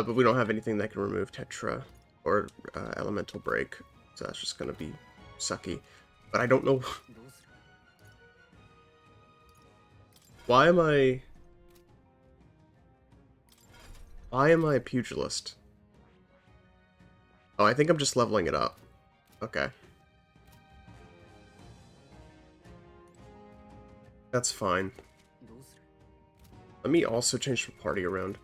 But we don't have anything that can remove Tetra or Elemental Break, so that's just gonna be sucky. But I don't know... Why am I a pugilist? Oh, I think I'm just leveling it up. Okay. That's fine. Let me also change the party around.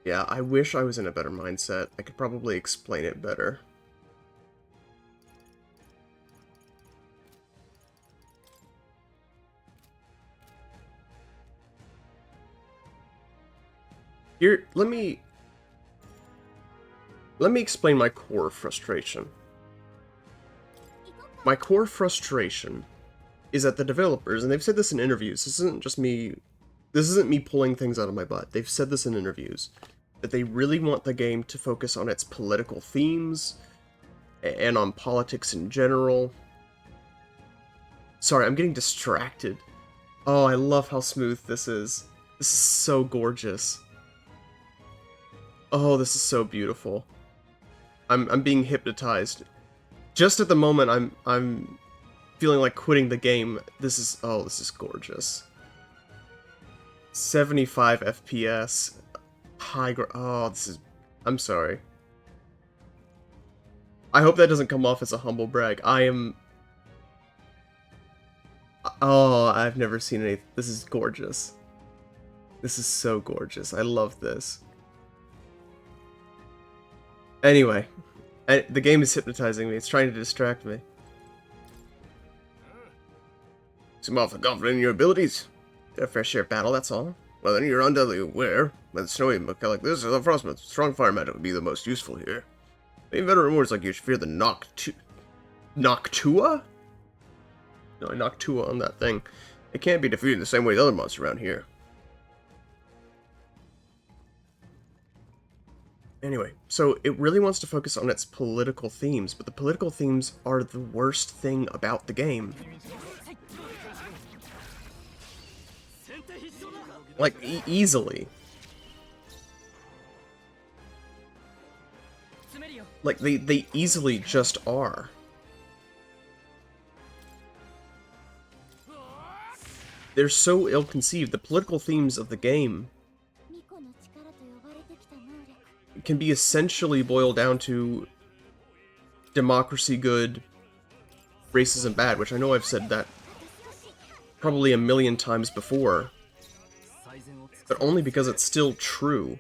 Yeah, I wish I was in a better mindset. I could probably explain it better. Here, let me explain my core frustration. My core frustration is that the developers, and they've said this in interviews, this isn't me pulling things out of my butt. They've said this in interviews, that they really want the game to focus on its political themes and on politics in general. Sorry, I'm getting distracted. Oh, I love how smooth this is. This is so gorgeous. Oh, this is so beautiful. I'm being hypnotized. Just at the moment I'm feeling like quitting the game. This is gorgeous. 75 FPS. I'm sorry. I hope that doesn't come off as a humble brag. I've never seen anything. This is gorgeous. This is so gorgeous. I love this. Anyway, the game is hypnotizing me. It's trying to distract me. Seem awfully confident in your abilities. Get a fair share of battle, that's all. Well then, you're undoubtedly aware that snowy muck like this, the frostman, strong fire magic would be the most useful here. Maybe better rumors like you should fear the Noctua? No, Noctua on that thing. It can't be defeated the same way the other monsters around here. Anyway, so it really wants to focus on its political themes, but the political themes are the worst thing about the game. Like, easily. Like, they easily just are. They're so ill-conceived. The political themes of the game can be essentially boiled down to democracy good, racism bad, which I know I've said that probably a million times before, but only because it's still true.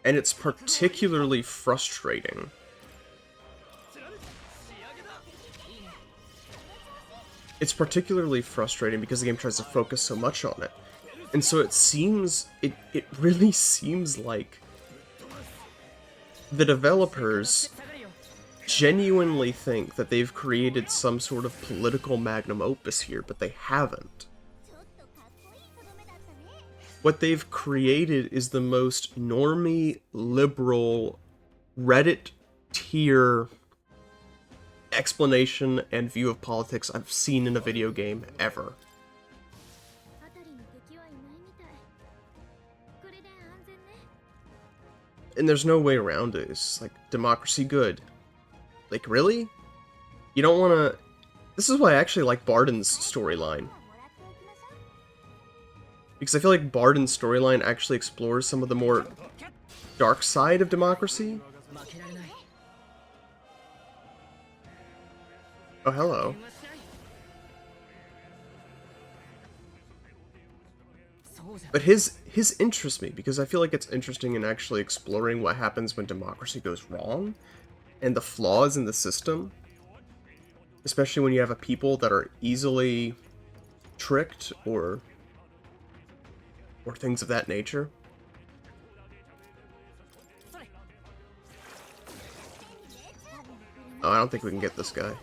And it's particularly frustrating. It's particularly frustrating because the game tries to focus so much on it. And so it really seems like the developers genuinely think that they've created some sort of political magnum opus here, but they haven't. What they've created is the most normie, liberal, Reddit tier explanation and view of politics I've seen in a video game ever. And there's no way around it. It's just like, democracy good. Like, really? You don't want to... This is why I actually like Barden's storyline. Because I feel like Barden's storyline actually explores some of the more dark side of democracy. Oh, hello. But his interests me, because I feel like it's interesting in actually exploring what happens when democracy goes wrong, and the flaws in the system. Especially when you have a people that are easily tricked, or things of that nature. Oh, I don't think we can get this guy.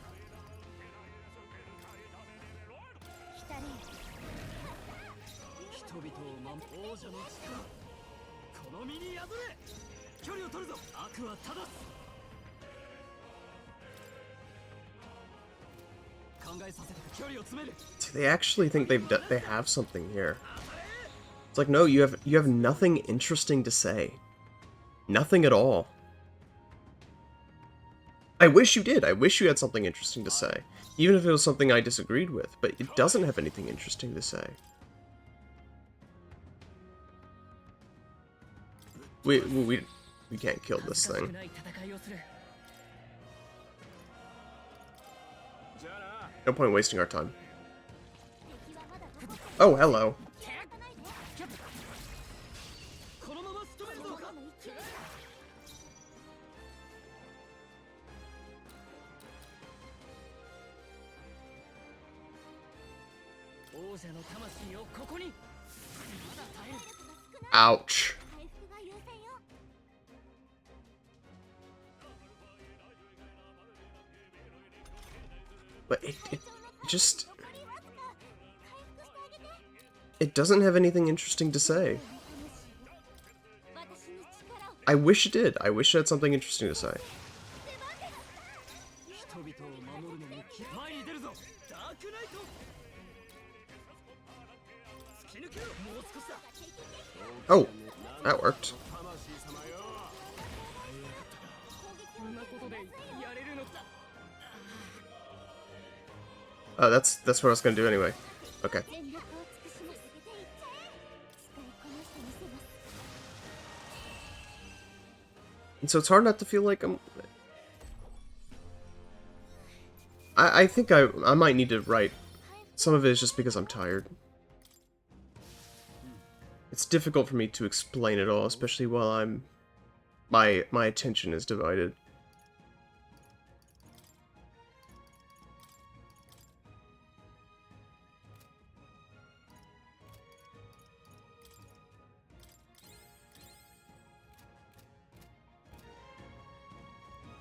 They actually think they have something here. It's like, no, you have nothing interesting to say. Nothing at all. I wish you did. I wish you had something interesting to say. Even if it was something I disagreed with, but it doesn't have anything interesting to say. We can't kill this thing. No point wasting our time. Oh, hello. Ouch. But it just... It doesn't have anything interesting to say. I wish it did. I wish it had something interesting to say. Oh, that worked. Oh, that's what I was gonna do anyway. Okay. And so it's hard not to feel like I think I might need to write. Some of it is just because I'm tired. It's difficult for me to explain it all, especially while my attention is divided.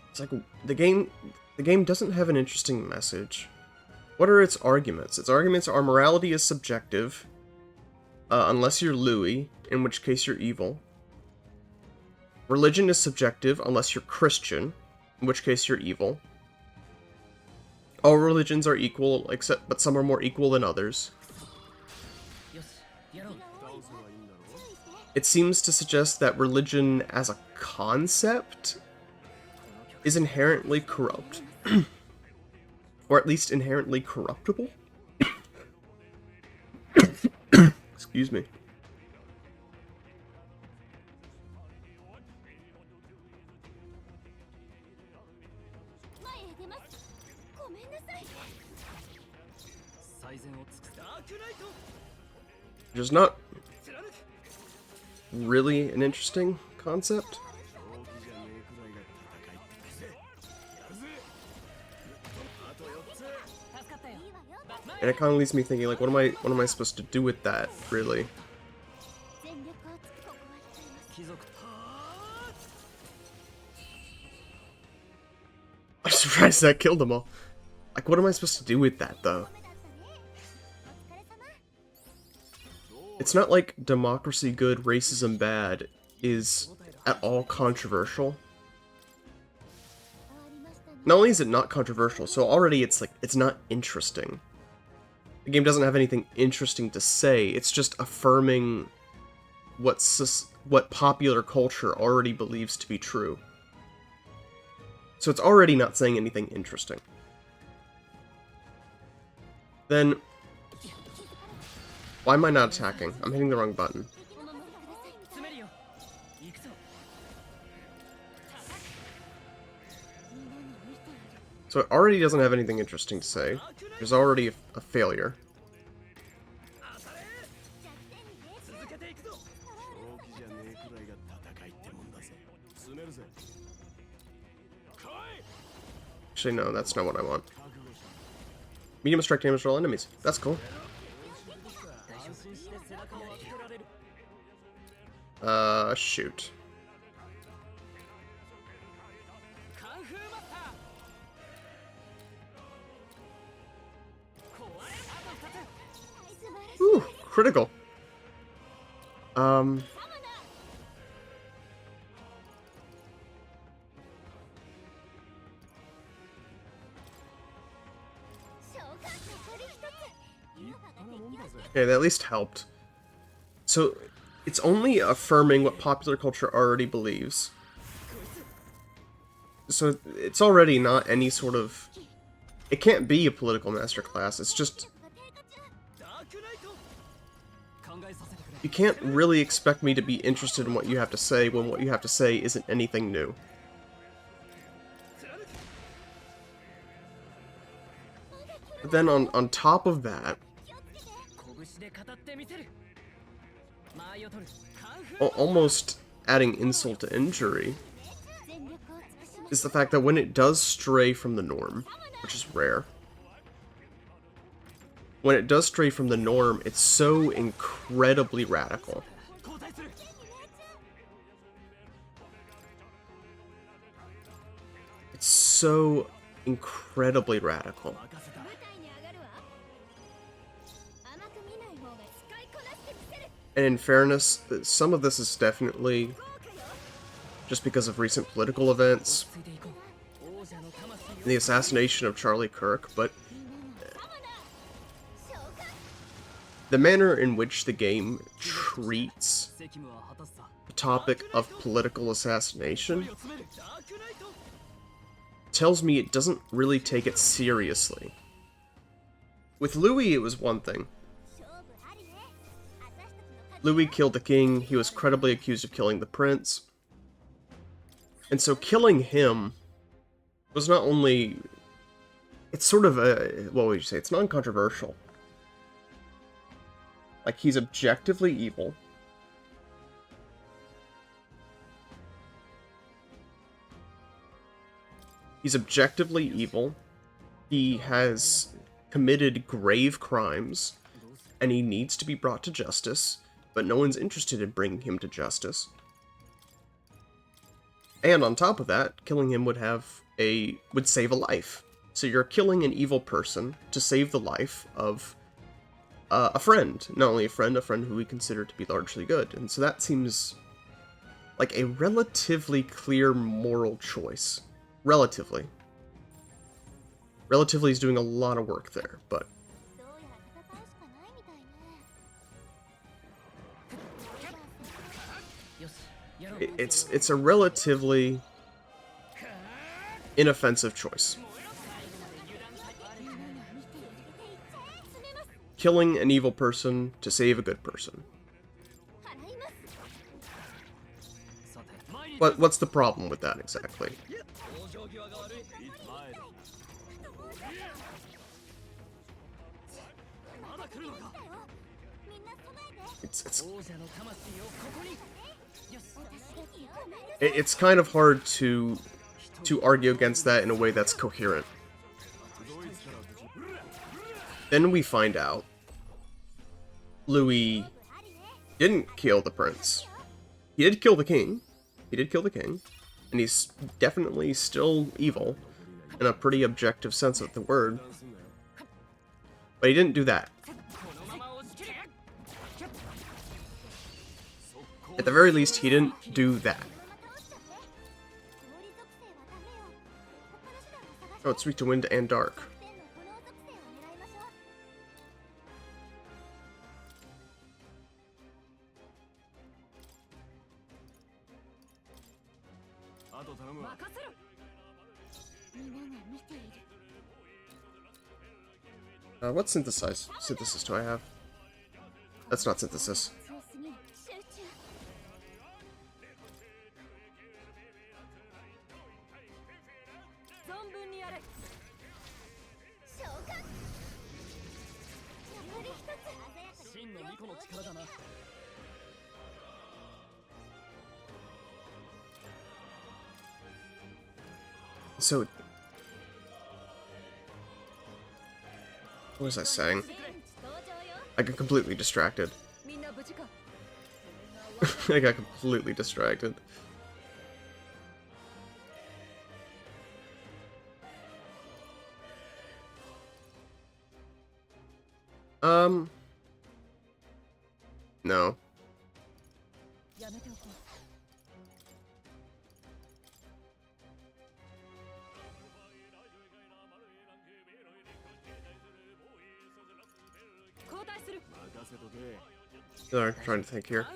It's like the game doesn't have an interesting message. What are its arguments? Its arguments are morality is subjective, unless you're Louis, in which case you're evil. Religion is subjective unless you're Christian, in which case you're evil. All religions are equal, but some are more equal than others. It seems to suggest that religion as a concept is inherently corrupt. Or at least inherently corruptible? Excuse me. Which is not really an interesting concept. And it kind of leaves me thinking, like, what am I supposed to do with that, really? I'm surprised that killed them all. Like, what am I supposed to do with that, though? It's not like democracy good, racism bad is at all controversial. Not only is it not controversial, so already it's like, it's not interesting. The game doesn't have anything interesting to say, it's just affirming what popular culture already believes to be true. So it's already not saying anything interesting. Then, why am I not attacking? I'm hitting the wrong button. So it already doesn't have anything interesting to say. There's already a failure. Actually, no, that's not what I want. Medium strike damage to all enemies. That's cool. Shoot. Ooh, critical. Okay, that at least helped. So, it's only affirming what popular culture already believes. So, it's already not any sort of... It can't be a political masterclass, it's just... You can't really expect me to be interested in what you have to say when what you have to say isn't anything new. But then on top of that, almost adding insult to injury, is the fact that when it does stray from the norm, which is rare, when it does stray from the norm, it's so incredibly radical. It's so incredibly radical. And in fairness, some of this is definitely just because of recent political events, the assassination of Charlie Kirk, but the manner in which the game treats the topic of political assassination tells me it doesn't really take it seriously. With Louis, it was one thing. Louis killed the king, he was credibly accused of killing the prince. And so killing him was not only... It's sort of a... What would you say? It's non-controversial. Like, he's objectively evil. He's objectively evil. He has committed grave crimes, and he needs to be brought to justice, but no one's interested in bringing him to justice. And on top of that, killing him would save a life. So you're killing an evil person to save the life of a friend. Not only a friend who we consider to be largely good. And so that seems like a relatively clear moral choice. Relatively. Relatively is doing a lot of work there, but... It's a relatively inoffensive choice. Killing an evil person to save a good person. What's the problem with that exactly? It's kind of hard to argue against that in a way that's coherent. Then we find out Louis didn't kill the prince. He did kill the king. He did kill the king. And he's definitely still evil in a pretty objective sense of the word. But he didn't do that. At the very least, he didn't do that. Oh, it's weak to wind and dark. What synthesis do I have? That's not synthesis. So, what was I saying? I got completely distracted. I got completely distracted. No. I'm trying to think here.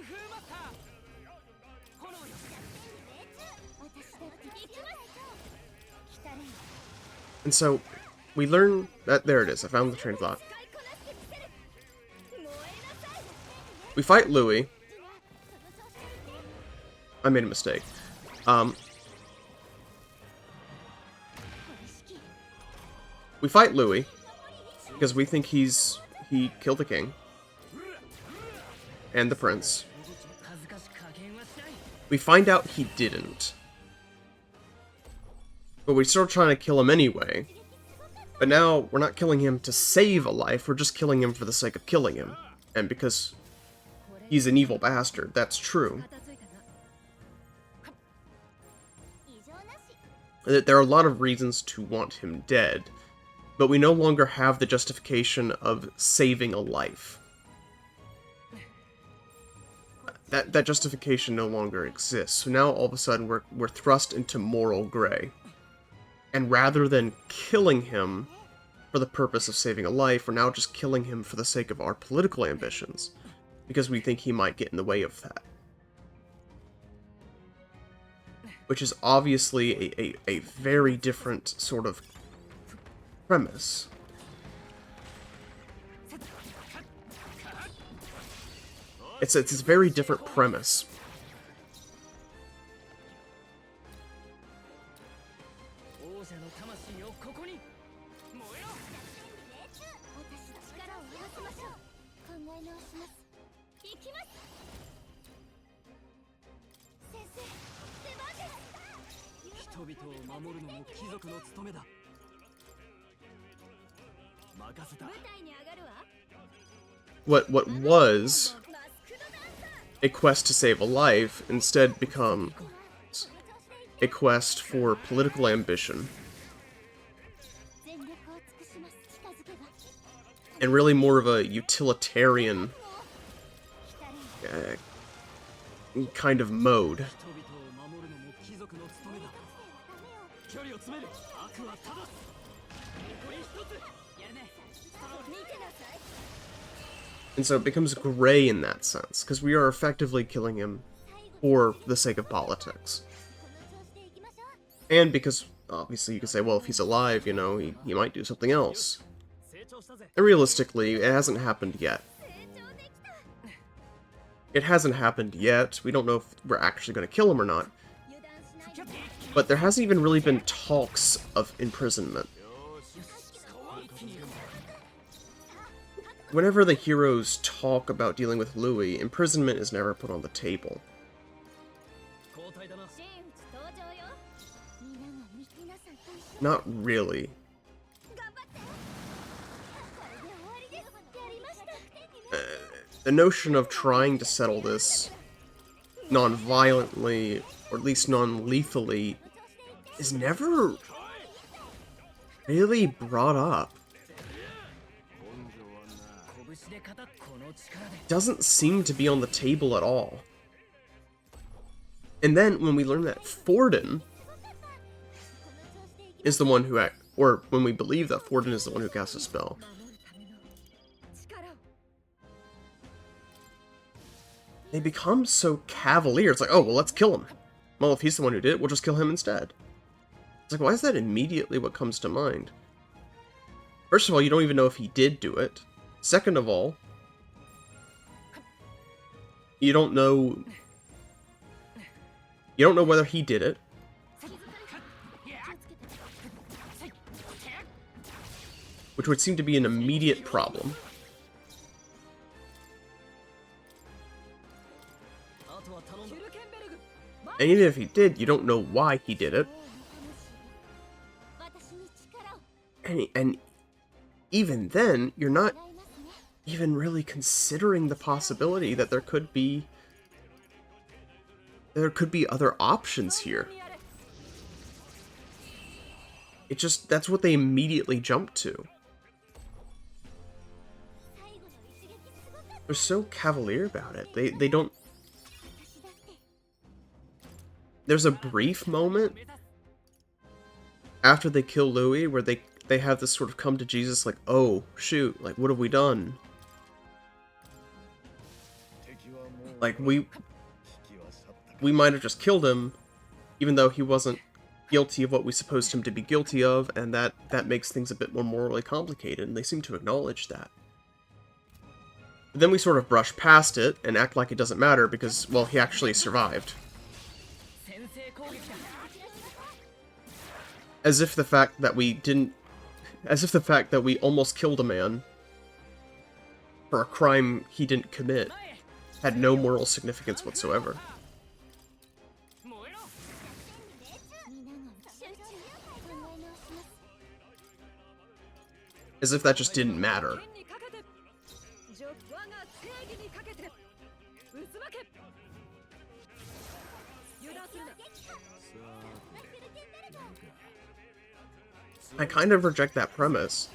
And so, we learn that... There it is, I found the train of thought. We fight Louis. I made a mistake. We fight Louis, because we think he killed the king. And the prince. We find out he didn't. But we're still trying to kill him anyway. But now, we're not killing him to save a life, we're just killing him for the sake of killing him. And because he's an evil bastard, that's true. There are a lot of reasons to want him dead, but we no longer have the justification of saving a life. That justification no longer exists. So now all of a sudden we're thrust into moral gray. And rather than killing him for the purpose of saving a life, we're now just killing him for the sake of our political ambitions, because we think he might get in the way of that. Which is obviously a very different sort of premise. It's a very different premise. What was a quest to save a life instead becomes a quest for political ambition. And really more of a utilitarian kind of mode. And so it becomes gray in that sense, because we are effectively killing him for the sake of politics. And because, obviously, you could say, well, if he's alive, you know, he might do something else. And realistically, it hasn't happened yet. It hasn't happened yet. We don't know if we're actually going to kill him or not. But there hasn't even really been talks of imprisonment. Whenever the heroes talk about dealing with Louis, imprisonment is never put on the table. Not really. The notion of trying to settle this non-violently, or at least non-lethally, is never really brought up. Doesn't seem to be on the table at all. And then when we learn that Forden is the one who or when we believe that Forden is the one who casts a spell, they become so cavalier. It's like, oh, well, let's kill him. Well, if he's the one who did it, we'll just kill him instead. It's like, why is that immediately what comes to mind? First of all, you don't even know if he did do it. Second of all, you don't know whether he did it. Which would seem to be an immediate problem. And even if he did, you don't know why he did it. And even then, you're not even really considering the possibility that there could be other options here. It just, that's what they immediately jump to. They're so cavalier about it. They don't... There's a brief moment after they kill Louis where they have this sort of come to Jesus like, oh, shoot, like, what have we done? Like, we might have just killed him, even though he wasn't guilty of what we supposed him to be guilty of, and that makes things a bit more morally complicated, and they seem to acknowledge that. But then we sort of brush past it and act like it doesn't matter because, well, he actually survived. As if the fact that we almost killed a man for a crime he didn't commit had no moral significance whatsoever. As if that just didn't matter. I kind of reject that premise.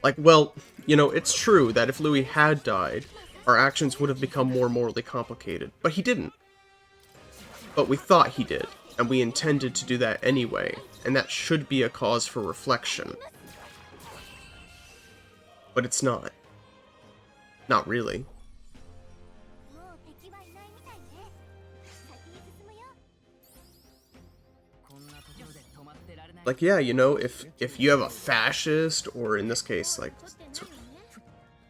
Like, well, you know, it's true that if Louis had died, our actions would have become more morally complicated, but he didn't. But we thought he did, and we intended to do that anyway, and that should be a cause for reflection. But it's not. Not really. Like, yeah, you know, if you have a fascist, or in this case, like, sort of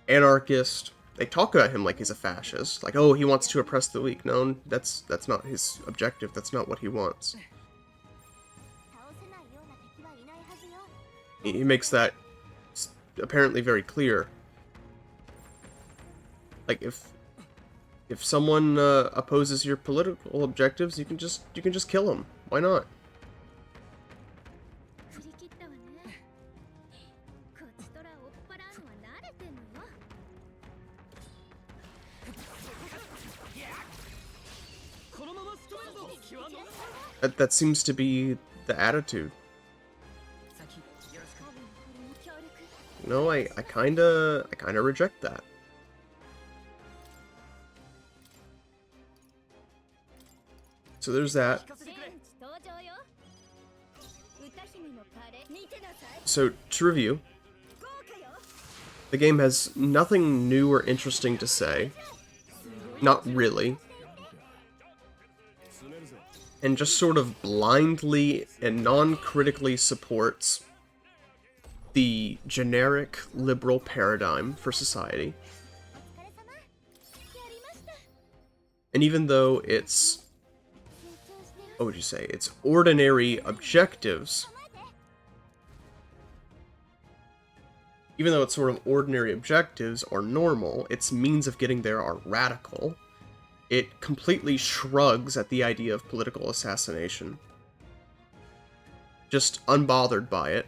anarchist, they talk about him like he's a fascist. Like, oh, he wants to oppress the weak. No, that's not his objective. That's not what he wants. He makes that apparently very clear. Like, if someone opposes your political objectives, you can just kill him. Why not? That seems to be the attitude. No, I kinda reject that. So there's that. So, to review, the game has nothing new or interesting to say. Not really. And just sort of blindly and non-critically supports the generic liberal paradigm for society. And even though it's, what would you say, it's ordinary objectives, even though it's sort of ordinary objectives are normal, its means of getting there are radical. It completely shrugs at the idea of political assassination. Just unbothered by it.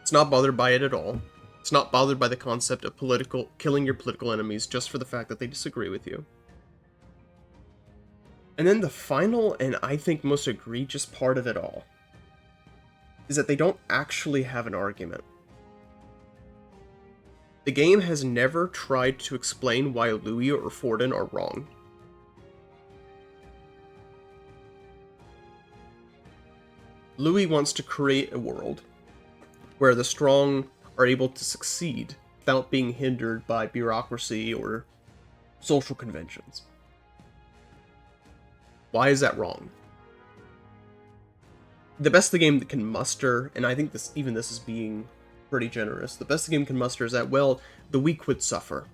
It's not bothered by it at all. It's not bothered by the concept of killing your political enemies just for the fact that they disagree with you. And then the final, and I think most egregious part of it all, is that they don't actually have an argument. The game has never tried to explain why Louis or Forden are wrong. Louis wants to create a world where the strong are able to succeed without being hindered by bureaucracy or social conventions. Why is that wrong? The best the game can muster, and I think this is being pretty generous, the best the game can muster is that, well, the weak would suffer.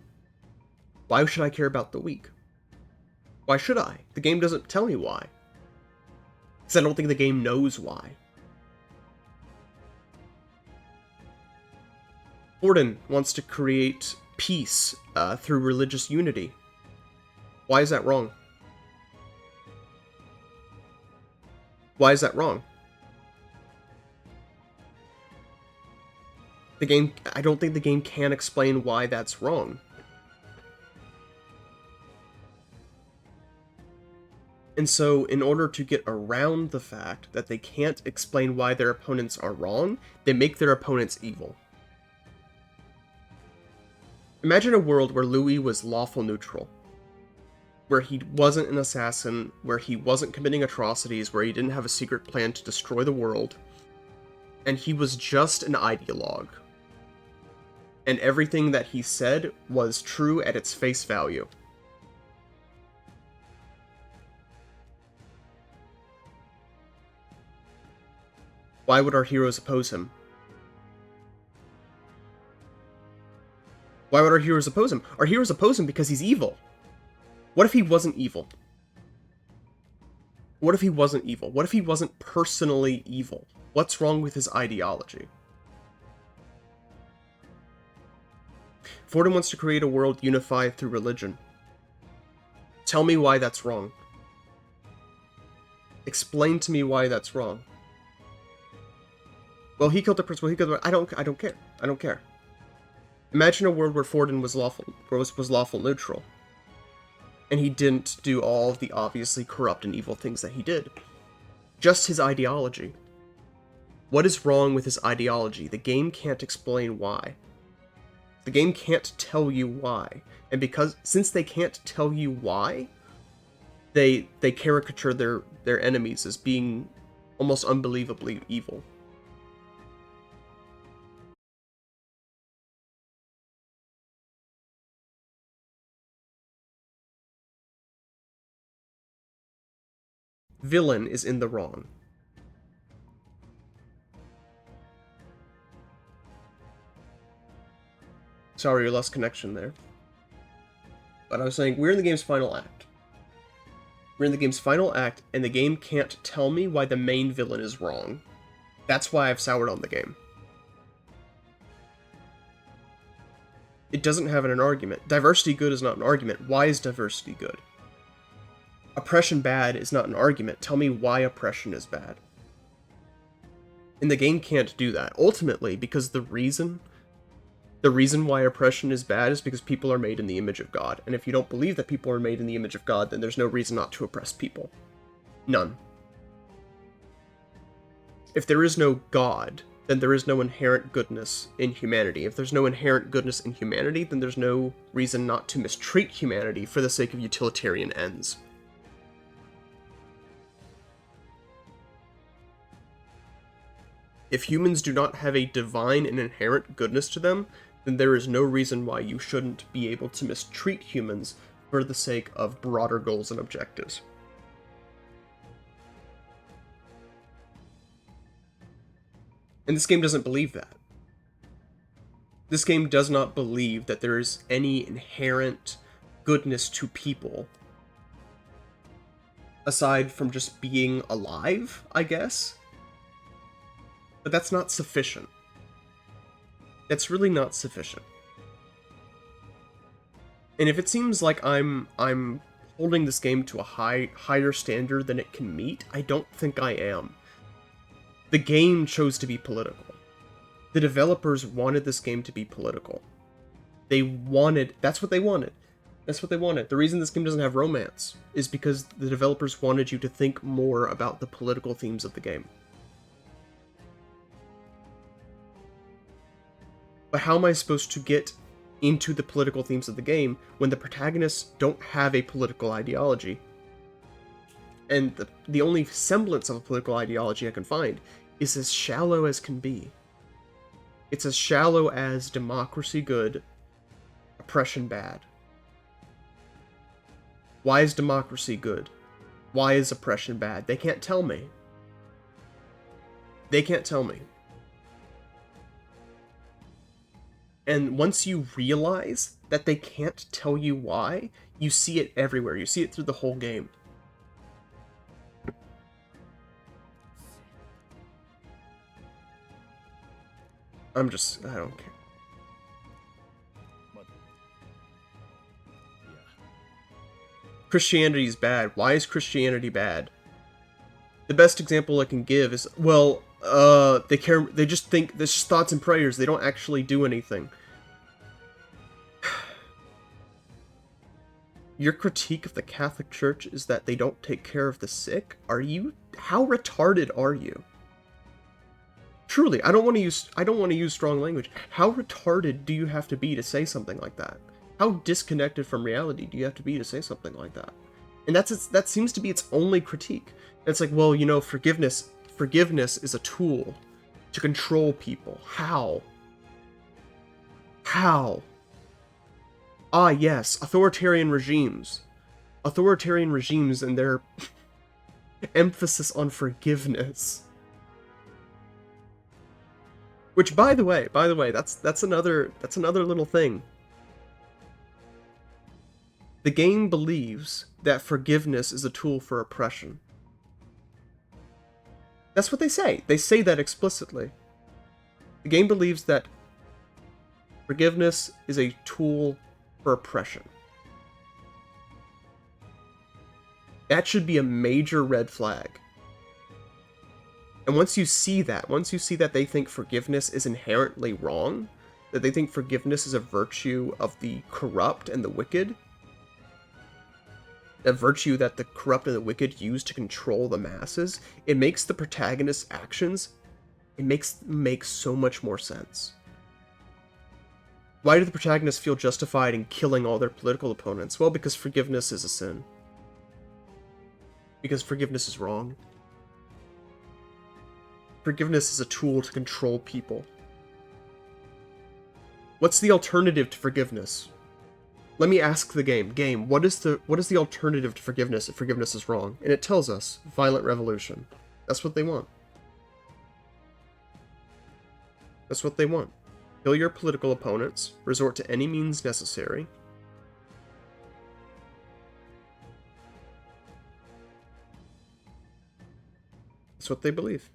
Why should I care about the weak? Why should I? The game doesn't tell me why. Because I don't think the game knows why. Forden wants to create peace through religious unity. Why is that wrong? Why is that wrong? I don't think the game can explain why that's wrong. And so, in order to get around the fact that they can't explain why their opponents are wrong, they make their opponents evil. Imagine a world where Louis was lawful neutral. Where he wasn't an assassin, where he wasn't committing atrocities, where he didn't have a secret plan to destroy the world, and he was just an ideologue. and everything that he said was true at its face value. Why would our heroes oppose him? Why would our heroes oppose him? Our heroes oppose him because he's evil. What if he wasn't evil? What if he wasn't evil? What if he wasn't personally evil? What's wrong with his ideology? Fordham wants to create a world unified through religion. Tell me why that's wrong. Explain to me why that's wrong. Well, he killed the principal. He killed the... I don't care. I don't care. Imagine a world where Fordham was lawful neutral, and he didn't do all of the obviously corrupt and evil things that he did. Just his ideology. What is wrong with his ideology? The game can't explain why. The game can't tell you why. And since they can't tell you why, they caricature their enemies as being almost unbelievably evil. Villain is in the wrong. Sorry, you lost connection there. But I was saying, we're in the game's final act. We're in the game's final act, and the game can't tell me why the main villain is wrong. That's why I've soured on the game. It doesn't have an argument. Diversity good is not an argument. Why is diversity good? Oppression bad is not an argument. Tell me why oppression is bad. And the game can't do that. Ultimately, because the reason why oppression is bad is because people are made in the image of God. And if you don't believe that people are made in the image of God, then there's no reason not to oppress people. None. If there is no God, then there is no inherent goodness in humanity. If there's no inherent goodness in humanity, then there's no reason not to mistreat humanity for the sake of utilitarian ends. If humans do not have a divine and inherent goodness to them, then there is no reason why you shouldn't be able to mistreat humans for the sake of broader goals and objectives. And this game doesn't believe that. This game does not believe that there is any inherent goodness to people aside from just being alive, I guess. But that's not sufficient. That's really not sufficient. And if it seems like I'm holding this game to a higher standard than it can meet, I don't think I am. The game chose to be political. The developers wanted this game to be political. That's what they wanted. That's what they wanted. The reason this game doesn't have romance is because the developers wanted you to think more about the political themes of the game. But how am I supposed to get into the political themes of the game when the protagonists don't have a political ideology? And the only semblance of a political ideology I can find is as shallow as can be. It's as shallow as democracy good, oppression bad. Why is democracy good? Why is oppression bad? They can't tell me. They can't tell me. And once you realize that they can't tell you why, you see it everywhere. You see it through the whole game. I don't care. Christianity is bad. Why is Christianity bad? The best example I can give is, well, they just think, there's just thoughts and prayers, they don't actually do anything. Your critique of the Catholic Church is that they don't take care of the sick? How retarded are you? Truly, I don't want to use strong language. How retarded do you have to be to say something like that? How disconnected from reality do you have to be to say something like that? And that seems to be its only critique. It's like, well, forgiveness is a tool to control people. How? How? Ah, yes, authoritarian regimes. Authoritarian regimes and their emphasis on forgiveness. Which, by the way, that's another little thing. The game believes that forgiveness is a tool for oppression. That's what they say. They say that explicitly. The game believes that forgiveness is a tool for oppression. That should be a major red flag. And once you see that they think forgiveness is inherently wrong, that they think forgiveness is a virtue of the corrupt and the wicked, a virtue that the corrupt and the wicked use to control the masses, it makes the protagonist's actions, it makes so much more sense. Why do the protagonists feel justified in killing all their political opponents? Well, because forgiveness is a sin. Because forgiveness is wrong. Forgiveness is a tool to control people. What's the alternative to forgiveness? Let me ask the game. Game, what is the alternative to forgiveness if forgiveness is wrong? And it tells us, violent revolution. That's what they want. That's what they want. Kill your political opponents, resort to any means necessary. That's what they believe.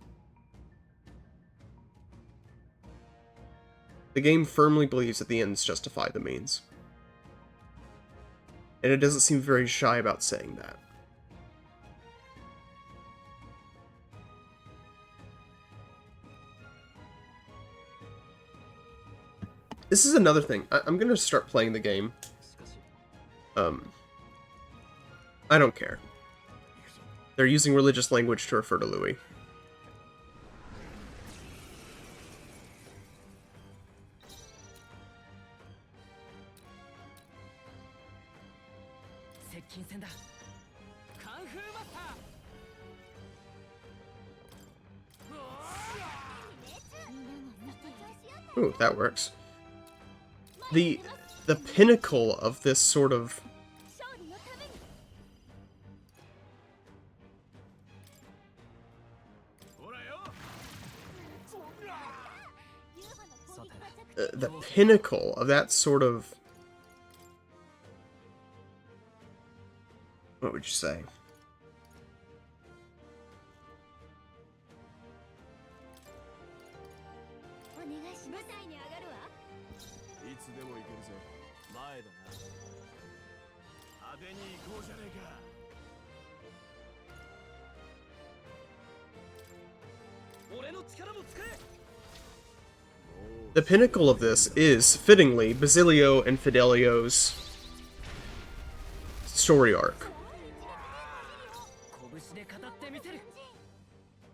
The game firmly believes that the ends justify the means. And it doesn't seem very shy about saying that. This is another thing. I'm gonna start playing the game. I don't care. They're using religious language to refer to Louis. Ooh, that works. The pinnacle of this sort of the pinnacle of that sort of, what would you say? The pinnacle of this is, fittingly, Basilio and Fidelio's story arc.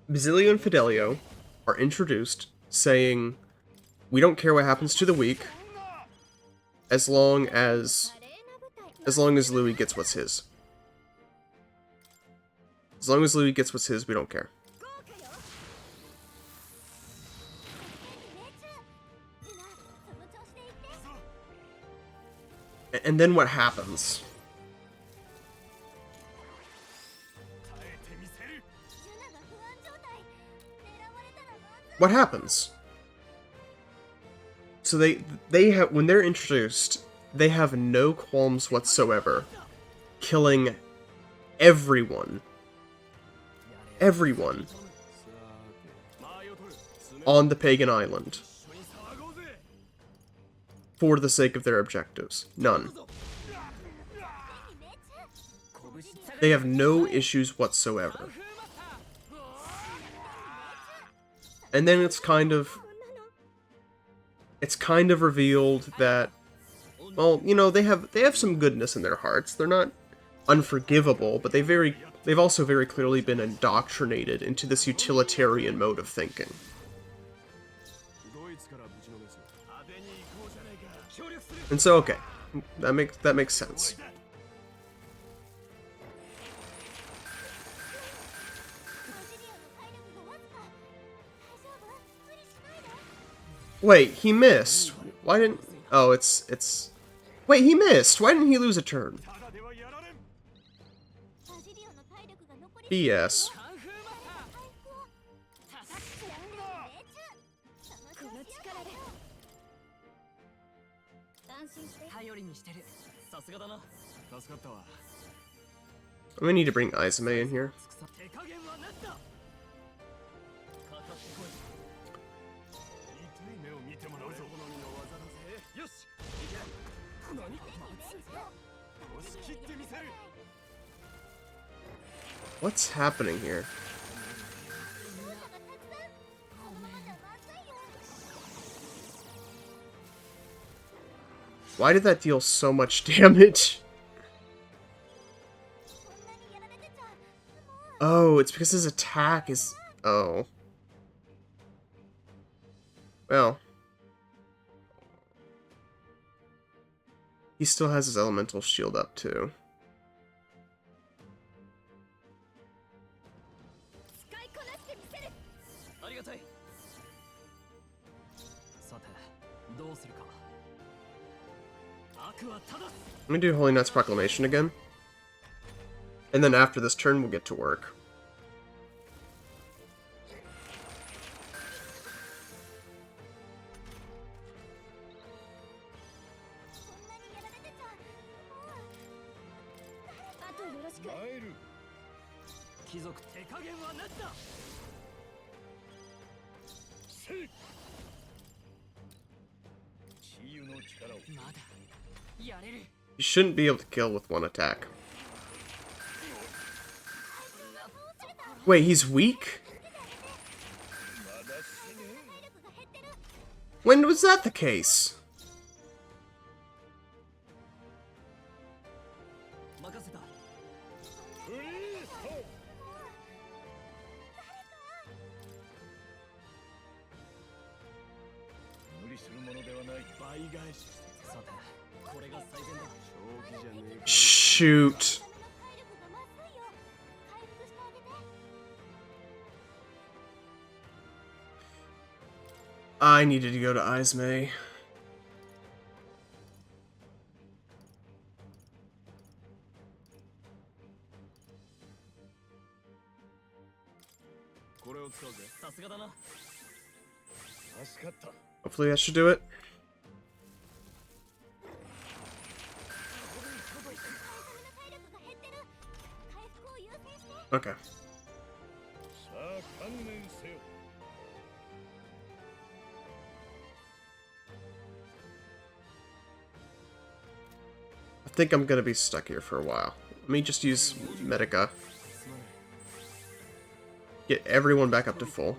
Basilio and Fidelio are introduced saying, we don't care what happens to the weak, as long as Louis gets what's his. As long as Louis gets what's his, we don't care. And then what happens? What happens? So they have, when they're introduced, they have no qualms whatsoever killing everyone on the pagan island for the sake of their objectives. None. They have no issues whatsoever. And then it's kind of revealed that, well, you know, they have some goodness in their hearts. They're not unforgivable, but they've also very clearly been indoctrinated into this utilitarian mode of thinking. And so, okay, that makes sense. Wait, he missed. Why didn't... Oh, it's... Wait, he missed! Why didn't he lose a turn? BS. I'm gonna need to bring Izame in here. What's happening here? Why did that deal so much damage? Oh, it's because his attack is... Oh. Well. He still has his elemental shield up, too. I'm gonna do Holy Knight's Proclamation again. And then after this turn, we'll get to work. You shouldn't be able to kill with one attack. Wait, he's weak? When was that the case? Shoot. I needed to go to Izame. Hopefully that should do it. Okay. I think I'm gonna be stuck here for a while. Let me just use Medica. Get everyone back up to full.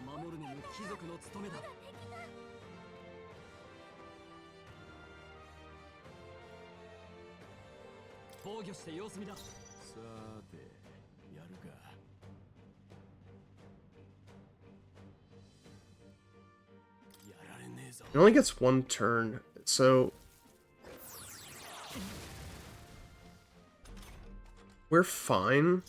It only gets one turn, so... We're fine.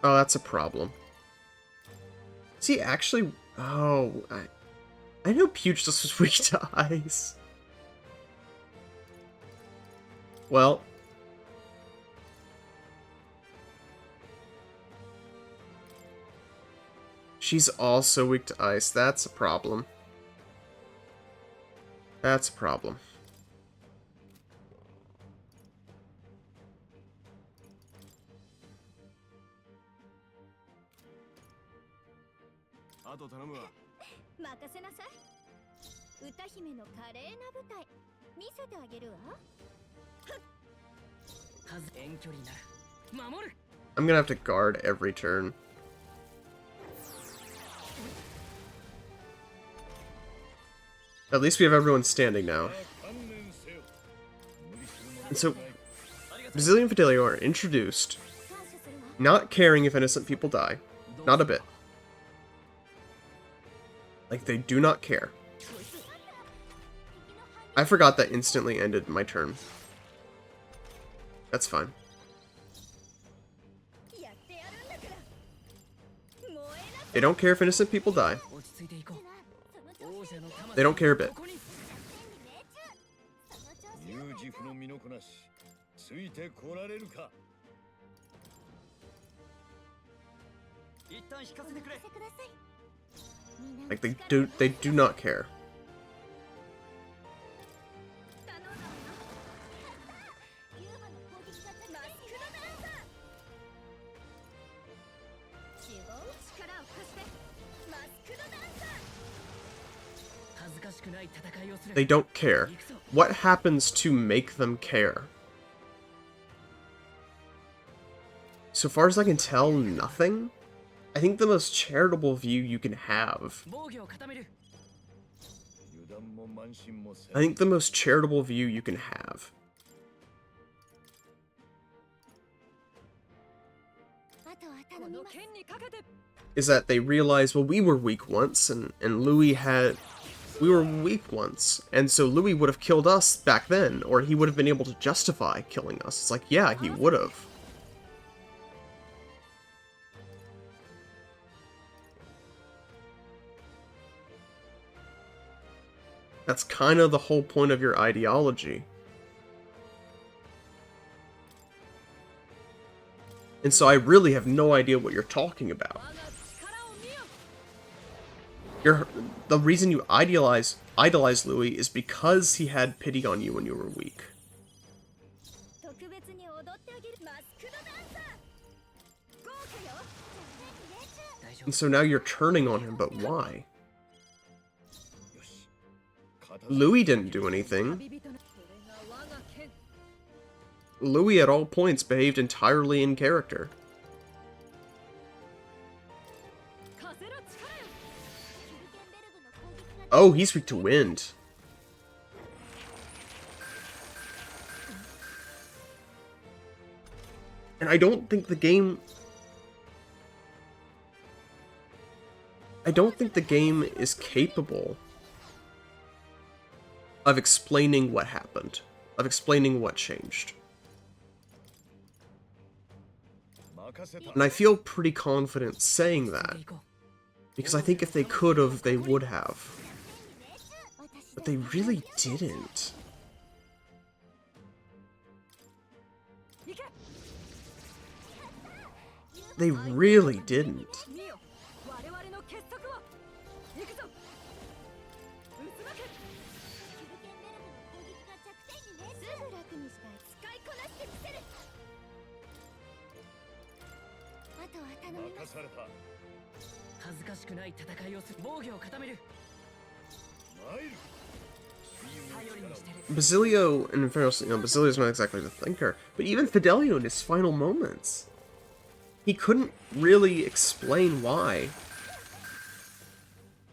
Oh, that's a problem. Is he actually... Oh, I know Pugilis was weak to ice. Well... She's also weak to ice. That's a problem. That's a problem. I'm gonna have to guard every turn. At least we have everyone standing now. And so, Brazilian Fidelio are introduced, not caring if innocent people die. Not a bit. Like, they do not care. I forgot that instantly ended my turn. That's fine. They don't care if innocent people die. They don't care a bit. Like they do not care. They don't care. What happens to make them care? So far as I can tell, nothing. I think the most charitable view you can have. I think the most charitable view you can have is that they realize, well, we were weak once, and Louis had... We were weak once, and so Louis would have killed us back then, or he would have been able to justify killing us. It's like, yeah, he would have. That's kind of the whole point of your ideology. And so I really have no idea what you're talking about. The reason you idolize Louis is because he had pity on you when you were weak. And so now you're turning on him, but why? Louis didn't do anything. Louis at all points behaved entirely in character. Oh, he's weak to wind. And I don't think the game... I don't think the game is capable of explaining what happened, of explaining what changed. And I feel pretty confident saying that, because I think if they could have, they would have. But they really didn't. They really didn't. Basilio, and in fairness, Basilio's not exactly the thinker, but even Fidelio in his final moments, he couldn't really explain why.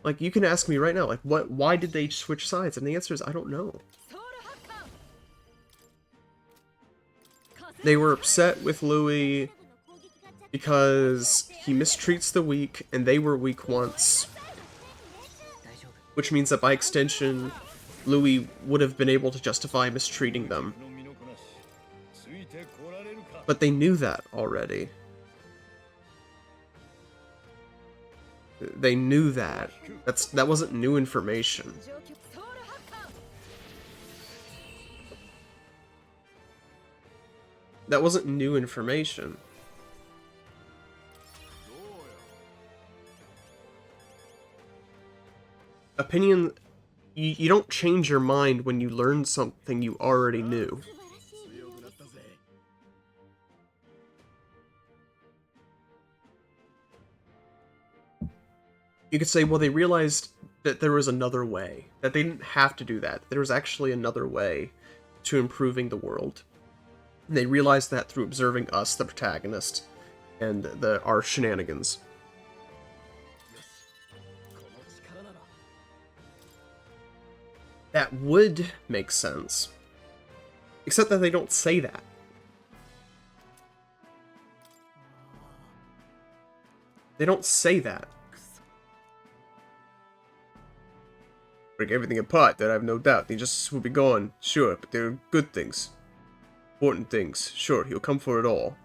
Like, you can ask me right now, like, why did they switch sides? And the answer is, I don't know. They were upset with Louis because he mistreats the weak, and they were weak once. Which means that by extension, Louis would have been able to justify mistreating them. But they knew that already. They knew that. That wasn't new information. That wasn't new information. Opinion... You don't change your mind when you learn something you already knew. You could say, well, they realized that there was another way. That they didn't have to do that. There was actually another way to improving the world. And they realized that through observing us, the protagonist, and our shenanigans. That would make sense. Except that they don't say that. They don't say that. Break everything apart, that I have no doubt. He just will be gone, sure, but they're good things. Important things. Sure, he'll come for it all.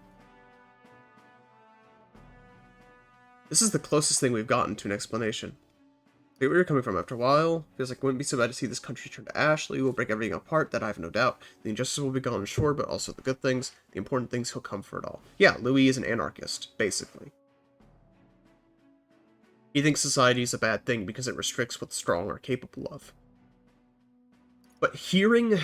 This is the closest thing we've gotten to an explanation. I get where you're coming from. After a while, feels like it wouldn't be so bad to see this country turn to ash. Lee will break everything apart, that I have no doubt. The injustice will be gone, sure, but also the good things. The important things, he'll come for it all. Yeah, Louis is an anarchist, basically. He thinks society is a bad thing because it restricts what the strong are capable of. But hearing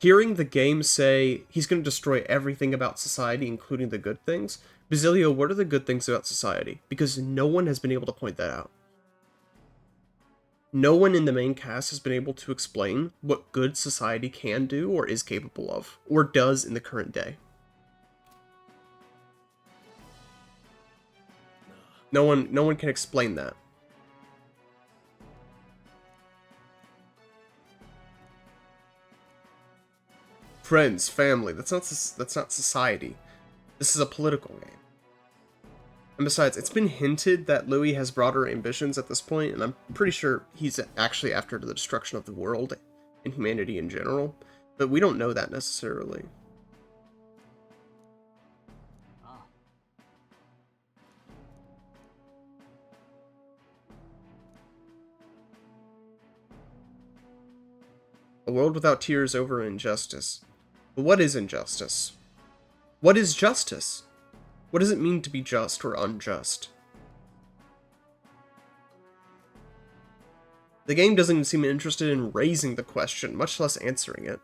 the game say he's going to destroy everything about society, including the good things, Basilio, what are the good things about society? Because no one has been able to point that out. No one in the main cast has been able to explain what good society can do or is capable of, or does in the current day. No one can explain that. Friends, family, that's not society. This is a political game. And besides, it's been hinted that Louis has broader ambitions at this point, and I'm pretty sure he's actually after the destruction of the world and humanity in general, but we don't know that necessarily. A world without tears over injustice. But what is injustice? What is justice? What does it mean to be just or unjust? The game doesn't even seem interested in raising the question, much less answering it.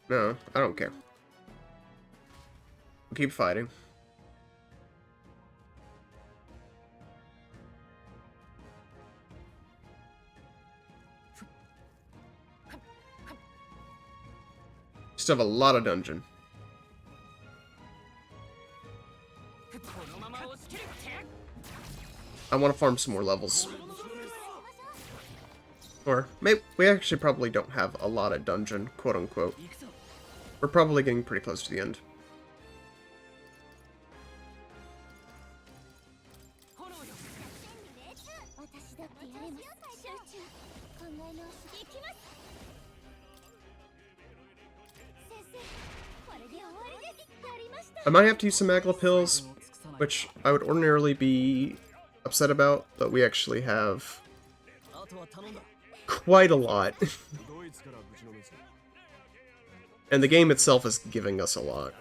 No, I don't care. We'll keep fighting. Still have a lot of dungeon. I want to farm some more levels. Or, maybe, we actually probably don't have a lot of dungeon, quote-unquote. We're probably getting pretty close to the end. I might have to use some Magla pills, which I would ordinarily be upset about, but we actually have quite a lot. And the game itself is giving us a lot.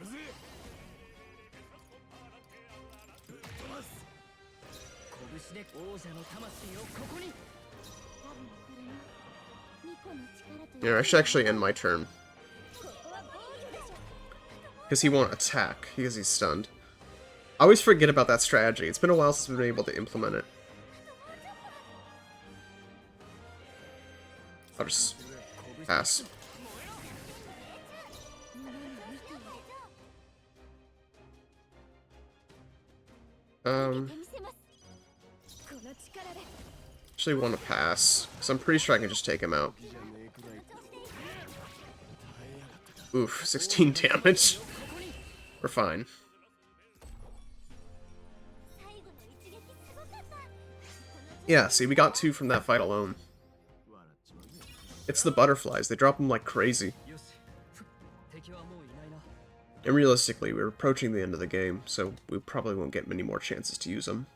Yeah, I should actually end my turn. Because he won't attack, because he's stunned. I always forget about that strategy. It's been a while since we've been able to implement it. I'll just pass. Actually want to pass, because I'm pretty sure I can just take him out. Oof, 16 damage. We're fine. Yeah, see, we got 2 from that fight alone. It's the butterflies, they drop them like crazy. And realistically, we're approaching the end of the game, so we probably won't get many more chances to use them.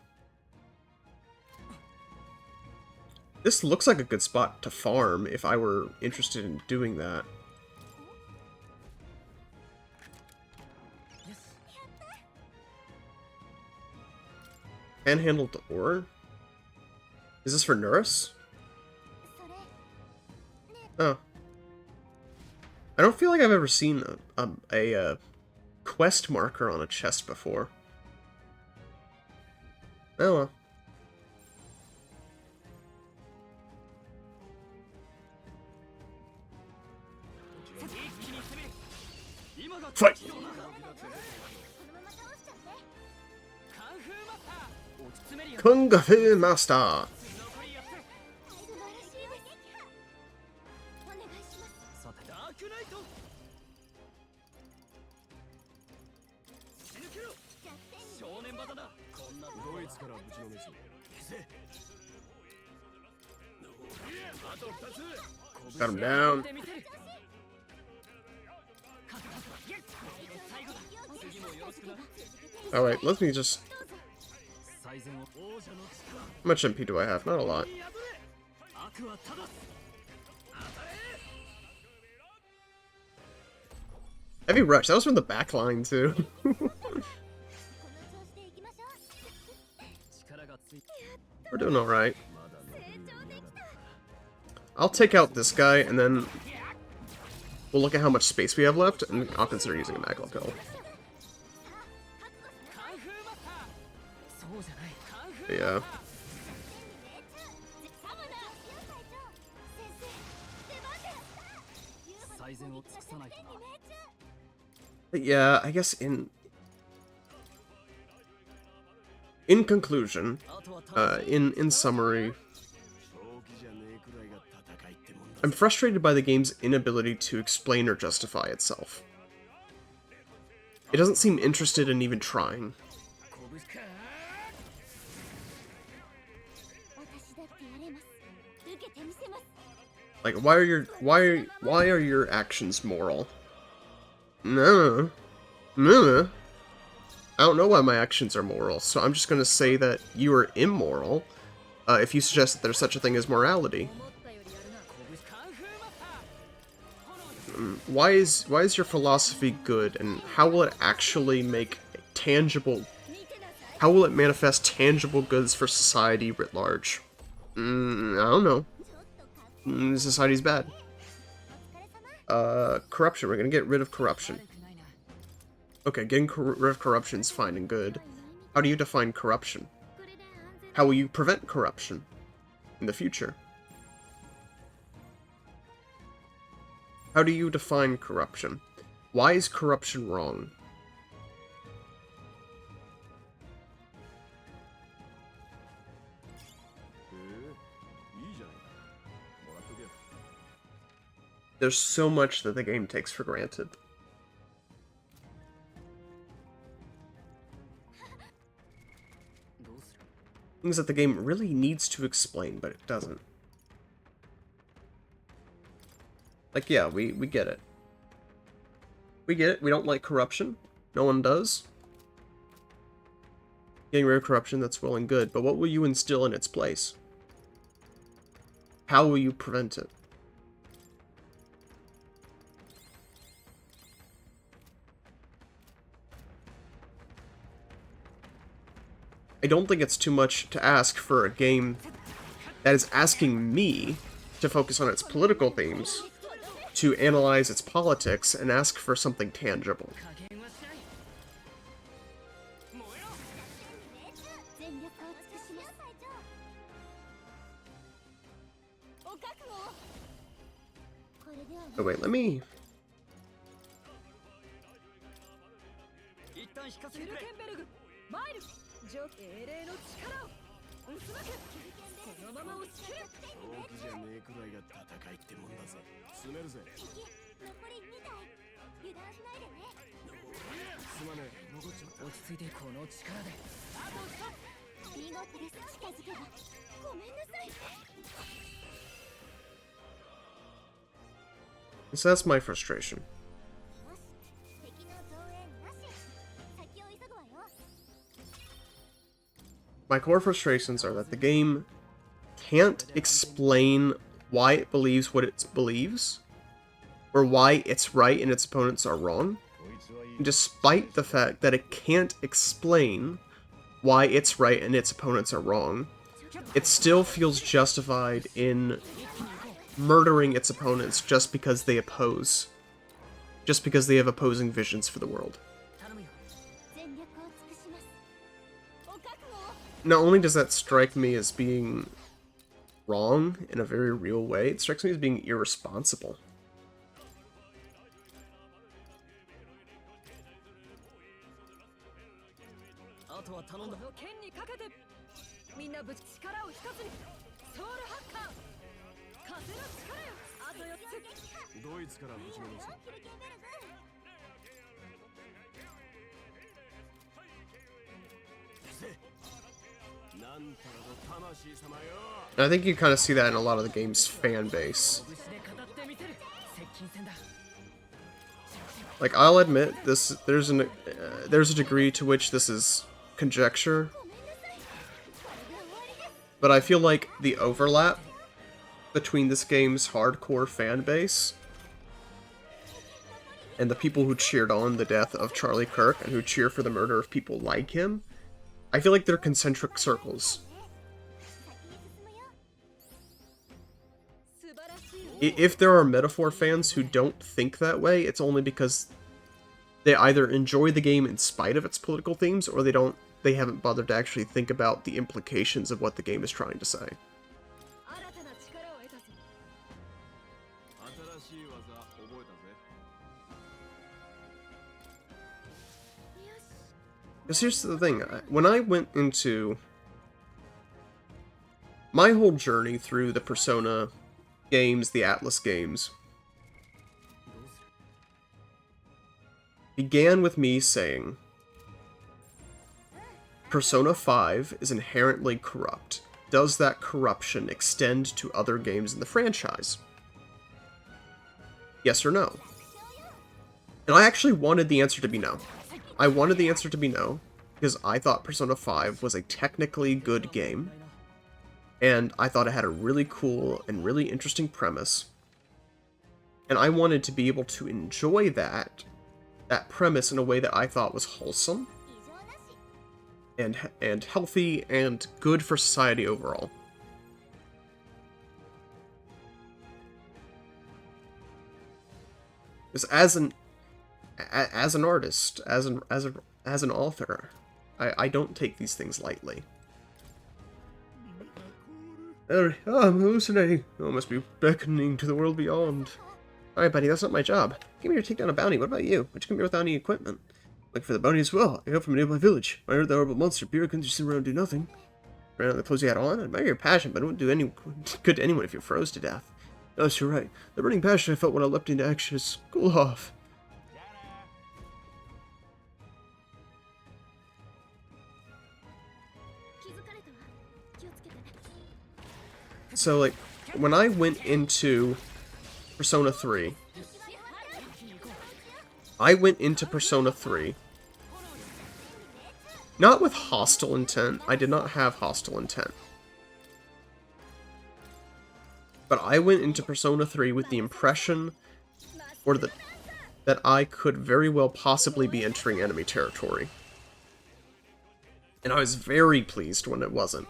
This looks like a good spot to farm if I were interested in doing that. Handhandled ore? Is this for Nurse? Oh. I don't feel like I've ever seen a quest marker on a chest before. Oh well. Fight! Kung Fu Master! Got him down. Alright, let me just... How much MP do I have? Not a lot. Heavy rush. That was from the back line, too. We're doing alright. I'll take out this guy, and then we'll look at how much space we have left, and I'll consider using a magma pill. Yeah. But yeah, I guess in conclusion, in summary, I'm frustrated by the game's inability to explain or justify itself. It doesn't seem interested in even trying. Like, why are your actions moral? No. I don't know why my actions are moral, so I'm just gonna say that you are immoral, if you suggest that there's such a thing as morality. Why is your philosophy good, and how will it actually make tangible... How will it manifest tangible goods for society writ large? I don't know. Society's bad. Corruption. We're gonna get rid of corruption. Okay, getting rid of corruption is fine and good. How do you define corruption? How will you prevent corruption in the future? How do you define corruption? Why is corruption wrong? There's so much that the game takes for granted. Things that the game really needs to explain, but it doesn't. Like, yeah, we get it. We get it. We don't like corruption. No one does. Getting rid of corruption, that's well and good, but what will you instill in its place? How will you prevent it? I don't think it's too much to ask for a game that is asking me to focus on its political themes, to analyze its politics, and ask for something tangible. Oh wait, let me... So that's my frustration. My core frustrations are that the game can't explain why it believes what it believes, or why it's right and its opponents are wrong, despite the fact that it can't explain why it's right and its opponents are wrong. It still feels justified in murdering its opponents just because they oppose. Just because they have opposing visions for the world. Not only does that strike me as being wrong in a very real way, it strikes me as being irresponsible. And I think you kind of see that in a lot of the game's fan base. Like, I'll admit, there's a degree to which this is conjecture, but I feel like the overlap between this game's hardcore fan base and the people who cheered on the death of Charlie Kirk and who cheer for the murder of people like him, I feel like they're concentric circles. If there are MetAphor fans who don't think that way, it's only because they either enjoy the game in spite of its political themes, or they haven't bothered to actually think about the implications of what the game is trying to say. Because here's the thing, when I went into my whole journey through the Persona games, the Atlas games, began with me saying, Persona 5 is inherently corrupt. Does that corruption extend to other games in the franchise? Yes or no? And I actually wanted the answer to be no. I wanted the answer to be no, because I thought Persona 5 was a technically good game, and I thought it had a really cool and really interesting premise, and I wanted to be able to enjoy that premise in a way that I thought was wholesome, and healthy, and good for society overall. Because as an artist, as an author, I don't take these things lightly. Oh, I'm hallucinating. Oh, I must be beckoning to the world beyond. Alright, buddy, that's not my job. Came here to take down a bounty. What about you? Why'd you come here without any equipment? Looking for the bounty as well. I come from a nearby village. I heard the horrible monster appeared. Couldn't just sit around and do nothing. Ran out of the clothes you had on. I admire your passion, but it wouldn't do any good to anyone if you froze to death. Yes, you're right. The burning passion I felt when I leapt into action is cool off. So, like, when I went into Persona 3, not with hostile intent. I did not have hostile intent. But I went into Persona 3 with the impression, that I could very well possibly be entering enemy territory. And I was very pleased when it wasn't.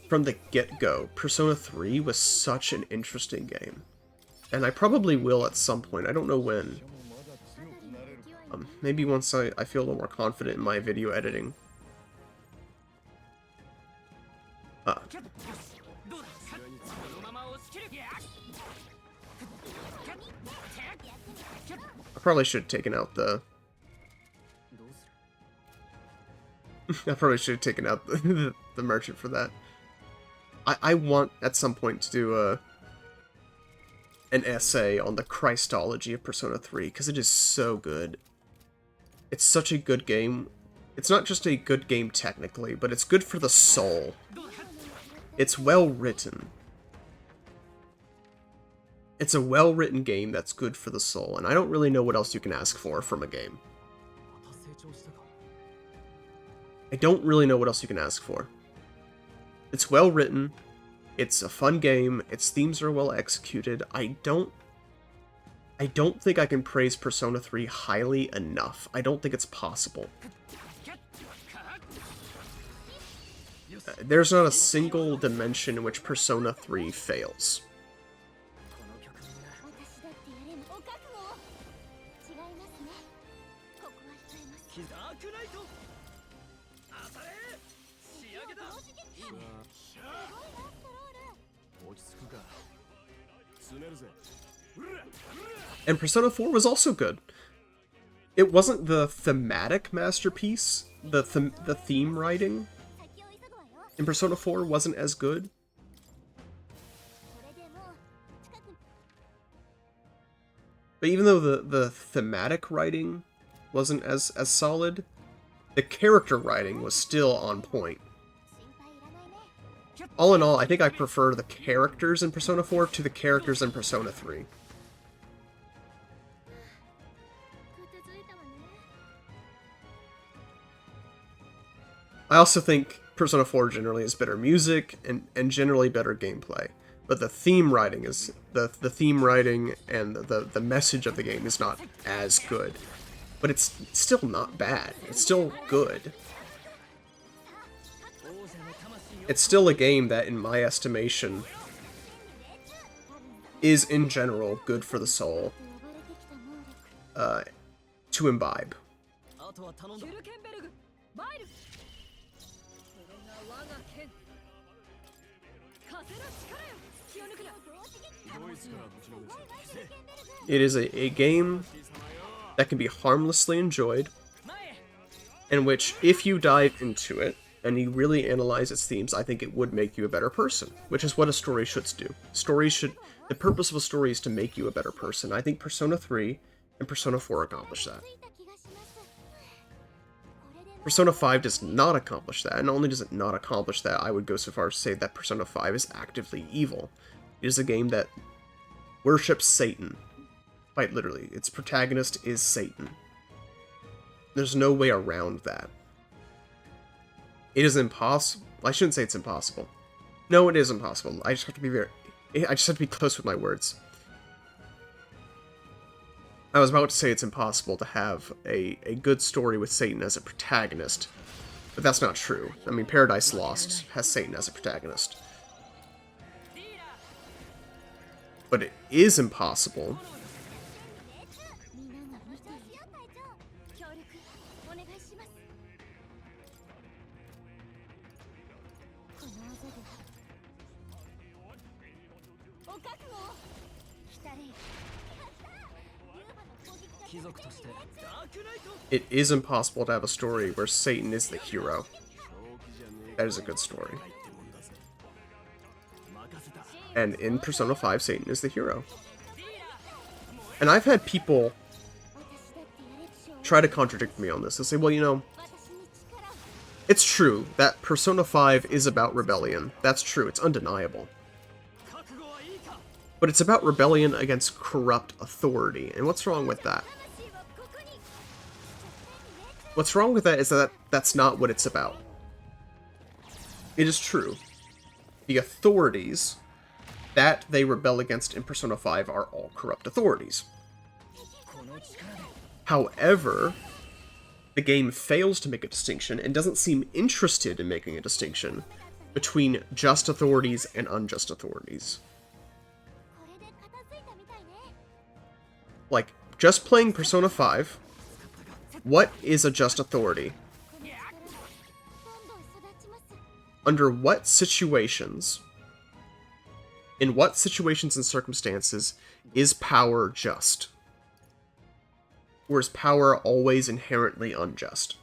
From the get-go, Persona 3 was such an interesting game. And I probably will at some point, I don't know when. Maybe once I feel a little more confident in my video editing. I probably should have taken out the... I probably should have taken out the merchant for that. I want, at some point, to do an essay on the Christology of Persona 3, because it is so good. It's such a good game. It's not just a good game technically, but it's good for the soul. It's well written. It's a well-written game that's good for the soul, and I don't really know what else you can ask for from a game. I don't really know what else you can ask for. It's well written, it's a fun game, its themes are well executed. I don't think I can praise Persona 3 highly enough. I don't think it's possible. There's not a single dimension in which Persona 3 fails. And Persona 4 was also good. It wasn't the thematic masterpiece. The theme writing in Persona 4 wasn't as good. But even though the thematic writing wasn't as solid, the character writing was still on point. all in all, I think I prefer the characters in Persona 4 to the characters in Persona 3. I also think Persona 4 generally has better music and generally better gameplay. But the theme writing is the theme writing and the message of the game is not as good. But it's still not bad. It's still good. It's still a game that, in my estimation, is in general good for the soul to imbibe. It is a game that can be harmlessly enjoyed, in which, if you dive into it, and you really analyze its themes, I think it would make you a better person, which is what a story should do. The purpose of a story is to make you a better person. I think Persona 3 and Persona 4 accomplish that. Persona 5 does not accomplish that, and not only does it not accomplish that, I would go so far as to say that Persona 5 is actively evil. It is a game that worships Satan. Quite literally, its protagonist is Satan. There's no way around that. It is impossible. I shouldn't say it's impossible. No, it is impossible. I just have to be close with my words. I was about to say it's impossible to have a good story with Satan as a protagonist, but that's not true. I mean, Paradise Lost has Satan as a protagonist. But it is impossible to have a story where Satan is the hero. That is a good story. And in Persona 5, Satan is the hero. And I've had people try to contradict me on this and say, well, you know, it's true that Persona 5 is about rebellion. That's true, it's undeniable. But it's about rebellion against corrupt authority. And what's wrong with that? What's wrong with that is that that's not what it's about. It is true. The authorities that they rebel against in Persona 5 are all corrupt authorities. However, the game fails to make a distinction and doesn't seem interested in making a distinction between just authorities and unjust authorities. Like, just playing Persona 5, what is a just authority? Under what situations, in what situations and circumstances is power just? Or is power always inherently unjust?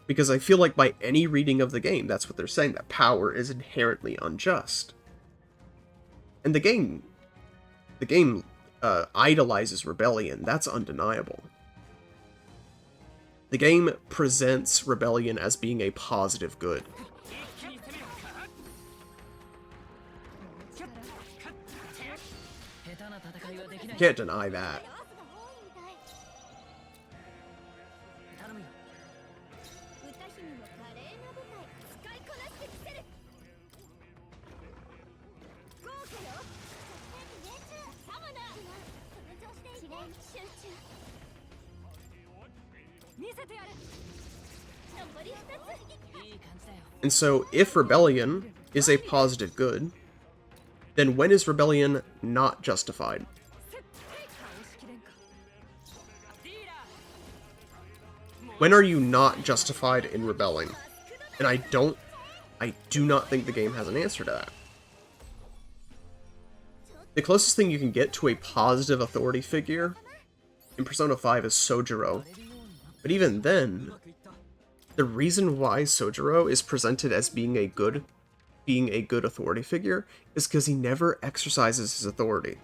Because I feel like by any reading of the game, that's what they're saying, that power is inherently unjust. And the game idolizes rebellion. That's undeniable. The game presents rebellion as being a positive good. You can't deny that. And so, if rebellion is a positive good, then when is rebellion not justified? When are you not justified in rebelling? And I do not think the game has an answer to that. The closest thing you can get to a positive authority figure in Persona 5 is Sojiro. But even then, the reason why Sojiro is presented as being a good authority figure is because he never exercises his authority.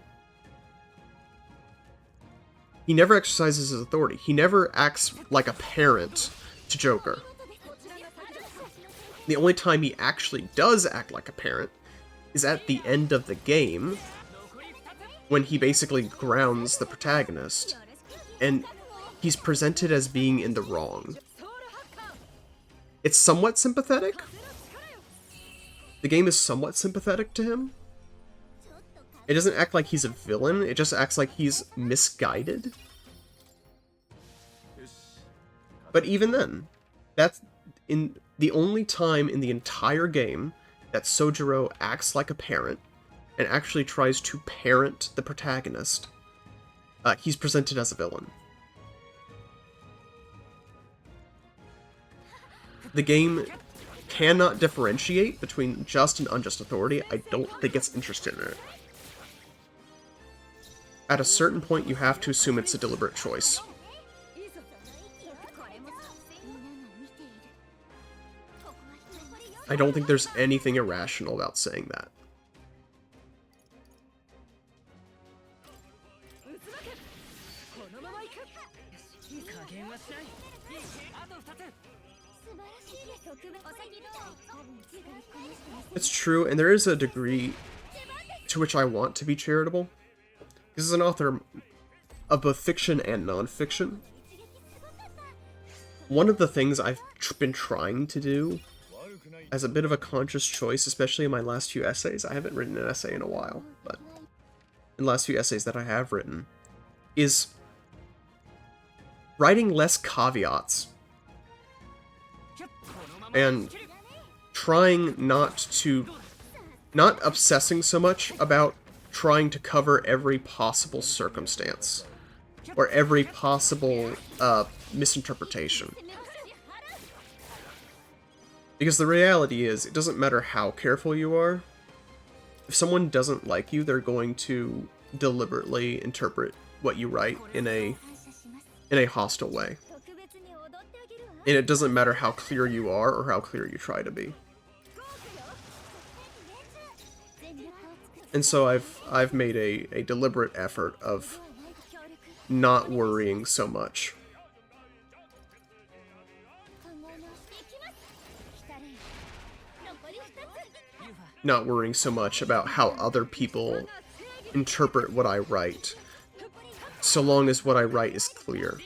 He never exercises his authority. He never acts like a parent to Joker. The only time he actually does act like a parent is at the end of the game, when he basically grounds the protagonist, and he's presented as being in the wrong. It's somewhat sympathetic. The game is somewhat sympathetic to him. It doesn't act like he's a villain, it just acts like he's misguided. But even then, that's in the only time in the entire game that Sojiro acts like a parent and actually tries to parent the protagonist. He's presented as a villain. The game cannot differentiate between just and unjust authority. I don't think it's interested in it. At a certain point, you have to assume it's a deliberate choice. I don't think there's anything irrational about saying that. It's true, and there is a degree to which I want to be charitable. This is an author of both fiction and non-fiction. One of the things I've been trying to do as a bit of a conscious choice, especially in my last few essays — I haven't written an essay in a while, but in the last few essays that I have written, is writing less caveats and trying not obsessing so much about trying to cover every possible circumstance or every possible misinterpretation. Because the reality is, it doesn't matter how careful you are. If someone doesn't like you, they're going to deliberately interpret what you write in a hostile way. And it doesn't matter how clear you are or how clear you try to be. And so I've made a deliberate effort of not worrying so much. Not worrying so much about how other people interpret what I write, so long as what I write is clear.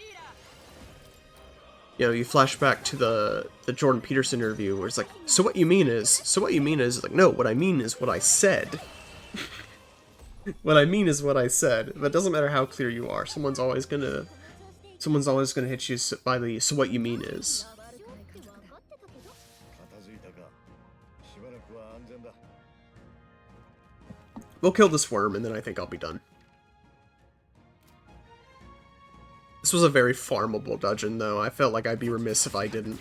You know, you flash back to the Jordan Peterson interview where it's like, so what you mean is, like, no, what I mean is what I said. What I mean is what I said. But it doesn't matter how clear you are. Someone's always gonna hit you by the, so what you mean is. We'll kill this worm, and then I think I'll be done. This was a very farmable dungeon, though. I felt like I'd be remiss if I didn't.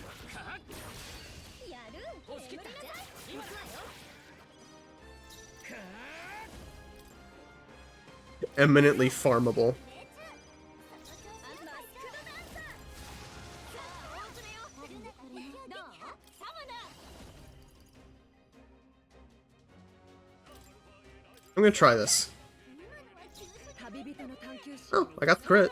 Eminently farmable. I'm gonna try this. Oh, I got the crit.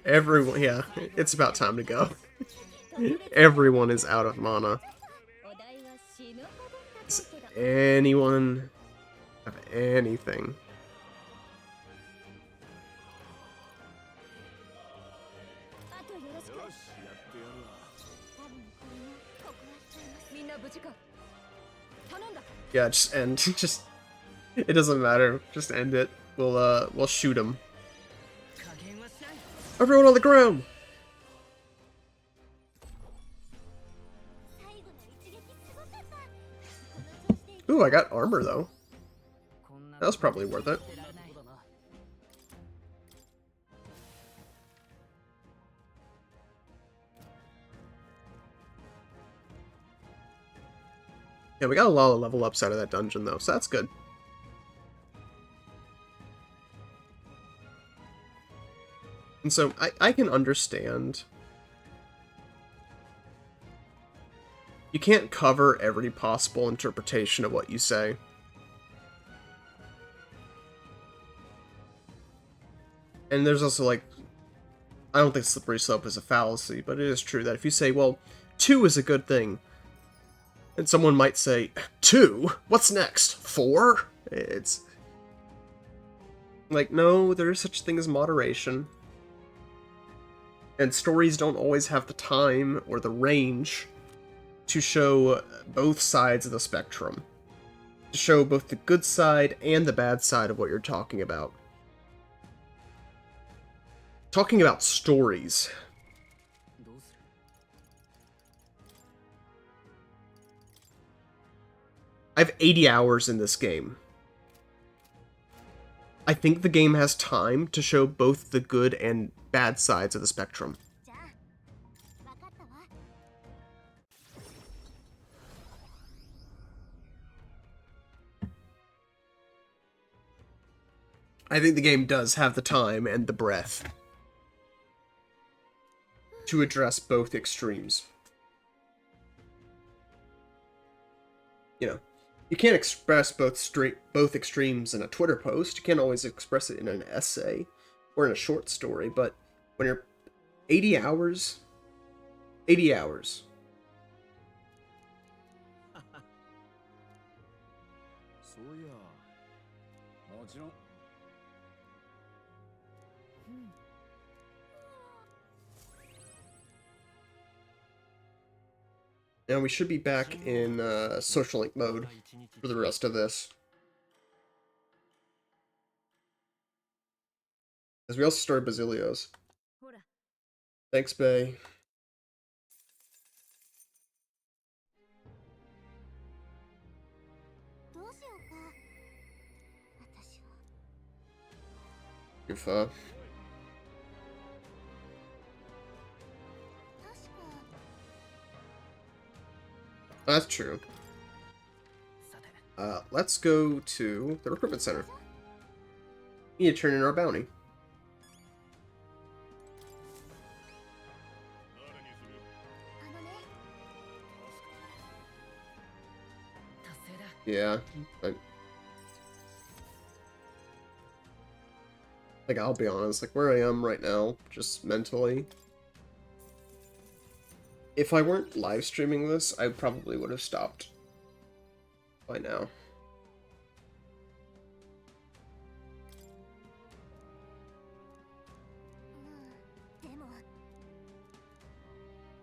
Everyone, yeah, it's about time to go. Everyone is out of mana. Does anyone have anything? Yeah, just end. Just, it doesn't matter. Just end it. We'll shoot him. Everyone on the ground! Ooh, I got armor though. That was probably worth it. Yeah, we got a lot of level ups out of that dungeon though, so that's good. And so, I can understand. You can't cover every possible interpretation of what you say. And there's also, like, I don't think slippery slope is a fallacy, but it is true that if you say, well, 2 is a good thing, and someone might say, 2? What's next? 4? It's like, no, there is such a thing as moderation. And stories don't always have the time or the range to show both sides of the spectrum. To show both the good side and the bad side of what you're talking about. Talking about stories. I have 80 hours in this game. I think the game has time to show both the good and bad sides of the spectrum. I think the game does have the time and the breadth to address both extremes. You know, you can't express both extremes in a Twitter post. You can't always express it in an essay or in a short story, but when you're 80 hours, 80 hours. And we should be back in social link mode for the rest of this. Because we also started Basilios. Thanks, Bay. If, that's true. Let's go to the recruitment center. We need to turn in our bounty. Yeah, like, I'll be honest, like, where I am right now, just mentally, if I weren't live streaming this, I probably would have stopped by now.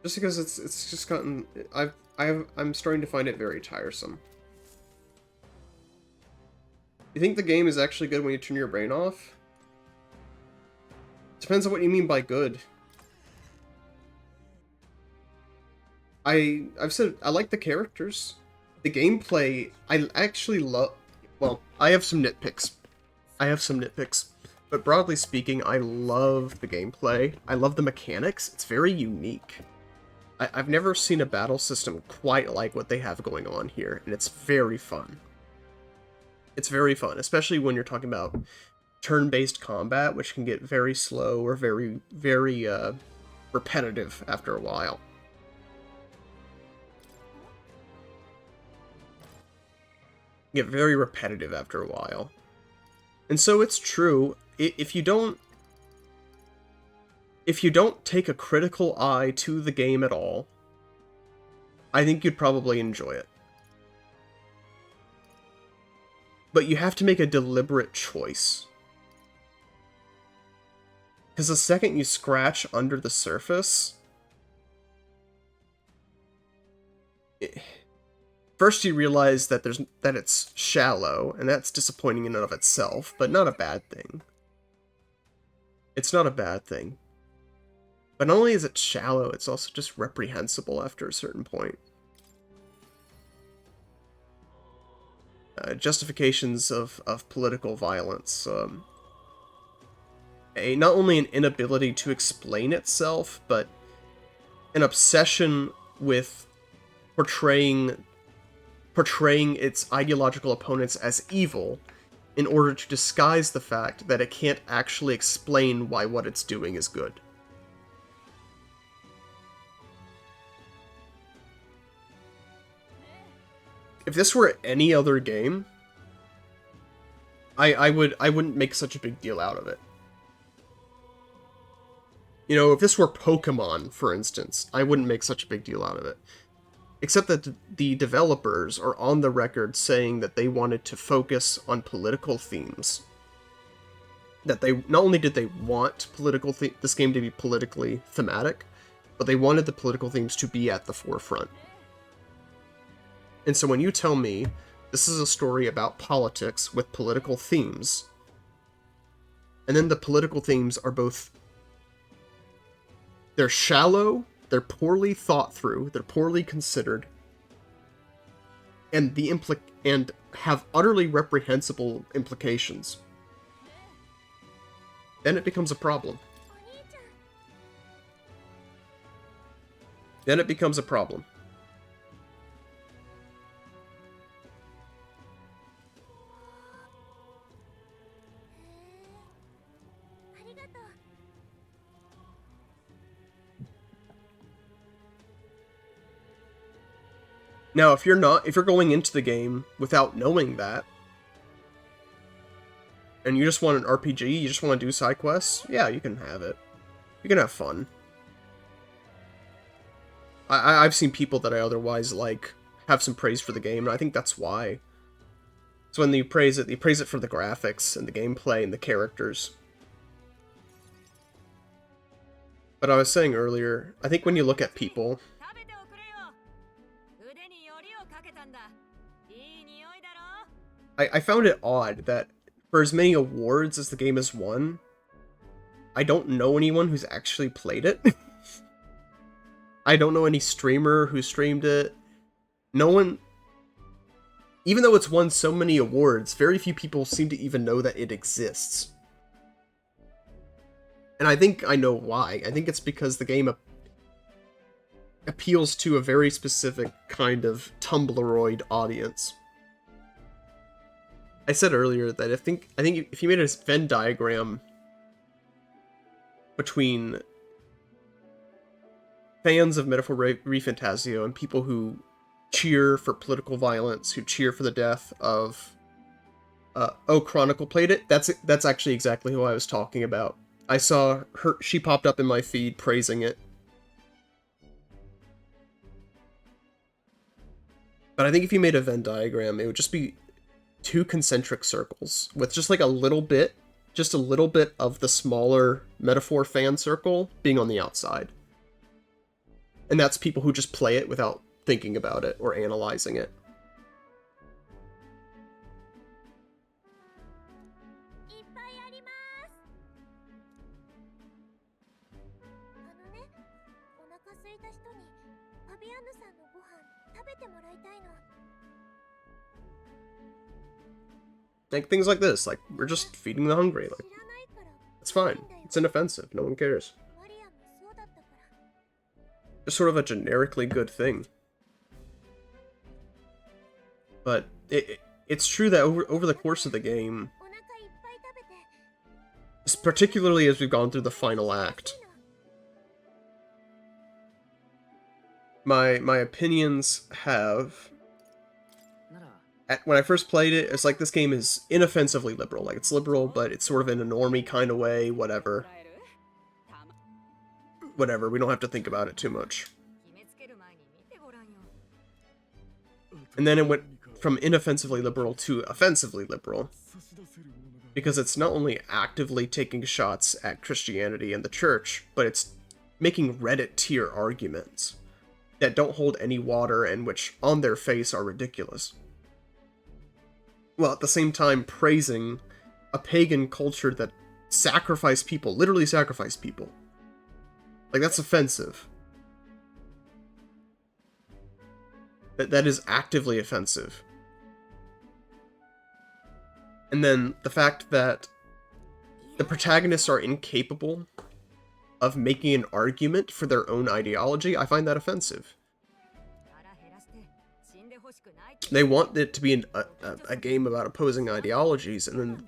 Just because it's just gotten, I'm starting to find it very tiresome. You think the game is actually good when you turn your brain off? Depends on what you mean by good. I've said I like the characters. The gameplay, I actually love... Well, I have some nitpicks. But broadly speaking, I love the gameplay. I love the mechanics. It's very unique. I've never seen a battle system quite like what they have going on here, and it's very fun. It's very fun, especially when you're talking about turn-based combat, which can get very slow or very, very repetitive after a while. Get very repetitive after a while. And so it's true, if you don't take a critical eye to the game at all, I think you'd probably enjoy it. But you have to make a deliberate choice. Because the second you scratch under the surface, first you realize that it's shallow, and that's disappointing in and of itself, but not a bad thing. It's not a bad thing. But not only is it shallow, it's also just reprehensible after a certain point. Justifications of political violence. Not only an inability to explain itself, but an obsession with portraying its ideological opponents as evil in order to disguise the fact that it can't actually explain why what it's doing is good. If this were any other game, I wouldn't make such a big deal out of it. You know, if this were Pokemon, for instance, I wouldn't make such a big deal out of it. Except that the developers are on the record saying that they wanted to focus on political themes. That they, not only did they want this game to be politically thematic, but they wanted the political themes to be at the forefront. And so when you tell me this is a story about politics with political themes, and then the political themes are both, they're shallow, they're poorly thought through, they're poorly considered, and and have utterly reprehensible implications, then it becomes a problem. Then it becomes a problem. Now, if you're going into the game without knowing that, and you just want an RPG, you just want to do side quests, yeah, you can have it. You can have fun. I've seen people that I otherwise like have some praise for the game, and I think that's why. So when you praise it for the graphics and the gameplay and the characters. But I was saying earlier, I think when you look at people, I found it odd that for as many awards as the game has won, I don't know anyone who's actually played it. I don't know any streamer who streamed it. No one... Even though it's won so many awards, very few people seem to even know that it exists. And I think I know why. I think it's because the game appeals to a very specific kind of Tumblroid audience. I said earlier that I think if you made a Venn diagram between fans of MetAphor ReFantazio and people who cheer for political violence, who cheer for the death of Chronicle played it, that's actually exactly who I was talking about. I saw her, she popped up in my feed praising it. But I think if you made a Venn diagram, it would just be two concentric circles with just like a little bit of the smaller MetAphor fan circle being on the outside. And that's people who just play it without thinking about it or analyzing it. Like things like this, like we're just feeding the hungry, like it's fine, it's inoffensive, no one cares. Just sort of a generically good thing. But it's true that over the course of the game, particularly as we've gone through the final act, my opinions have... When I first played it, it's like this game is inoffensively liberal. Like, it's liberal, but it's sort of in a normie kind of way, whatever. Whatever, we don't have to think about it too much. And then it went from inoffensively liberal to offensively liberal. Because it's not only actively taking shots at Christianity and the church, but it's making Reddit tier arguments that don't hold any water and which, on their face, are ridiculous. While at the same time praising a pagan culture that sacrificed people, literally sacrificed people. Like, that's offensive. That is actively offensive. And then the fact that the protagonists are incapable of making an argument for their own ideology, I find that offensive. They want it to be a game about opposing ideologies, and then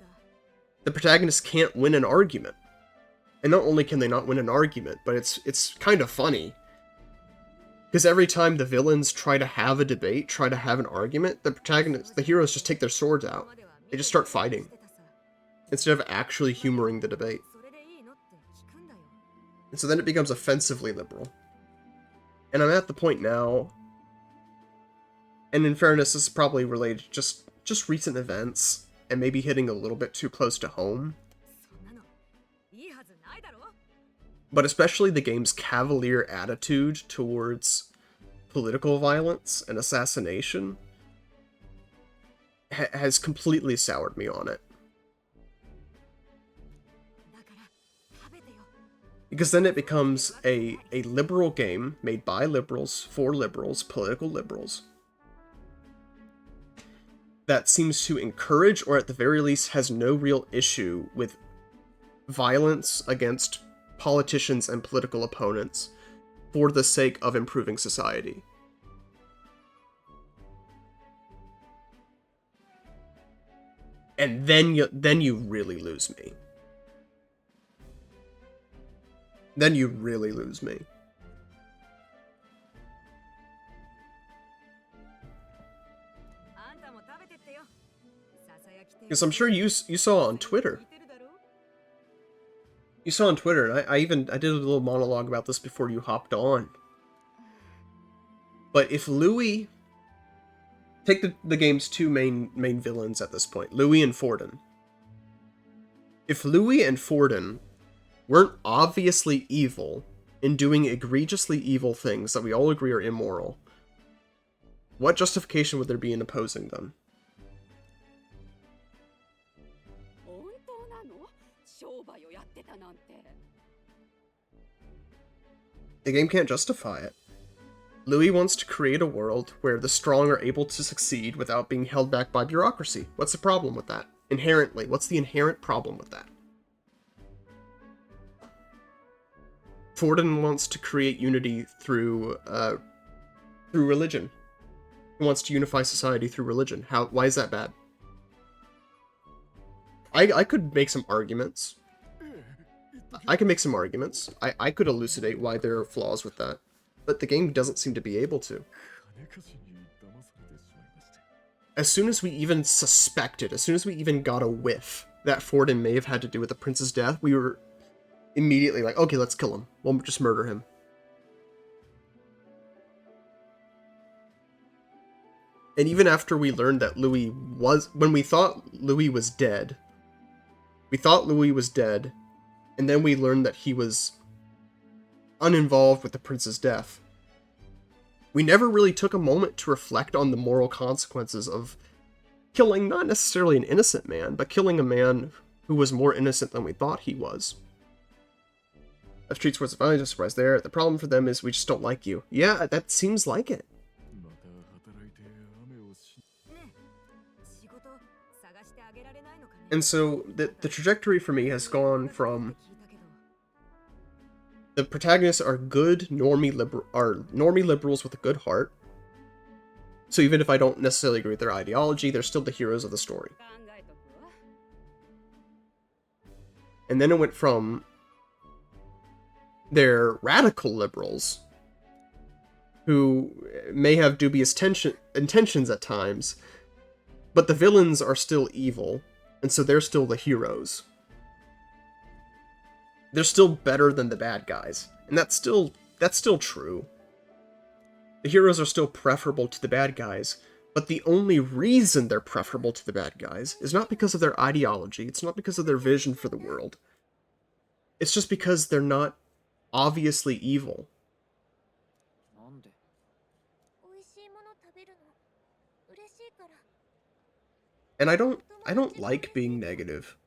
the protagonists can't win an argument. And not only can they not win an argument, but it's kind of funny. Because every time the villains try to have a debate, try to have an argument, the heroes just take their swords out. They just start fighting. Instead of actually humoring the debate. And so then it becomes offensively liberal. And I'm at the point now, and in fairness, this is probably related to just recent events, and maybe hitting a little bit too close to home. But especially the game's cavalier attitude towards political violence and assassination has completely soured me on it. Because then it becomes a liberal game made by liberals, for liberals, political liberals, that seems to encourage, or at the very least has no real issue with, violence against politicians and political opponents for the sake of improving society. And then you really lose me. Then you really lose me. Because I'm sure you saw on Twitter. You saw on Twitter, and I did a little monologue about this before you hopped on. But if Louis... Take the game's two main villains at this point, Louis and Forden. If Louis and Forden weren't obviously evil in doing egregiously evil things that we all agree are immoral, what justification would there be in opposing them? The game can't justify it. Louis wants to create a world where the strong are able to succeed without being held back by bureaucracy. What's the problem with that? Inherently, what's the inherent problem with that? Forden wants to create unity through religion. He wants to unify society through religion. Why is that bad? I could make some arguments. I could elucidate why there are flaws with that. But the game doesn't seem to be able to. As soon as we even suspected, as soon as we even got a whiff that Forden may have had to do with the prince's death, we were immediately like, okay, let's kill him. We'll just murder him. And even after we learned that Louis was... When we thought Louis was dead, and then we learned that he was uninvolved with the prince's death. We never really took a moment to reflect on the moral consequences of killing not necessarily an innocent man, but killing a man who was more innocent than we thought he was. If treats words of violence, no surprise there. The problem for them is we just don't like you. Yeah, that seems like it. And so the trajectory for me has gone from the protagonists are good normie liberals with a good heart. So even if I don't necessarily agree with their ideology, they're still the heroes of the story. And then it went from they're radical liberals who may have dubious intentions at times, but the villains are still evil, and so they're still the heroes. They're still better than the bad guys, and that's still true. The heroes are still preferable to the bad guys, but the only reason they're preferable to the bad guys is not because of their ideology, it's not because of their vision for the world. It's just because they're not obviously evil. And I don't like being negative.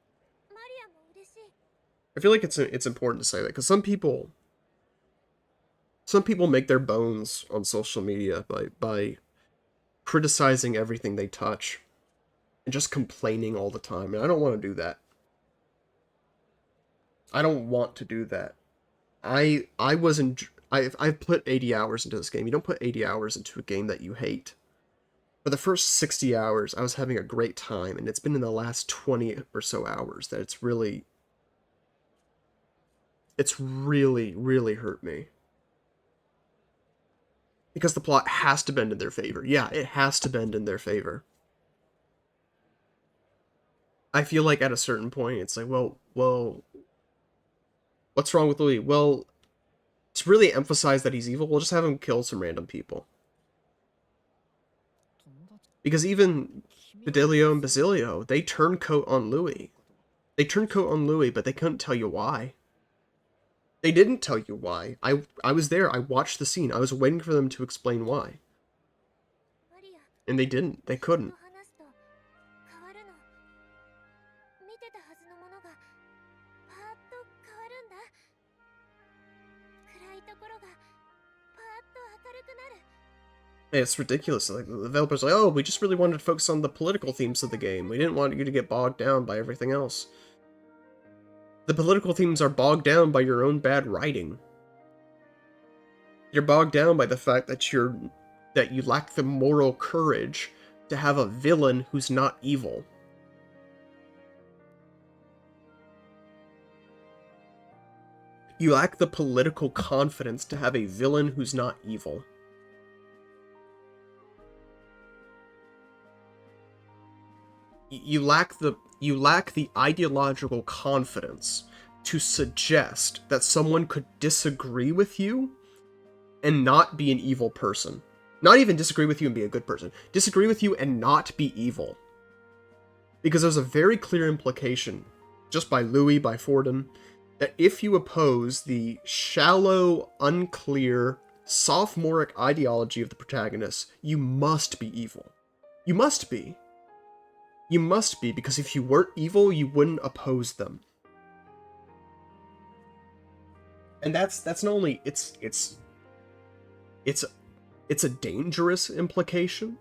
I feel like it's important to say that, because some people make their bones on social media by criticizing everything they touch and just complaining all the time, and I don't want to do that. I don't want to do that. I've put 80 hours into this game. You don't put 80 hours into a game that you hate. For the first 60 hours, I was having a great time, and it's been in the last 20 or so hours that it's really, really hurt me. Because the plot has to bend in their favor. Yeah, it has to bend in their favor. I feel like at a certain point, it's like, well, what's wrong with Louis? Well, to really emphasize that he's evil, we'll just have him kill some random people. Because even Fidelio and Basilio, they turncoat on Louis. They turncoat on Louis, but they couldn't tell you why. They didn't tell you why. I was there. I watched the scene. I was waiting for them to explain why. And they didn't. They couldn't. It's ridiculous. Like, the developers are like, oh, we just really wanted to focus on the political themes of the game. We didn't want you to get bogged down by everything else. The political themes are bogged down by your own bad writing. You're bogged down by the fact that you lack the moral courage to have a villain who's not evil. You lack the political confidence to have a villain who's not evil. You lack the ideological confidence to suggest that someone could disagree with you and not be an evil person. Not even disagree with you and be a good person. Disagree with you and not be evil. Because there's a very clear implication, just by Louis, by Fordham, that if you oppose the shallow, unclear, sophomoric ideology of the protagonist, you must be evil. You must be. You must be, because if you weren't evil, you wouldn't oppose them. And that's not only it's a dangerous implication.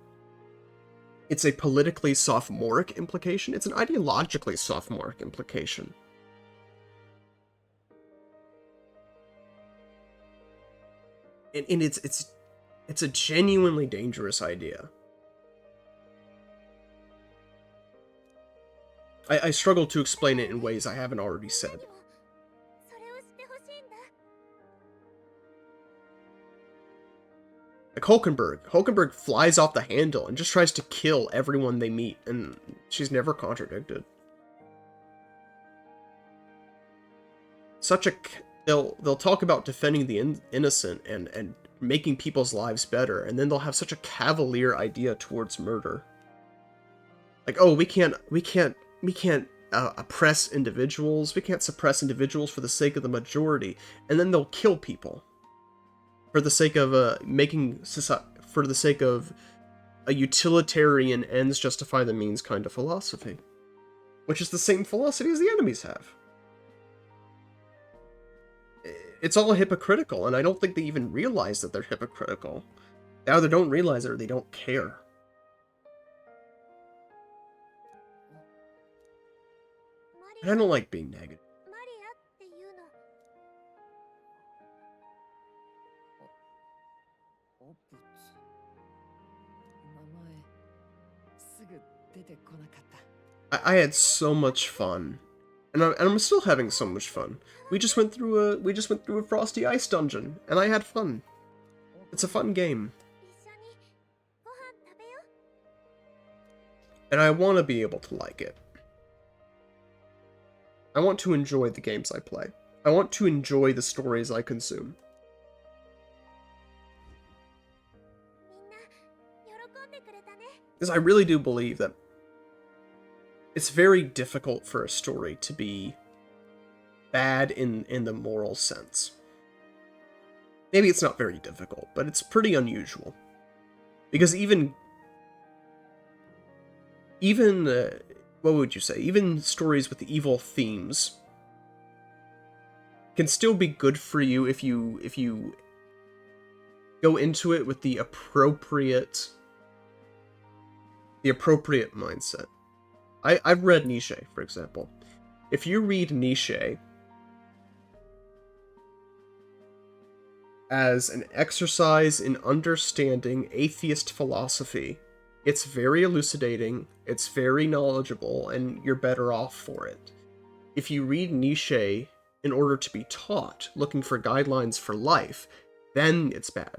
It's a politically sophomoric implication. It's an ideologically sophomoric implication. And it's a genuinely dangerous idea. I struggle to explain it in ways I haven't already said. Like Hulkenberg flies off the handle and just tries to kill everyone they meet, and she's never contradicted. They'll talk about defending the innocent and making people's lives better, and then they'll have such a cavalier idea towards murder. Like, oh, we can't oppress individuals. We can't suppress individuals for the sake of the majority, and then they'll kill people for the sake of for the sake of a utilitarian ends justify the means kind of philosophy, which is the same philosophy as the enemies have. It's all hypocritical, and I don't think they even realize that they're hypocritical. They either don't realize it or they don't care. And I don't like being negative. I had so much fun, and I'm still having so much fun. We just went through a Frosty Ice dungeon, and I had fun. It's a fun game, and I want to be able to like it. I want to enjoy the games I play. I want to enjoy the stories I consume. Because I really do believe that it's very difficult for a story to be bad in the moral sense. Maybe it's not very difficult, but it's pretty unusual. Because even what would you say? Even stories with evil themes can still be good for you if you go into it with the appropriate mindset. I've read Nietzsche, for example. If you read Nietzsche as an exercise in understanding atheist philosophy, it's very elucidating, it's very knowledgeable, and you're better off for it. If you read Nietzsche in order to be taught, looking for guidelines for life, then it's bad.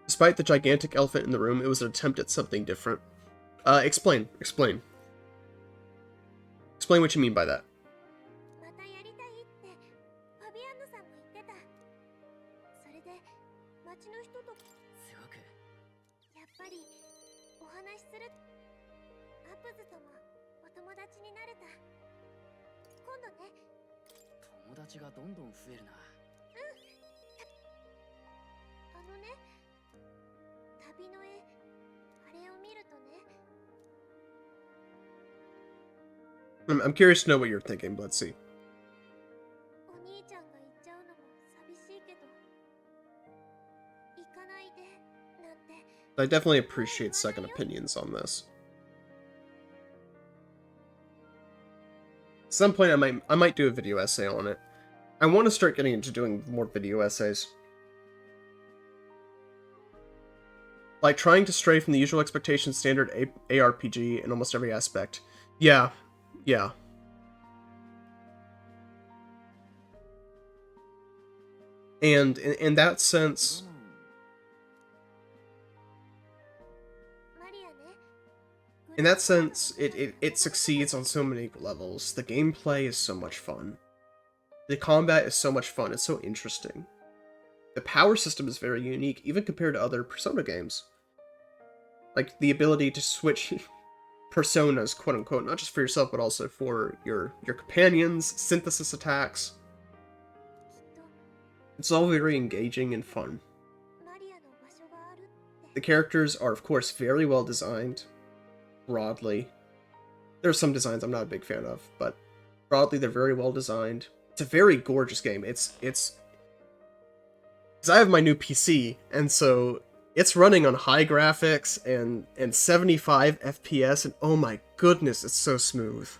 Despite the gigantic elephant in the room, it was an attempt at something different. Explain. Explain what you mean by that. またやりたいってファビアンヌさんも言ってた。それで町の人とすごくやっぱりお話しする。アップズともお友達になれた。今度ね。友達がどんどん増えるな。あのね、旅の絵、あれを見るとね。I'm curious to know what you're thinking, but let's see. お兄ちゃんが行っちゃうのも寂しいけど、行かないでなんて。I definitely appreciate second opinions on this. At some point, I might do a video essay on it. I want to start getting into doing more video essays. Like trying to stray from the usual expectation standard ARPG in almost every aspect. Yeah. Yeah. And in that sense, it succeeds on so many levels. The gameplay is so much fun. The combat is so much fun. It's so interesting. The power system is very unique, even compared to other Persona games. Like, the ability to switch personas, quote-unquote, not just for yourself, but also for your companions, synthesis attacks. It's all very engaging and fun. The characters are, of course, very well designed, broadly. There are some designs I'm not a big fan of, but broadly they're very well designed. It's a very gorgeous game. It's because I have my new PC, and so it's running on high graphics and 75 FPS, and oh my goodness, it's so smooth.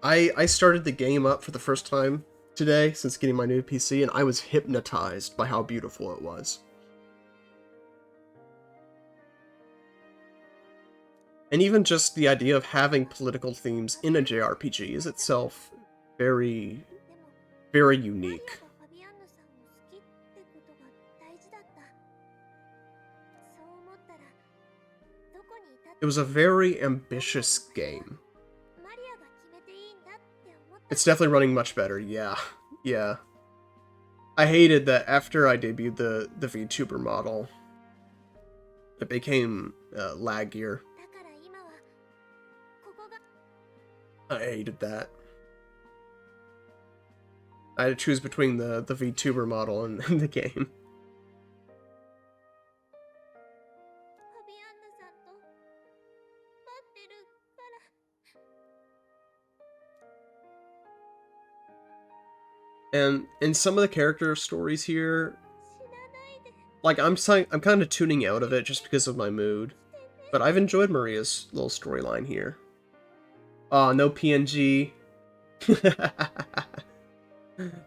I started the game up for the first time today since getting my new PC, and I was hypnotized by how beautiful it was. And even just the idea of having political themes in a JRPG is itself very, very unique. It was a very ambitious game. It's definitely running much better, yeah. Yeah. I hated that after I debuted the VTuber model, it became laggier. I hated that. I had to choose between the VTuber model and the game. And in some of the character stories here, like I'm kind of tuning out of it just because of my mood, but I've enjoyed Maria's little storyline here. Aw, no PNG.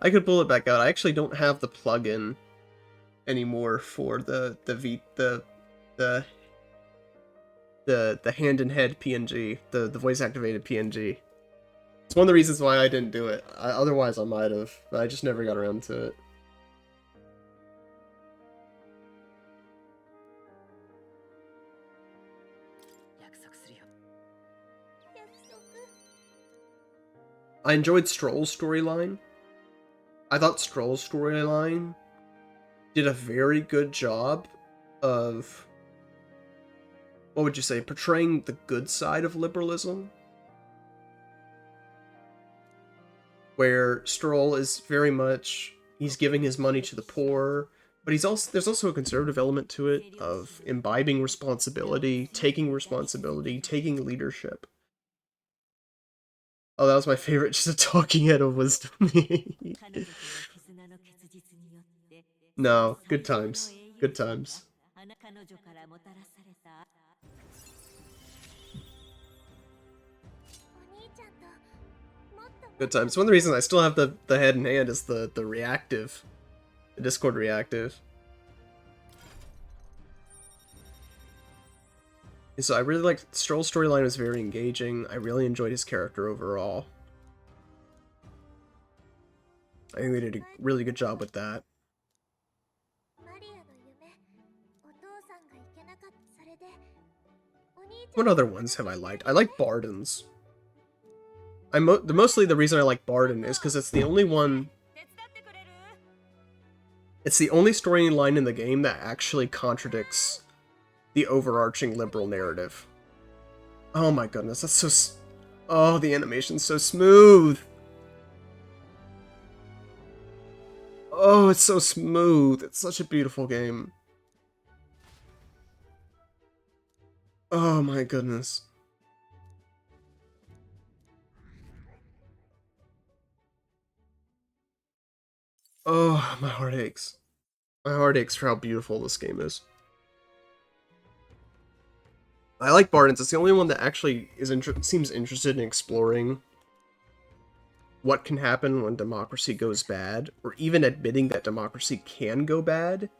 I could pull it back out. I actually don't have the plugin anymore for the hand in head PNG, the voice activated PNG. It's one of the reasons why I didn't do it. Otherwise I might have, but I just never got around to it. I enjoyed Stroll's storyline. I thought Stroll's storyline did a very good job of, what would you say, portraying the good side of liberalism. Where Stroll is very much, he's giving his money to the poor, but there's also a conservative element to it of imbibing responsibility, taking leadership. Oh, that was my favorite, just a talking head of wisdom. No, good times. Good times. Good times. One of the reasons I still have the head in hand is the reactive. The Discord reactive. So I really liked Stroll's storyline, was very engaging. I really enjoyed his character overall. I think they did a really good job with that. What other ones have I liked? I like Barden's. mostly the reason I like Barden is because it's the only one. It's the only storyline in the game that actually contradicts the overarching liberal narrative. Oh my goodness, that's so. Oh, the animation's so smooth. Oh, it's so smooth. It's such a beautiful game. Oh my goodness. Oh, my heart aches. My heart aches for how beautiful this game is. I like Barden's. It's the only one that actually seems interested in exploring what can happen when democracy goes bad, or even admitting that democracy can go bad.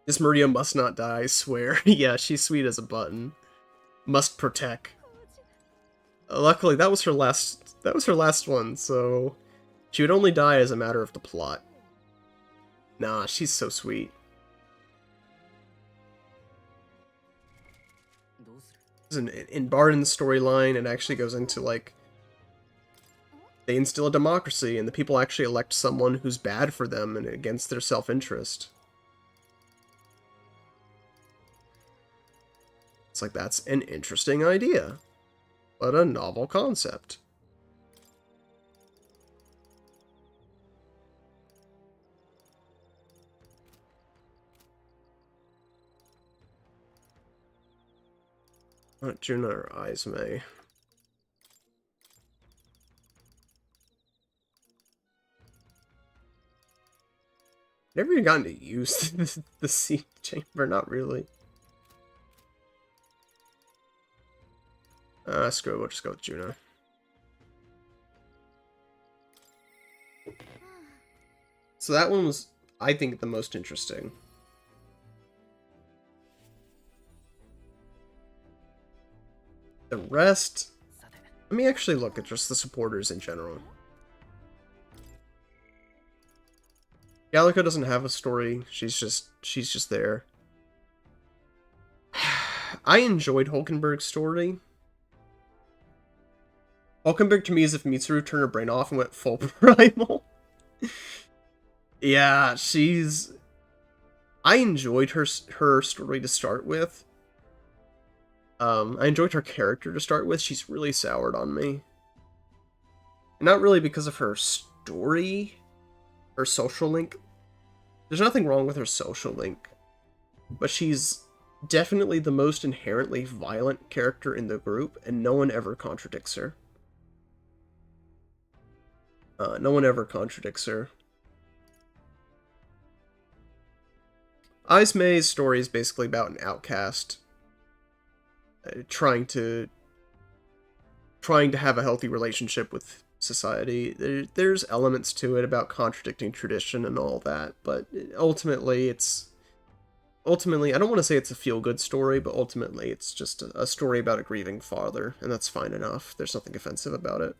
This Maria must not die, I swear. Yeah, she's sweet as a button. Must protect. Luckily, that was her last one, so she would only die as a matter of the plot. Nah, she's so sweet. In Barden's storyline, it actually goes into, like, they instill a democracy, and the people actually elect someone who's bad for them and against their self-interest. It's like, that's an interesting idea, but a novel concept. Not Juna or Izme. Never even gotten to use the seed chamber, not really. Screw it, we'll just go with Juna. So that one was, I think, the most interesting. The rest... Let me actually look at just the supporters in general. Gallica doesn't have a story. She's just there. I enjoyed Hulkenberg's story. Hulkenberg to me is if Mitsuru turned her brain off and went full primal. Yeah, she's... I enjoyed her story to start with. I enjoyed her character to start with. She's really soured on me. Not really because of her story, her social link. There's nothing wrong with her social link, but she's definitely the most inherently violent character in the group, and no one ever contradicts her. No one ever contradicts her. Izme's story is basically about an outcast trying to have a healthy relationship with society. There's elements to it about contradicting tradition and all that, but ultimately I don't want to say it's a feel-good story, but ultimately it's just a story about a grieving father, and that's fine enough. There's nothing offensive about it.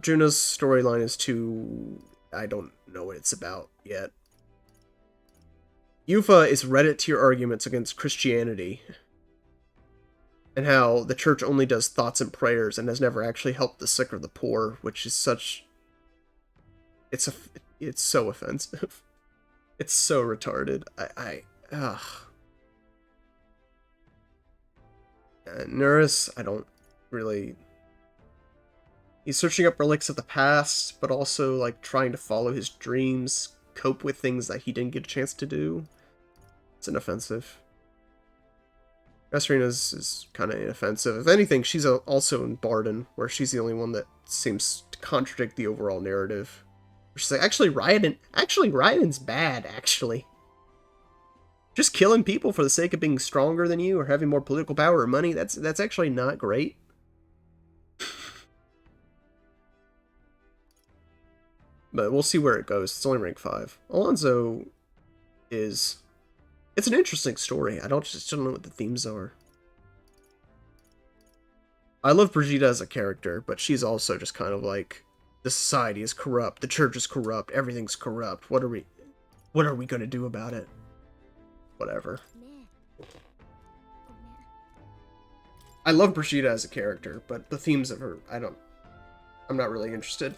Juna's storyline is too... I don't know what it's about yet. Yufa is Reddit tier arguments against Christianity, and how the church only does thoughts and prayers and has never actually helped the sick or the poor, which is such... It's so offensive. It's so retarded. Ugh. Nuris, I don't really... He's searching up relics of the past, but also, like, trying to follow his dreams, cope with things that he didn't get a chance to do. It's inoffensive. Esrina's is kind of inoffensive. If anything, she's also in Barden, where she's the only one that seems to contradict the overall narrative. She's like, actually, Raiden's bad, actually. Just killing people for the sake of being stronger than you or having more political power or money, that's actually not great. But we'll see where it goes. It's only rank 5. Alonso is... It's an interesting story. I just don't know what the themes are. I love Brigitte as a character, but she's also just kind of like, the society is corrupt, the church is corrupt, everything's corrupt. What are we gonna do about it? Whatever. I love Brigida as a character, but the themes of her, I'm not really interested.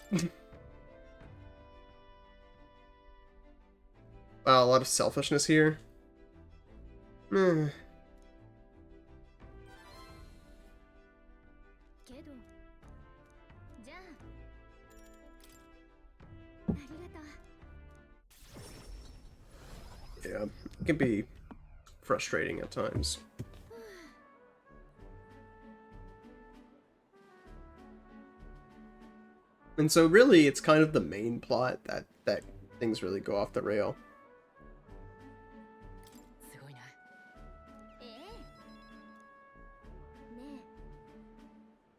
Wow, a lot of selfishness here. Eh. けどじゃあありがとう Yeah, it can be frustrating at times. And so really, it's kind of the main plot that things really go off the rail. すごいな。ええね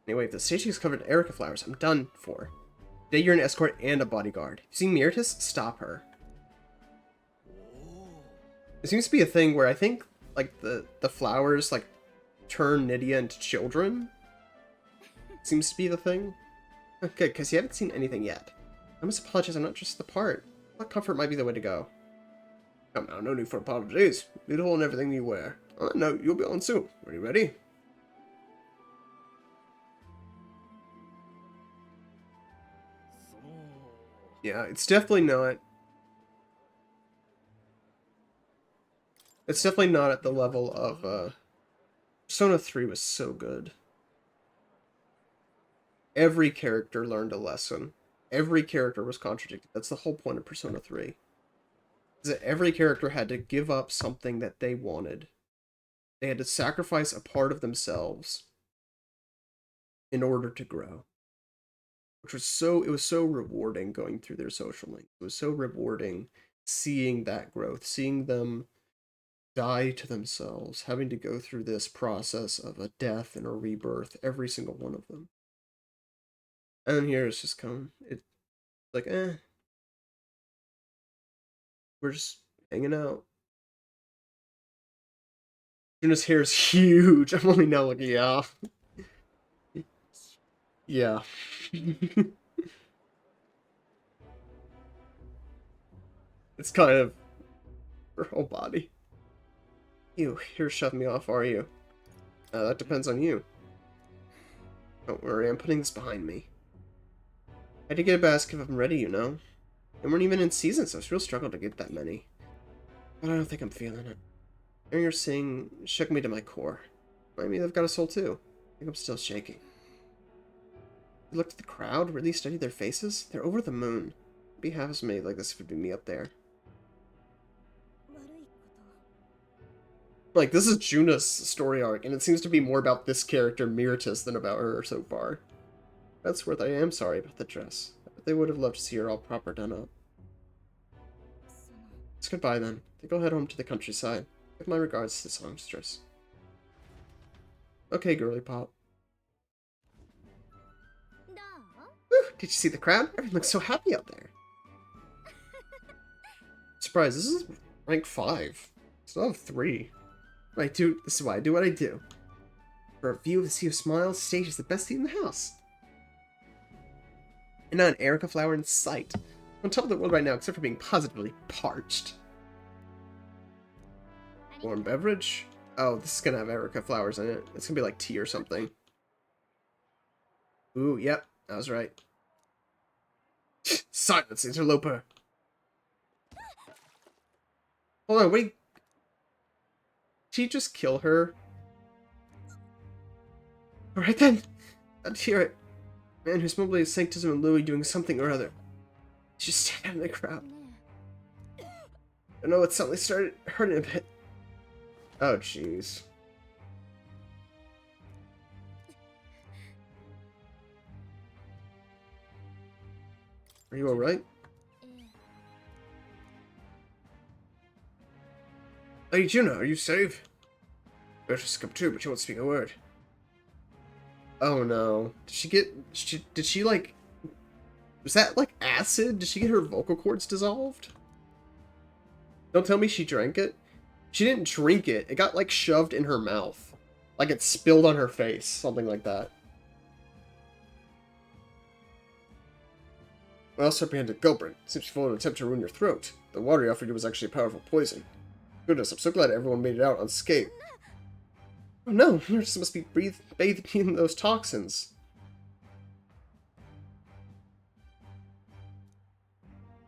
Anyway, if the station is covered in Erica flowers, I'm done for. Today you're an escort and a bodyguard. You see Meritus? Stop her. It seems to be a thing where I think, like, the flowers, like, turn Nydia into children. Seems to be the thing. Good, because you haven't seen anything yet. I must apologize, I'm not just the part. I thought comfort might be the way to go. Come now, no need for apologies. Beautiful in everything you wear. On that note, you'll be on soon. Are you ready? Yeah, it's definitely not. It's definitely not at the level of, Persona 3 was so good. Every character learned a lesson. Every character was contradicted. That's the whole point of Persona 3. Is that every character had to give up something that they wanted. They had to sacrifice a part of themselves in order to grow. Which was it was so rewarding going through their social link. It was so rewarding seeing that growth, seeing them die to themselves, having to go through this process of a death and a rebirth, every single one of them. And then here it's just it's like, we're just hanging out. Juna's hair is huge. I'm only now like, yeah. Yeah. It's kind of her whole body. You're shoving me off, are you? That depends on you. Don't worry, I'm putting this behind me. I had to get a basket if I'm ready, you know. And we're not even in season, so it's a real struggle to get that many. But I don't think I'm feeling it. Hearing her sing shook me to my core. I mean, I've got a soul too. I think I'm still shaking. You looked at the crowd, really studied their faces. They're over the moon. Maybe half as many like this if it'd be me up there. 悪いこと Like, this is Juna's story arc, and it seems to be more about this character, Meritus, than about her so far. That's worth I am sorry about the dress. But they would have loved to see her all proper done up. その It's goodbye then. They go head home to the countryside. Give my regards to the songstress. Okay, girly pop. どう Whew, did you see the crowd? Everyone looks so happy out there. Surprise, this is rank 5. Still have 3. This is why I do what I do. For a view of the sea of smiles, stage is the best seat in the house. And not an Erica flower in sight. On top of the world right now, except for being positively parched. Warm beverage? Oh, this is gonna have Erica flowers in it. It's gonna be like tea or something. Ooh, yep, I was right. Silence, interloper! Hold on, wait. Did he just kill her? Alright then, let's hear it. Man who's probably a sanctism and Louis doing something or other. He's just standing out in the crowd. ね I know it suddenly started hurting a bit. Oh, jeez. Are you alright? ええ Lady Juno, are you safe? Beatrice come too, but she won't speak a word. Oh no. Did she like... Was that like acid? Did she get her vocal cords dissolved? Don't tell me she drank it. She didn't drink it. It got like shoved in her mouth. Like it spilled on her face. Something like that. Well, apprehended Gilbert. Seems you followed an attempt to ruin your throat. The water he offered you was actually a powerful poison. Goodness, I'm so glad everyone made it out unscathed. Oh no, Lourdes must be bathed in those toxins.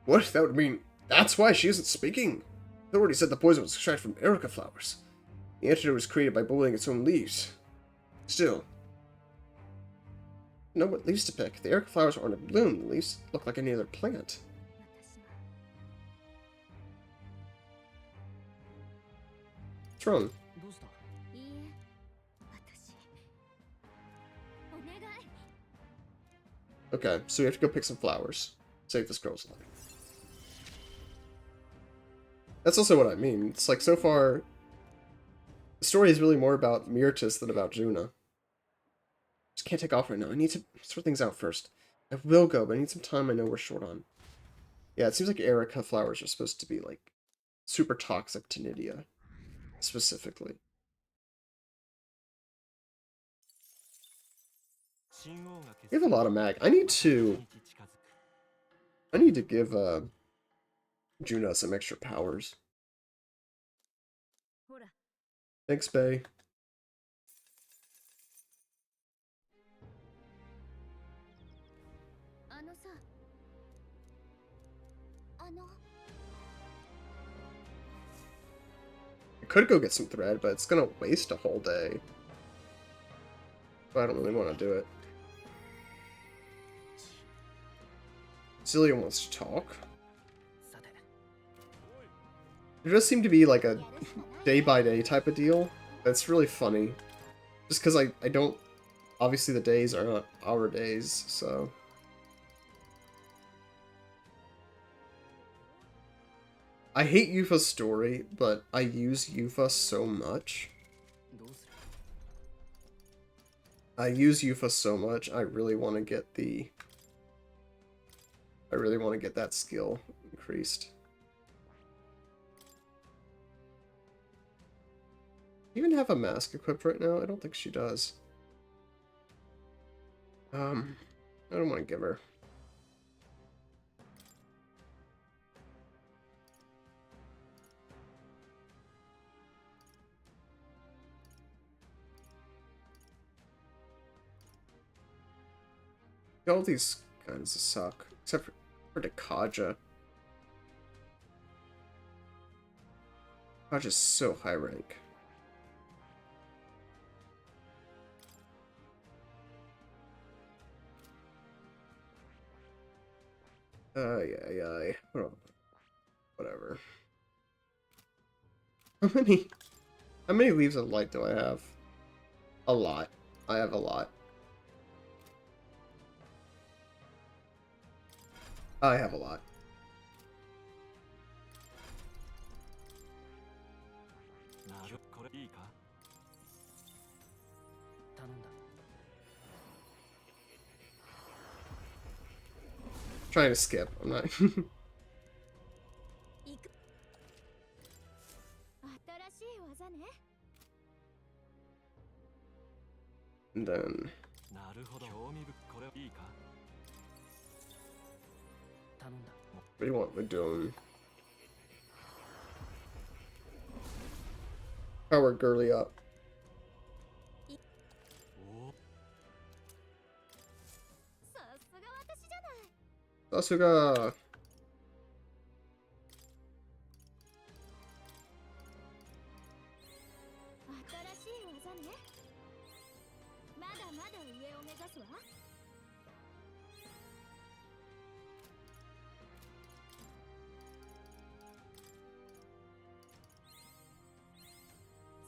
What? That would mean that's why she isn't speaking? The already said the poison was extracted from erica flowers. The antidote was created by boiling its own leaves. Still, know what leaves to pick. The erica flowers aren't in bloom. The leaves look like any other plant. 私は What's wrong? どうした？いいえ私お願い Okay, so we have to go pick some flowers. Save this girl's life. That's also what I mean. It's like, so far, the story is really more about Myrtis than about Juna. Just can't take off right now. I need to sort things out first. I will go, but I need some time I know we're short on. Yeah, it seems like erica flowers are supposed to be, like, super toxic to Nydia, specifically. We have a lot of mag. I need to give, Juna some extra powers. ほら Thanks, Bay. あのさあの I could go get some thread, but it's gonna waste a whole day. But I don't really want to do it. Celia wants to talk. さて、 There does seem to be like a day-by-day type of deal. That's really funny. Just because I don't... Obviously the days are not our days, so... I hate Yufa's story, but I use Yufa so much. どうする？ I use Yufa so much, I really want to get the... I really want to get that skill increased. Even have a mask equipped right now? I don't think she does. I don't want to give her. All these kinds suck, except for Dekaja. Dekaja's so high rank. Yeah. Whatever. How many leaves of light do I have? A lot. I have a lot. I have a lot. なるこれいいか 頼んだ。 Trying to skip. I'm not. 行く新しい技ね And then なるほど興味深これいいか 頼んだ。 what do you want me doing? Power girly up. おお さすが私じゃない Sasuga. 新しい技ねまだまだ上を目指すわ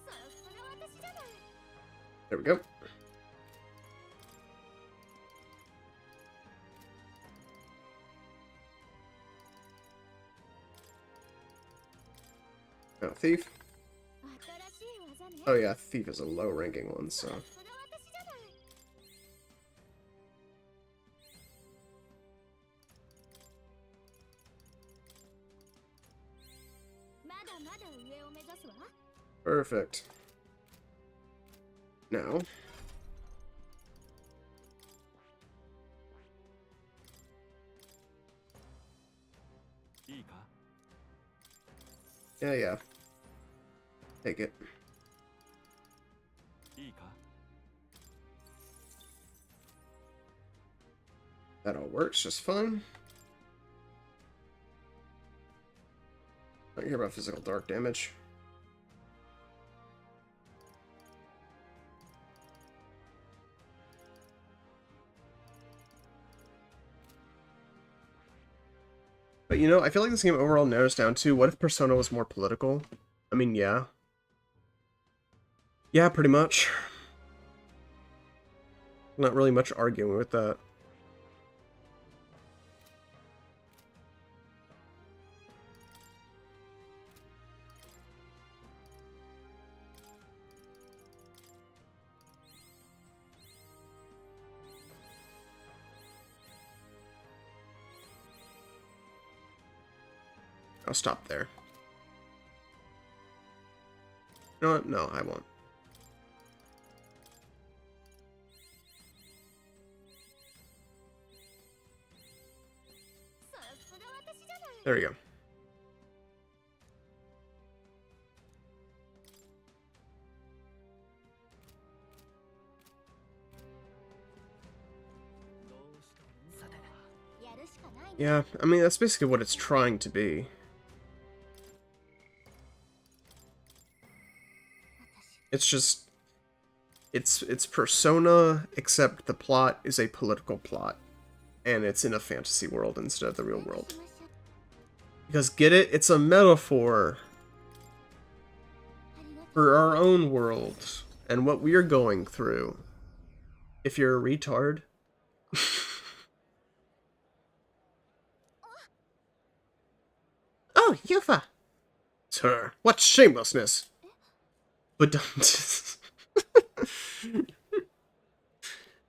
さすが私じゃない There we go. Oh, thief. 新しい技ね Oh yeah, thief is a low ranking one, so. さすが私じゃないまだまだ上を目指すわ Perfect. Now. Yeah. Take it. いいか That all works just fine. Don't hear about physical dark damage. But you know, I feel like this game overall narrows down to, what if Persona was more political? I mean, yeah. Yeah, pretty much. Not really much arguing with that. I'll stop there. You know what? No, I won't. There we go. Yeah, I mean, that's basically what it's trying to be. It's just... It's Persona, except the plot is a political plot. And it's in a fantasy world instead of the real world. Because, get it? It's a metaphor for our own world and what we're going through. If you're a retard. Oh, Yufa! Sir, what shamelessness! But don't...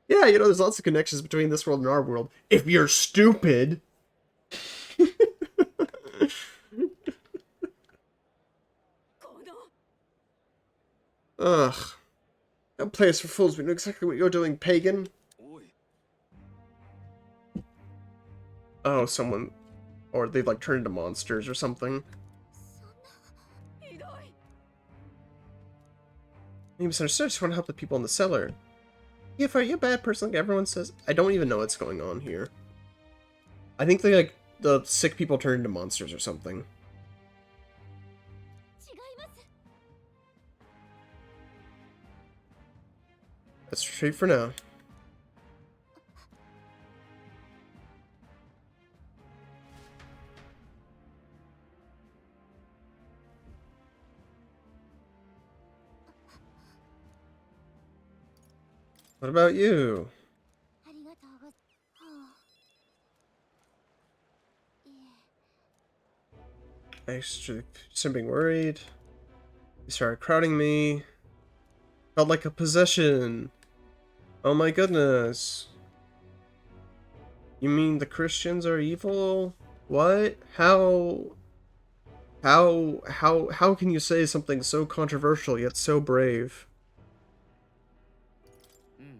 Yeah, you know, there's lots of connections between this world and our world. If you're stupid! Ugh. That place for fools, we know exactly what you're doing, pagan. おい Oh, someone... Or they've, like, turned into monsters or something. You misunderstood, I just want to help the people in the cellar. If are you a bad person like everyone says? I don't even know what's going on here. I think they, like, the sick people turned into monsters or something. That's straight for now. What about you? I started being worried. They started crowding me. Felt like a possession. Oh my goodness. You mean the Christians are evil? What? How can you say something so controversial yet so brave? うん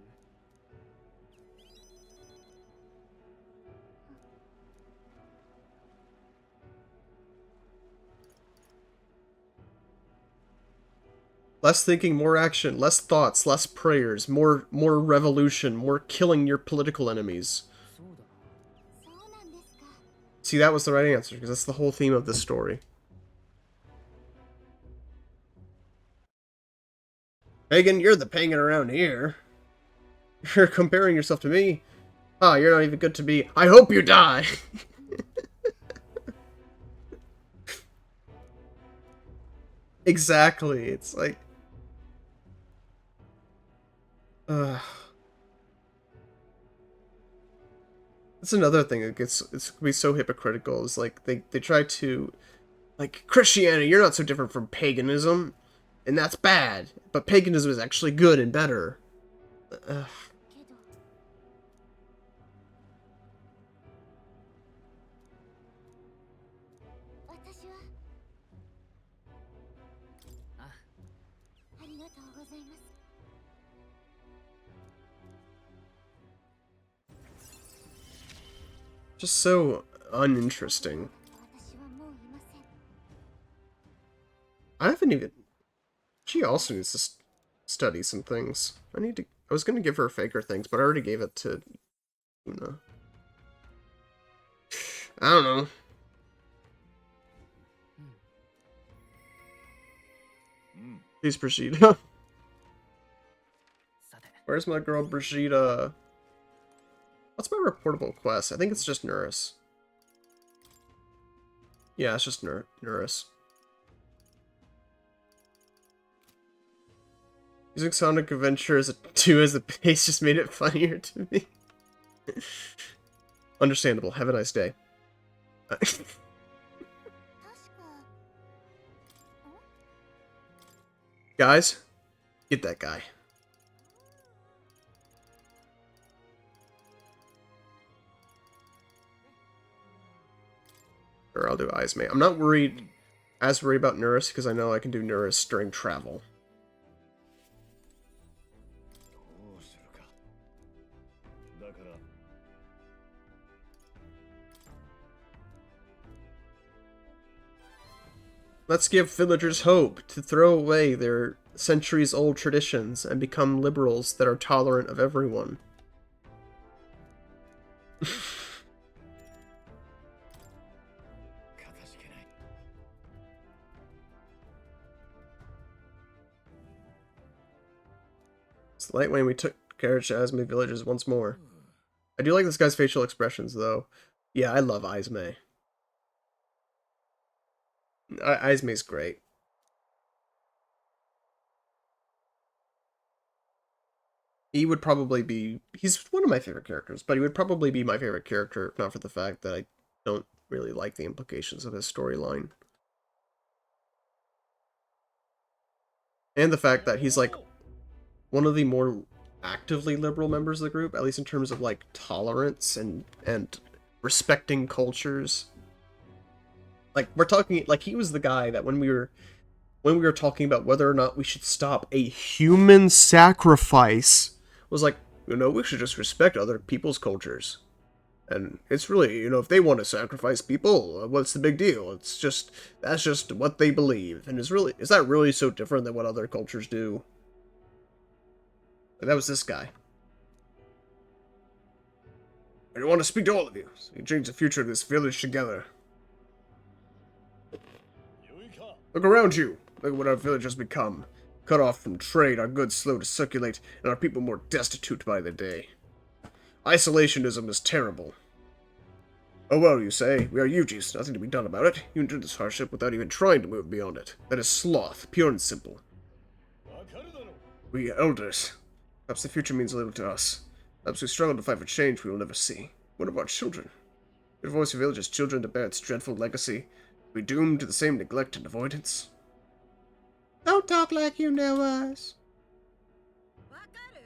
Less thinking, more action, less thoughts, less prayers, more revolution, more killing your political enemies. そうだな See, that was the right answer, because that's the whole theme of this story. Pagan, you're the pagan around here. You're comparing yourself to me? Ah, you're not even good to me. I hope you die! Exactly, it's like... That's another thing that it's gonna be so hypocritical, is like, they try to... Like, Christianity, you're not so different from paganism, and that's bad, but paganism is actually good and better. Ugh. けど私はあありがとうございます。 Just so uninteresting. 私はもういません。 I haven't even... She also needs to study some things. I was gonna give her faker things, but I already gave it to Una. I don't know. He's Brigitte. Where's my girl Brigitte? What's my reportable quest? I think it's just Nurse. Yeah, it's just Nurse. Using Sonic Adventures 2 as a base just made it funnier to me. Understandable. Have a nice day. 確か Guys, get that guy. Or I'll do Izme. I'm not as worried about Nurse because I know I can do Nurse during travel. Let's give villagers hope to throw away their centuries-old traditions and become liberals that are tolerant of everyone. It's the light when we took carriage to Izme villages once more. I do like this guy's facial expressions, though. Yeah, I love Izme. Izme's great. He would probably be... He's one of my favorite characters, but he would probably be my favorite character, if not for the fact that I don't really like the implications of his storyline. And the fact that he's, like, one of the more actively liberal members of the group, at least in terms of, like, tolerance and respecting cultures. Like, we're talking... Like, he was the guy that when we were talking about whether or not we should stop a human sacrifice, was like, you know, we should just respect other people's cultures. And it's really, you know, if they want to sacrifice people, what's the big deal? It's just, that's just what they believe. And is that really so different than what other cultures do? Like, that was this guy. I want to speak to all of you, so we can change the future of this village together. Look around you. Look at what our village has become. Cut off from trade, our goods slow to circulate, and our people more destitute by the day. Isolationism is terrible. Oh well, you say. We are Yujis. Nothing to be done about it. You endured this hardship without even trying to move beyond it. That is sloth, pure and simple. We elders. Perhaps the future means little to us. Perhaps we struggle to fight for change we will never see. What about children? Your voice of village's children to bear its dreadful legacy. We doomed to the same neglect and avoidance. Don't talk like you know us. わかる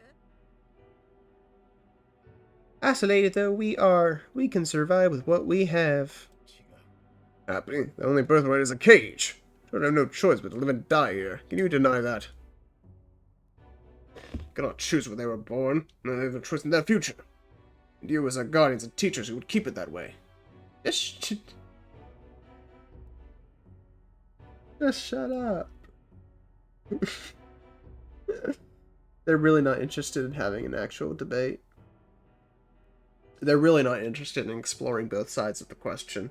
Isolated though we are, we can survive with what we have. Happy? The only birthright is a cage. Children have no choice but to live and die here. Can you deny that? Cannot choose where they were born, and they have no choice in their future. And you, as our guardians and teachers, who would keep it that way. Just shut up. They're really not interested in having an actual debate. They're really not interested in exploring both sides of the question.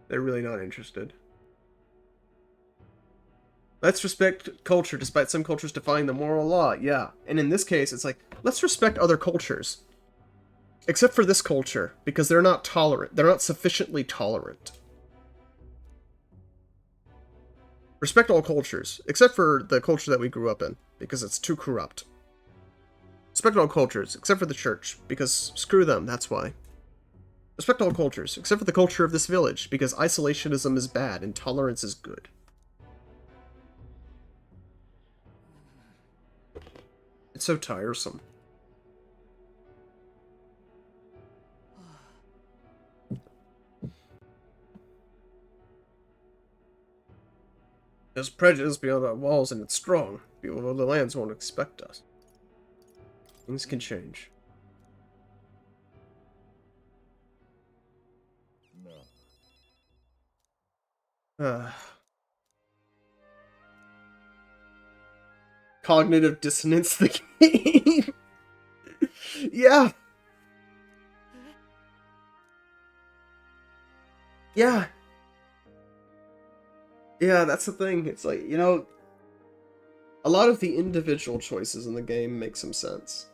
They're really not interested. Let's respect culture despite some cultures defying the moral law. Yeah. And in this case, it's like, let's respect other cultures. Except for this culture, because they're not tolerant. They're not sufficiently tolerant. Respect all cultures, except for the culture that we grew up in, because it's too corrupt. Respect all cultures, except for the church, because screw them, that's why. Respect all cultures, except for the culture of this village, because isolationism is bad and tolerance is good. It's so tiresome. There's prejudice beyond our walls and it's strong. People of other lands won't expect us. Things can change. cognitive dissonance the game. Yeah. Yeah. Yeah, that's the thing. It's like, you know, a lot of the individual choices in the game make some sense.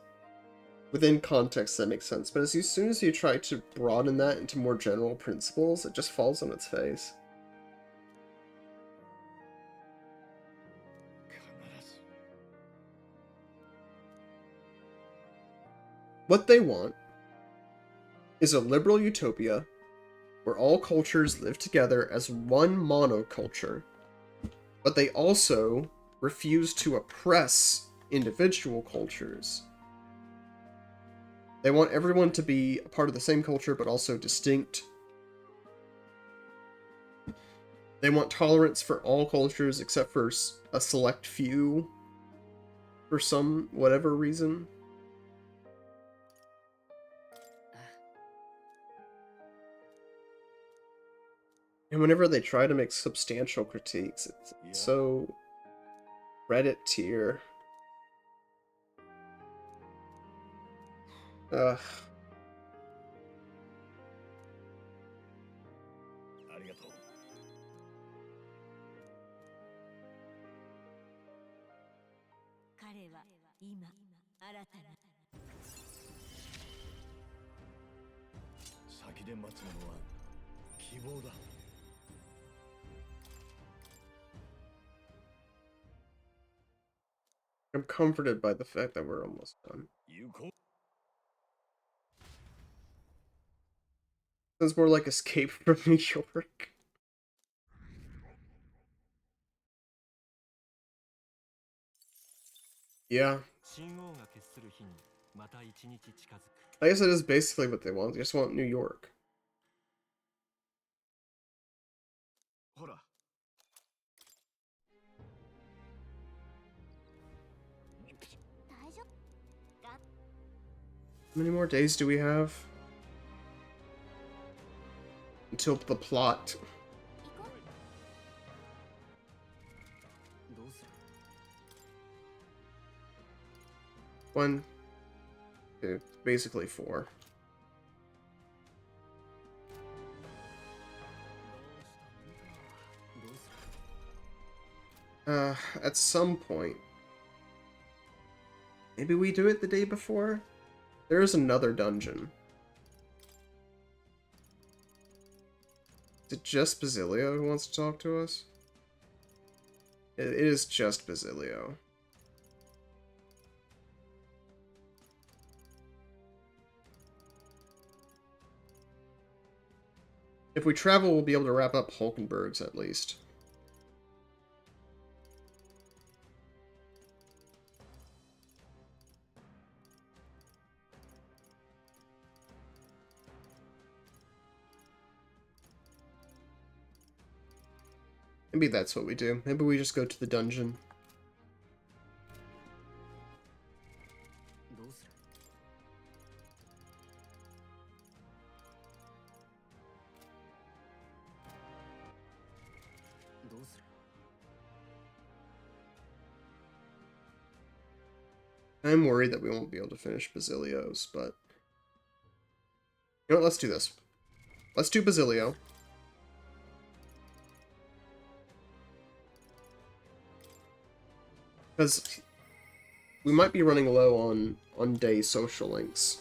Within context, that makes sense. But as soon as you try to broaden that into more general principles, it just falls on its face. What they want is a liberal utopia where all cultures live together as one monoculture, but they also refuse to oppress individual cultures. They want everyone to be a part of the same culture, but also distinct. They want tolerance for all cultures except for a select few for some whatever reason. And whenever they try to make substantial critiques, it's so Reddit tier. Ugh. I'm comforted by the fact that we're almost done. Sounds more like Escape from New York. Yeah. I guess that is basically what they want. They just want New York. How many more days do we have? Until the plot. One, two, basically 4. At some point. Maybe we do it the day before? There is another dungeon. Is it just Basilio who wants to talk to us? It is just Basilio. If we travel, we'll be able to wrap up Hulkenberg's at least. Maybe that's what we do. Maybe we just go to the dungeon. I'm worried that we won't be able to finish Basilio's, but... You know what, let's do this. Let's do Basilio. Because we might be running low on day social links.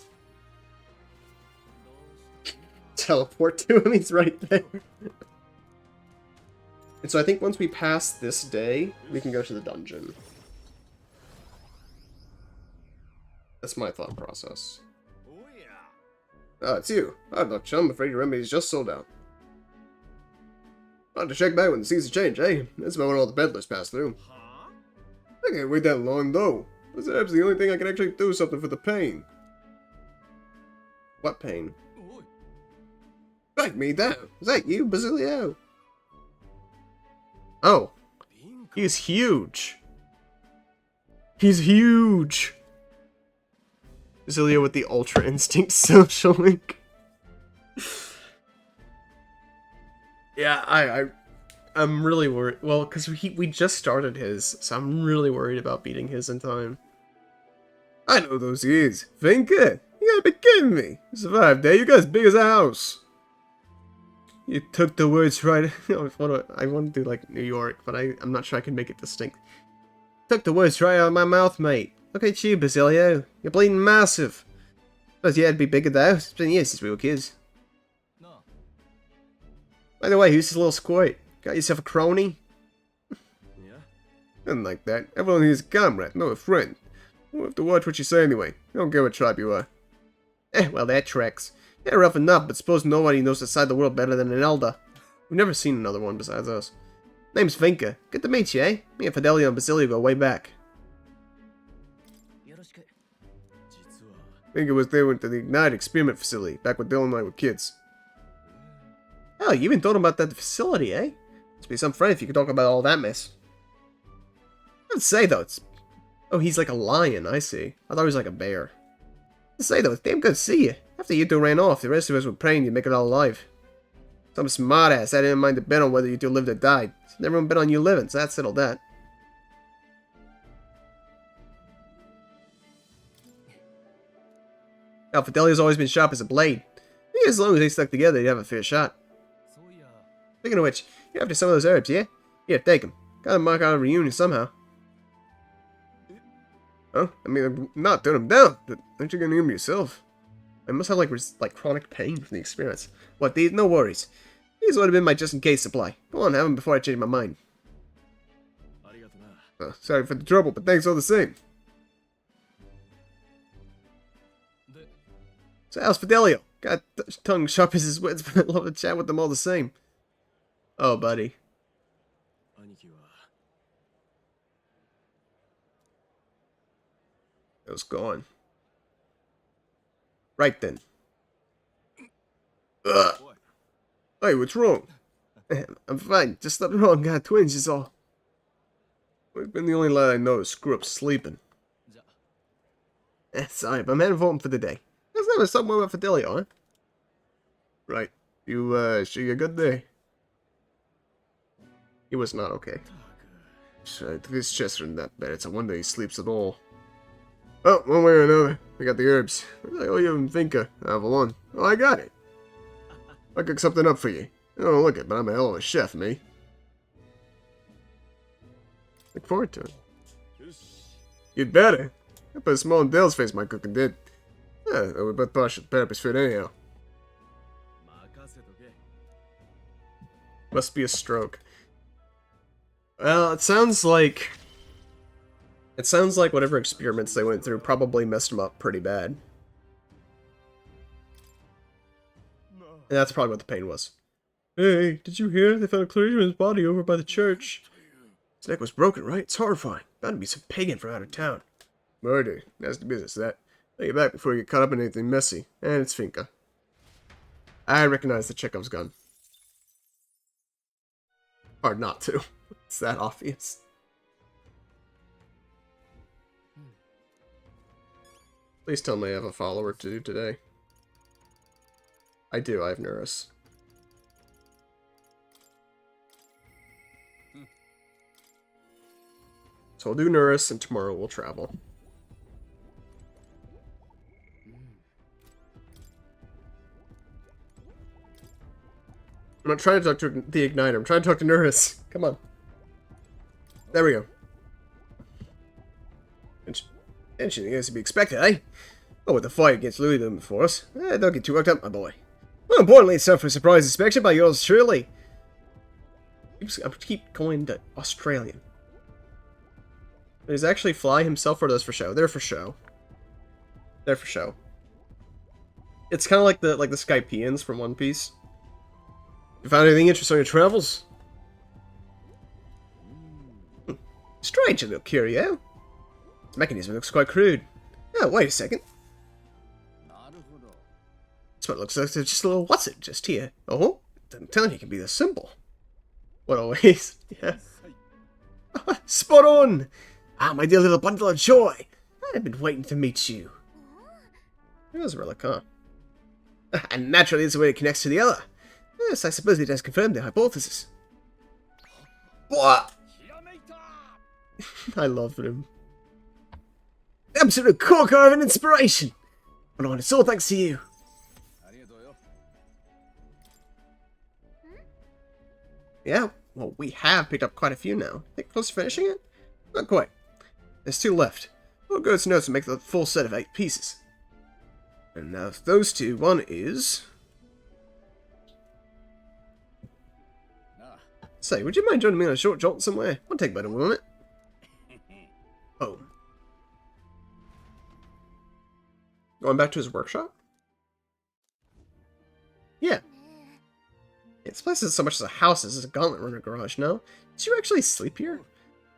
Teleport to him, he's right there. And so I think once we pass this day, we can go to the dungeon. That's my thought process. Ah, it's you. I'm not chum. I'm afraid your remedy's just sold out. I'll have to check back when the seasons change, eh? That's about when all the peddlers pass through. I can't wait that long, though. This is the only thing I can actually do something for the pain. What pain? Strike me down. Is that you, Basilio? Oh. He's huge. He's huge. Basilio with the Ultra Instinct social link. Yeah, I'm really worried. Well, because we just started his, so I'm really worried about beating his in time. I know those years. Vinka, you gotta be kidding me. You survived, eh? You guys big as a house. You took the words right. I want to do like New York, but I'm not sure I can make it distinct. Took the words right out of my mouth, mate. Look at you, Basilio. You're bleeding massive. Suppose you had to be bigger though. It's been years since we were kids.なあ By the way, who's this little squirt? Got yourself a crony? いや Nothing like that. Everyone here's a comrade, not a friend. We'll have to watch what you say anyway. You don't care what tribe you are. Well, that tracks. Yeah, rough enough, but suppose nobody knows the side of the world better than an elder. We've never seen another one besides us. Name's Vinka. Good to meet you, eh? Me and Fidelio and Basilio go way back. よろしく 実は Vinka was there with the Ignite experiment facility, back when Dylan and I were kids. Oh, you even thought about that facility, eh? Must be some friend if you could talk about all that mess. I'd say, though, it's... Oh, he's like a lion, I see. I thought he was like a bear. I'd say, though, it's damn good to see you. After you two ran off, the rest of us were praying you'd make it all alive. Some smartass I didn't mind to bet on whether you two lived or died. Everyone bet on you living, so that settled that. Now, Fidelio's always been sharp as a blade. I think as long as they stuck together, you'd have a fair shot. そういや Speaking of which, you're after some of those herbs, yeah? Here, take them. Gotta mark out a reunion somehow. Oh, I mean, I'm not turning them down, but aren't you gonna need them yourself? I must have like chronic pain from the experience. What, these? No worries. These would have been my just-in-case supply. Go on, have them before I change my mind. ありがとな Sorry for the trouble, but thanks all the same. で So how's Fidelio? Got tongue sharp as his wits, but I'd love to chat with them all the same. Oh, buddy. 兄貴は It was gone. Right then. Ugh. おい Hey, what's wrong? I'm fine. Just something wrong. Got twins is all. We've been the only lad I know to screw up sleeping. じゃ Sorry, but I'm heading home for the day. Let's never something about Fidelio, huh? Right. You, sure you're good there? He was not okay. たく So I took his chest from that bed. It's a wonder he sleeps at all. Oh, one way or another, we got the herbs. I owe you and Vinka. Avalon. Oh, I got it. I'll cook something up for you. I don't look it, but I'm a hell of a chef, me. Look forward to it. よし You'd better. I put a small in Dale's face my cooking did. Yeah, we both partial therapist fit anyhow. 任せとけ Must be a stroke. Well, it sounds like... It sounds like whatever experiments they went through probably messed him up pretty bad. And that's probably what the pain was. Hey, did you hear? They found a clergyman's body over by the church. His neck was broken, right? It's horrifying. Bound to be some pagan from out of town. Murder. That's the business, that. I'll get back before you get caught up in anything messy. And it's Finka. I recognize the Chekhov's gun. Hard not to. It's that obvious. Please tell me I have a follower to do today. I do, I have Neuros. So I'll do Neuros, and tomorrow we'll travel. I'm not trying to talk to the Igniter, I'm trying to talk to Neuros. Come on. There we go. Anything else to be expected, eh? Oh, with the fight against Louis looming before us. Don't get too worked up, my boy. More importantly, it's time for a surprise inspection by yours truly. I keep going to Australian. Does he actually fly himself, or those for show? They're for show. They're for show. It's kind of like the Skypeans from One Piece. You found anything interesting on your travels? Strange, a little curio. This mechanism looks quite crude. Oh, wait a second. なるほど This one looks like it's just a little what's-it just here. Oh, didn't tell you it can be this simple. What always? Yeah. Spot on! Ah, my dear little bundle of joy! I've been waiting to meet you. It was a relic, huh? And naturally, it's the way it connects to the other. Yes, I suppose it has confirmed the hypothesis. What? I love him. Absolute corker of an inspiration! But on, it's all thanks to you. Yeah, well, we have picked up quite a few now. Think close to finishing it? Not quite. There's 2 left. We'll go to notes and make the full set of 8 pieces. And now those 2, one is... Say, would you mind joining me on a short jaunt somewhere? I'll take about a minute. Oh. Going back to his workshop? Yeah. This place isn't so much as a house as a gauntlet runner garage, no? Did you actually sleep here?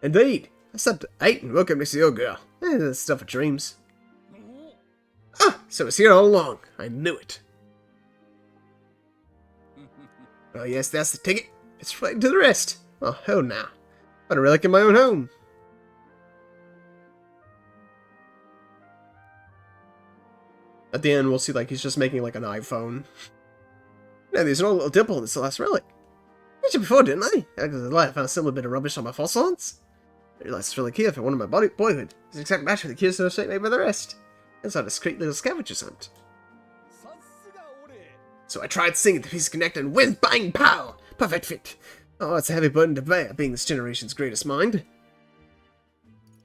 Indeed. I slept at 8 and woke up next to your girl. That's stuff of dreams. Ah, so it's here all along. I knew it. Oh yes, that's the ticket. It's right to the rest. Oh, hell now. Got a relic in my own home. At the end, we'll see, like, he's just making, like, an iPhone. Yeah, there's an old little dimple in this last relic. I mentioned before, didn't I? I found a similar bit of rubbish on my fossil aunts. I realized it's really key for one of my boyhood. It's an exact match for the curious shape made by the rest. It's not a discreet little scavenger's hunt. So I tried singing the piece of connect and whiz bang pow! Perfect fit. Oh, it's a heavy burden to bear, being this generation's greatest mind.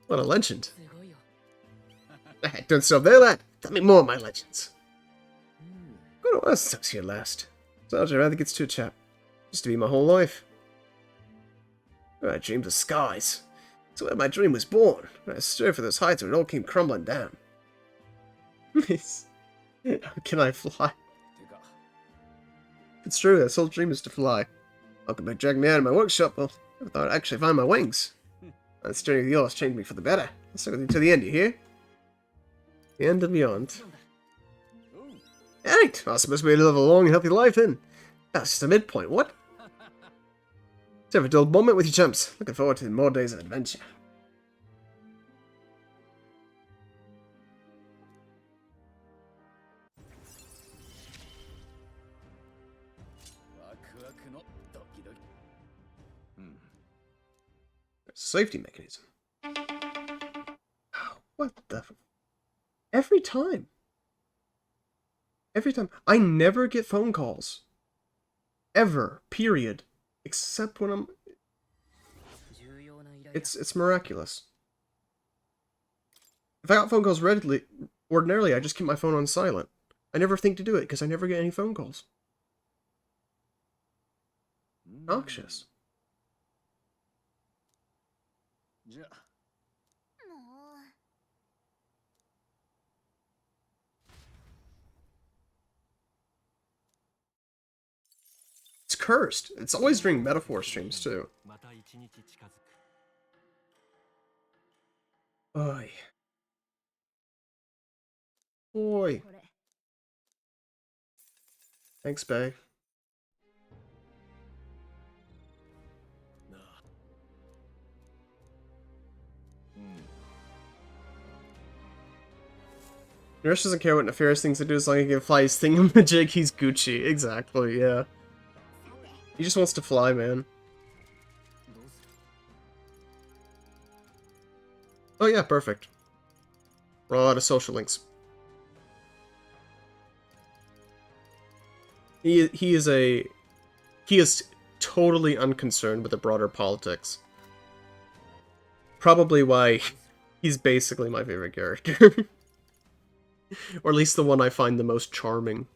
What a legend. Don't stop there, lad. Tell me more of my legends. What else sucks here last? Sergeant rather gets to a chap. Used to be my whole life. I dreamed of skies. That's where my dream was born. I strove for those heights where it all came crumbling down. Can I fly? It's true, that whole dream is to fly. Welcome back, dragging me out of my workshop. Well, I thought I'd actually find my wings. This journey of yours changed me for the better. I'll stick with you to the end, you hear? The end and beyond. Alright, I suppose we live a long and healthy life then. That's just a midpoint, what? Let's have a dull moment with you chumps. Looking forward to more days of adventure. Safety mechanism. What the... Every time. Every time. I never get phone calls. Ever. Period. Except when I'm... It's miraculous. If I got phone calls ordinarily, I just keep my phone on silent. I never think to do it because I never get any phone calls. Noxious. It's cursed. It's always during MetAphor streams too. Oy. Boy. Thanks, Bay. Nurse doesn't care what nefarious things to do as long as he can fly his thingamajig, he's Gucci. Exactly, yeah. He just wants to fly, man. Oh yeah, perfect. We're all out of social links. He is totally unconcerned with the broader politics. Probably why he's basically my favorite character. Or at least the one I find the most charming.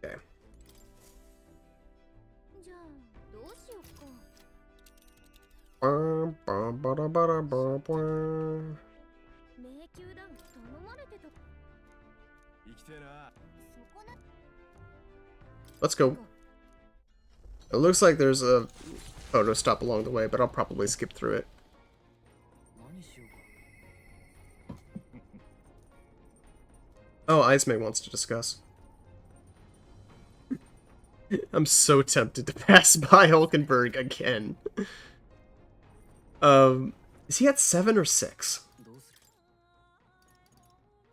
Okay. Let's go. It looks like there's a photo stop along the way, but I'll probably skip through it. Oh, Ismay wants to discuss. I'm so tempted to pass by Hulkenberg again. Is he at 7 or 6?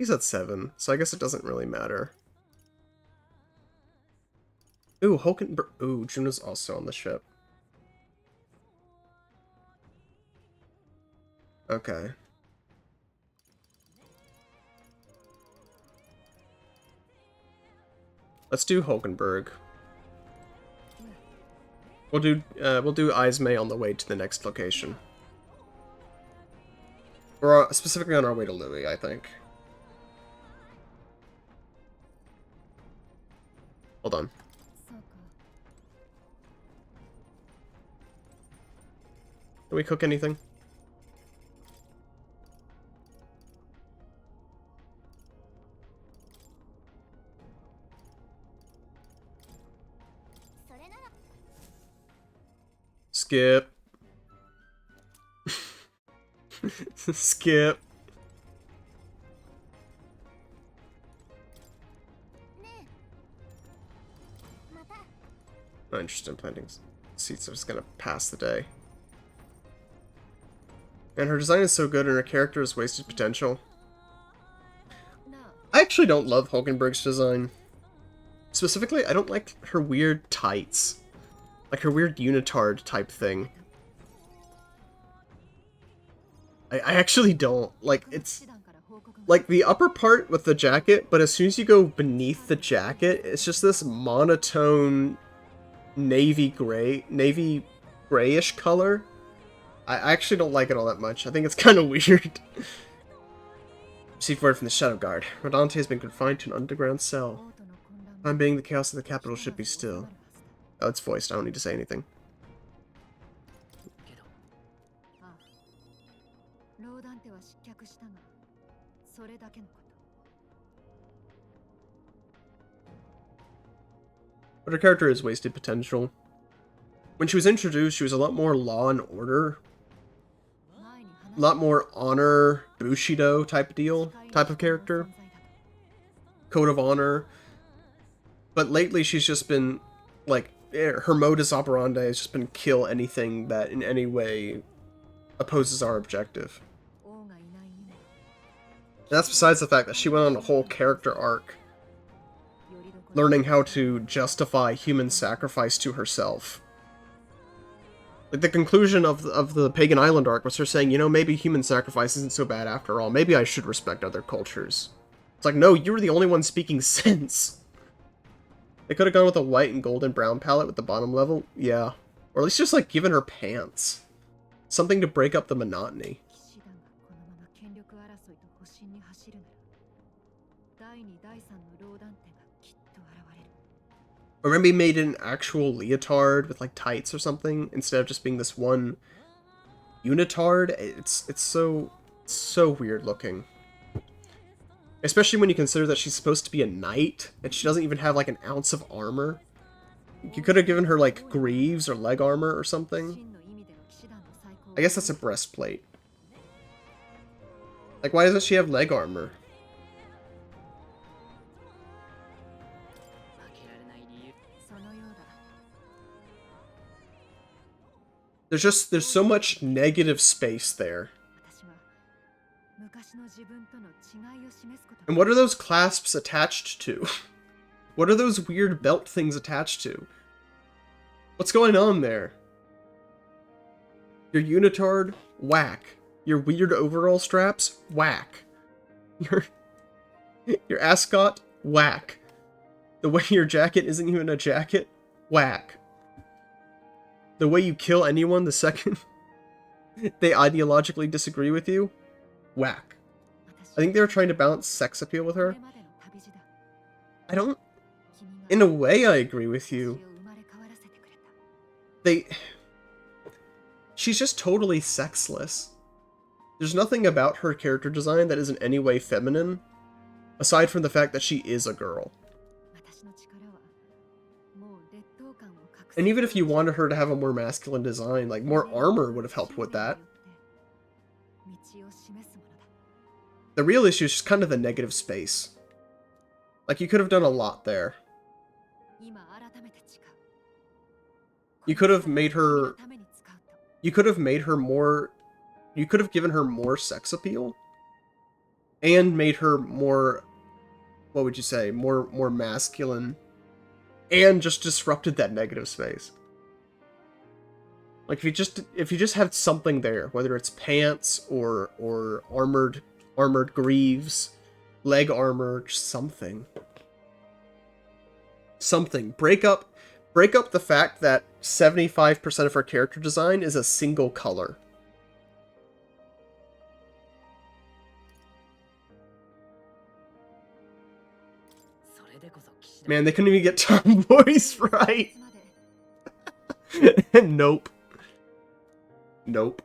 He's at 7, so I guess it doesn't really matter. Ooh, Hulkenberg. Ooh, Juno's also on the ship. Okay. Let's do Hulkenberg. We'll do Ismay on the way to the next location. We're specifically on our way to Louis, I think. Hold on. Can we cook anything? Skip. Skip. Not interested in planting seeds, I'm just gonna pass the day. And her design is so good and her character has wasted potential. I actually don't love Hulkenberg's design. Specifically, I don't like her weird tights. Like her weird unitard type thing. I actually don't. Like, it's like the upper part with the jacket, but as soon as you go beneath the jacket, it's just this monotone navy grayish color. I actually don't like it all that much. I think it's kind of weird. Received word from the Shadow Guard. Rodante has been confined to an underground cell. Time being, the chaos of the capital should be still. Oh, it's voiced. I don't need to say anything. But her character has wasted potential. When she was introduced, she was a lot more law and order. A lot more honor, Bushido type of character. Code of honor. But lately she's just been, like, her modus operandi has just been kill anything that in any way opposes our objective. And that's besides the fact that she went on a whole character arc learning how to justify human sacrifice to herself. Like, the conclusion of the Pagan Island arc was her saying, you know, maybe human sacrifice isn't so bad after all. Maybe I should respect other cultures. It's like, no, you were the only one speaking sense. They could have gone with a white and gold and brown palette with the bottom level. Yeah. Or at least just, like, given her pants. Something to break up the monotony. Or maybe made an actual leotard with, like, tights or something, instead of just being this one unitard. It's so weird looking. Especially when you consider that she's supposed to be a knight, and she doesn't even have, like, an ounce of armor. You could have given her, like, greaves or leg armor or something. I guess that's a breastplate. Like, why doesn't she have leg armor? There's so much negative space there. And what are those clasps attached to? What are those weird belt things attached to? What's going on there? Your unitard? Whack. Your weird overall straps? Whack. Your ascot? Whack. The way your jacket isn't even a jacket? Whack. The way you kill anyone the second they ideologically disagree with you? Whack. I think they were trying to balance sex appeal with her. I don't... In a way, I agree with you. She's just totally sexless. There's nothing about her character design that is in any way feminine, aside from the fact that she is a girl. And even if you wanted her to have a more masculine design, like, more armor would have helped with that. The real issue is just kind of the negative space. Like, you could have done a lot there. You could have made her... You could have made her more... You could have given her more sex appeal. and made her more, what would you say, more masculine, and just disrupted that negative space. Like if you just had something there, whether it's pants or armored greaves, leg armor, just something. Something. Break up the fact that 75% of her character design is a single color. Man, they couldn't even get Tomboy's right. Nope. Nope.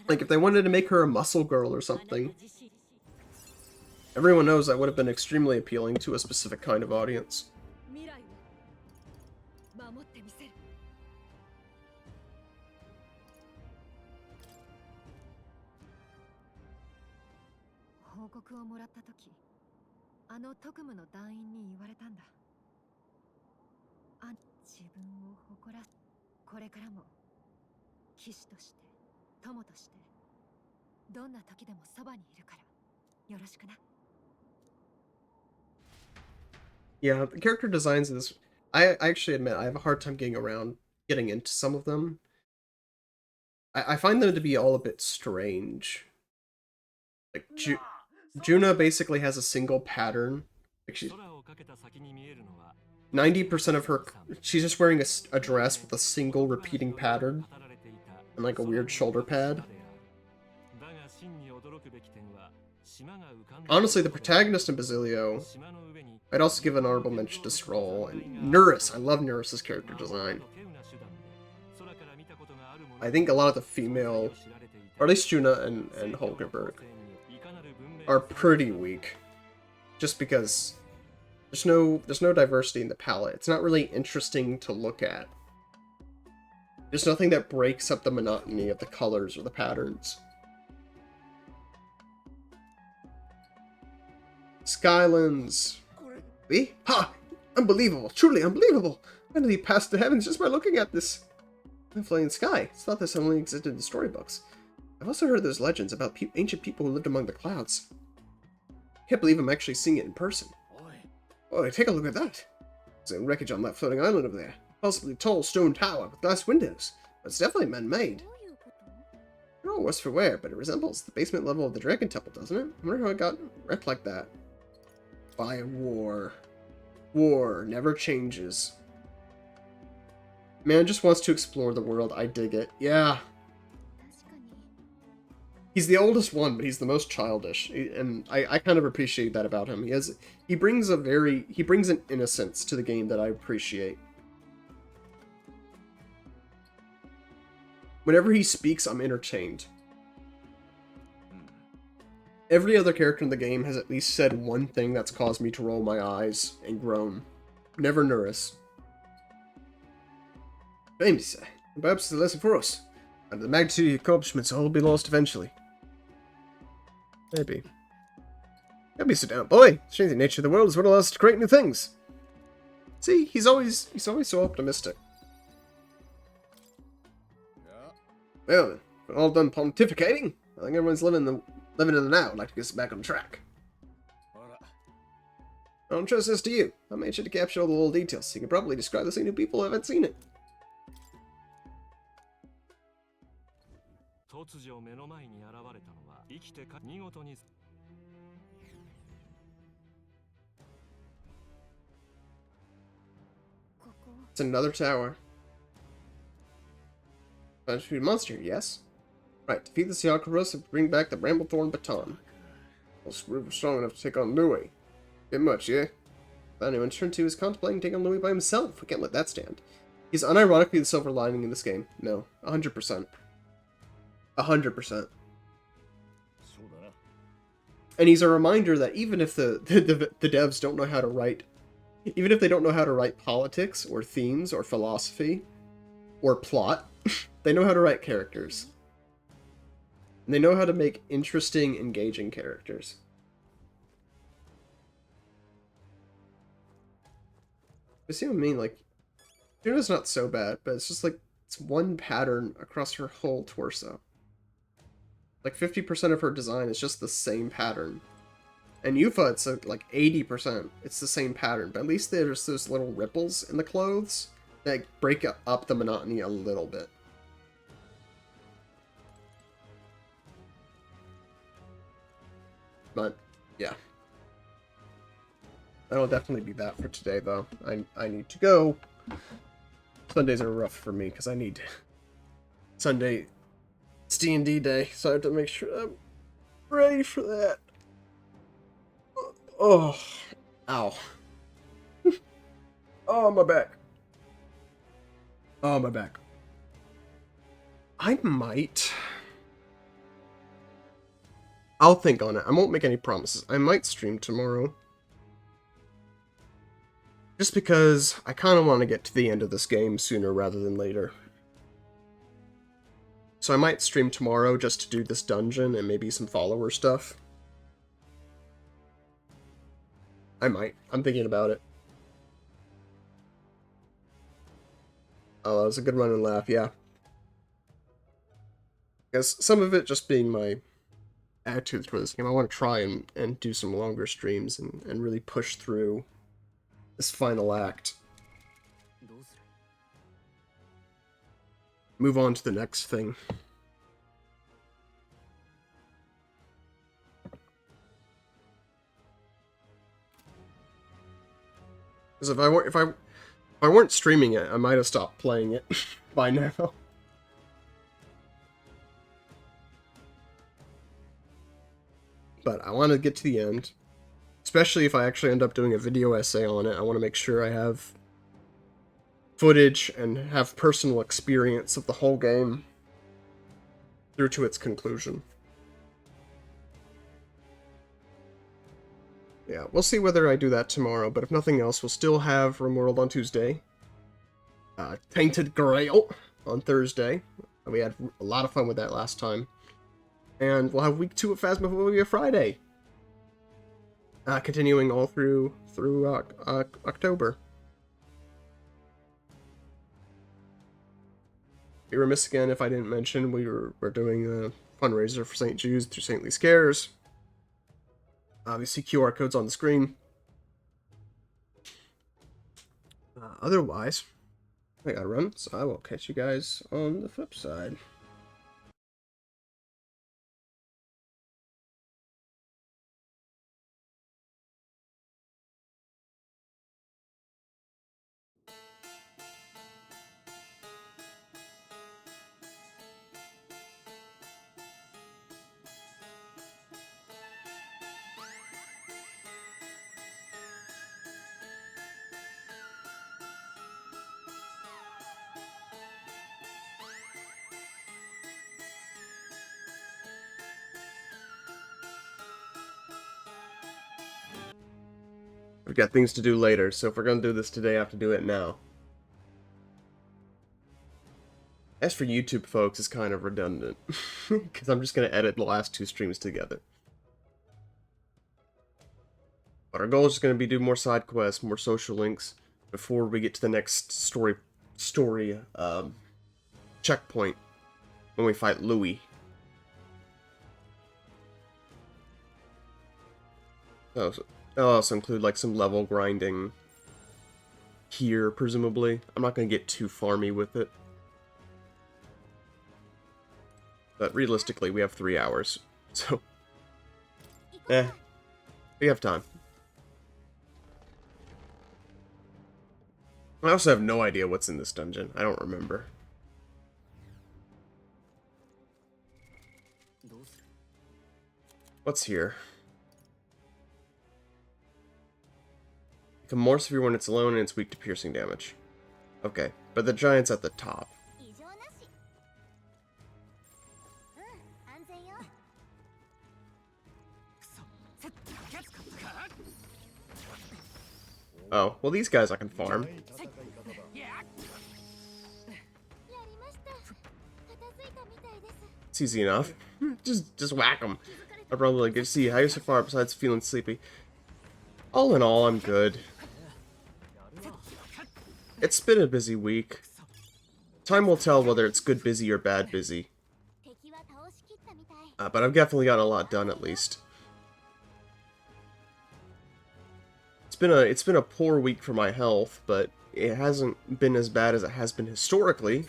Like, if they wanted to make her a muscle girl or something, everyone knows that would have been extremely appealing to a specific kind of audience. Yeah, the character designs in this... I actually admit I have a hard time getting into some of them. I find them to be all a bit strange. Like, Juna basically has a single pattern. Like 90% of her... She's just wearing a dress with a single repeating pattern. And like a weird shoulder pad. Honestly, the protagonist in Basilio, I'd also give an honorable mention to Stroll. And Nuris, I love Nuris' character design. I think a lot of the female, or at least Juna and Holgerberg, are pretty weak. Just because there's no diversity in the palette. It's not really interesting to look at. There's nothing that breaks up the monotony of the colors or the patterns. Skylands. Eh? Ha! Unbelievable! Truly unbelievable! Finally passed the heavens just by looking at this flying sky. It's thought this only existed in storybooks. I've also heard there's legends about ancient people who lived among the clouds. Can't believe I'm actually seeing it in person. Oh, take a look at that. There's a wreckage on that floating island over there. Possibly a tall stone tower with glass windows. But it's definitely man-made. I don't know worse for wear, but it resembles the basement level of the Dragon Temple, doesn't it? I wonder how it got wrecked like that. By a war. War never changes. Man just wants to explore the world. I dig it. Yeah. He's the oldest one, but he's the most childish, and I kind of appreciate that about him. He brings an innocence to the game that I appreciate. Whenever he speaks, I'm entertained. Every other character in the game has at least said one thing that's caused me to roll my eyes and groan. Never Nuris. James, perhaps it's a lesson for us. And the magnitude of your accomplishments will all be lost eventually. Maybe. Help me sit down, boy. The changing nature of the world is what allows us to create new things. See, he's always so optimistic. Well then, we're all done pontificating. I think everyone's living in the now. I'd like to get us back on track. I'll entrust this to you. I made sure to capture all the little details, so you can probably describe the scene to people who haven't seen it. It's another tower. Find a monster, yes? Right, defeat the Siakuros and bring back the Bramblethorn baton. Well, we're strong enough to take on Louis. Bit much, yeah? Anyone turned to is contemplating taking on Louis by himself. We can't let that stand. He's unironically the silver lining in this game. No, 100%. 100%. And he's a reminder that even if the devs don't know how to write, even if they don't know how to write politics or themes or philosophy or plot, they know how to write characters. And they know how to make interesting, engaging characters. You see what I mean? Like, Juno's not so bad, but it's just like, It's one pattern across her whole torso. Like 50% of her design is just the same pattern. And Yufa, it's like 80%. It's the same pattern, but at least there's those little ripples in the clothes that break up the monotony a little bit. But, yeah. That'll definitely be that for today, though. I need to go. Sundays are rough for me, because I need... Sunday, it's D&D day, so I have to make sure I'm ready for that. Oh. Ow. Oh, my back. Oh, my back. I might... I'll think on it. I won't make any promises. I might stream tomorrow. Just because I kind of want to get to the end of this game sooner rather than later. So I might stream tomorrow just to do this dungeon and maybe some follower stuff. I might. I'm thinking about it. Oh, that was a good run and laugh, yeah. Because some of it just being my attitude for this game. I want to try and do some longer streams and really push through this final act. Move on to the next thing. Because if I weren't streaming it, I might have stopped playing it by now. But I want to get to the end. Especially if I actually end up doing a video essay on it. I want to make sure I have footage and have personal experience of the whole game through to its conclusion. Yeah, we'll see whether I do that tomorrow, but if nothing else, we'll still have RimWorld on Tuesday. Tainted Grail on Thursday. We had a lot of fun with that last time. And we'll have week 2 of Phasmophobia Friday. Continuing all through October. Be remiss again if I didn't mention we're doing a fundraiser for St. Jude's through Saintly Scares. Obviously, QR codes on the screen. Otherwise, I gotta run, so I will catch you guys on the flip side. We've got things to do later, so if we're gonna do this today, I have to do it now. As for YouTube, folks, it's kind of redundant, because I'm just gonna edit the last 2 streams together. But our goal is just gonna be do more side quests, more social links, before we get to the next story checkpoint, when we fight Louis. Oh, so I'll also include like some level grinding here, presumably. I'm not going to get too farmy with it. But realistically, we have 3 hours, so... we have time. I also have no idea what's in this dungeon. I don't remember. What's here? Become more severe when it's alone and it's weak to piercing damage. Okay, but the giant's at the top. Oh, well these guys I can farm. It's easy enough. just whack them. I probably get to see how you so far besides feeling sleepy. All in all, I'm good. It's been a busy week. time will tell whether it's good busy or bad busy. 敵は倒しきったみたい。 But I've definitely gotten a lot done at least. It's been a poor week for my health, but it hasn't been as bad as it has been historically.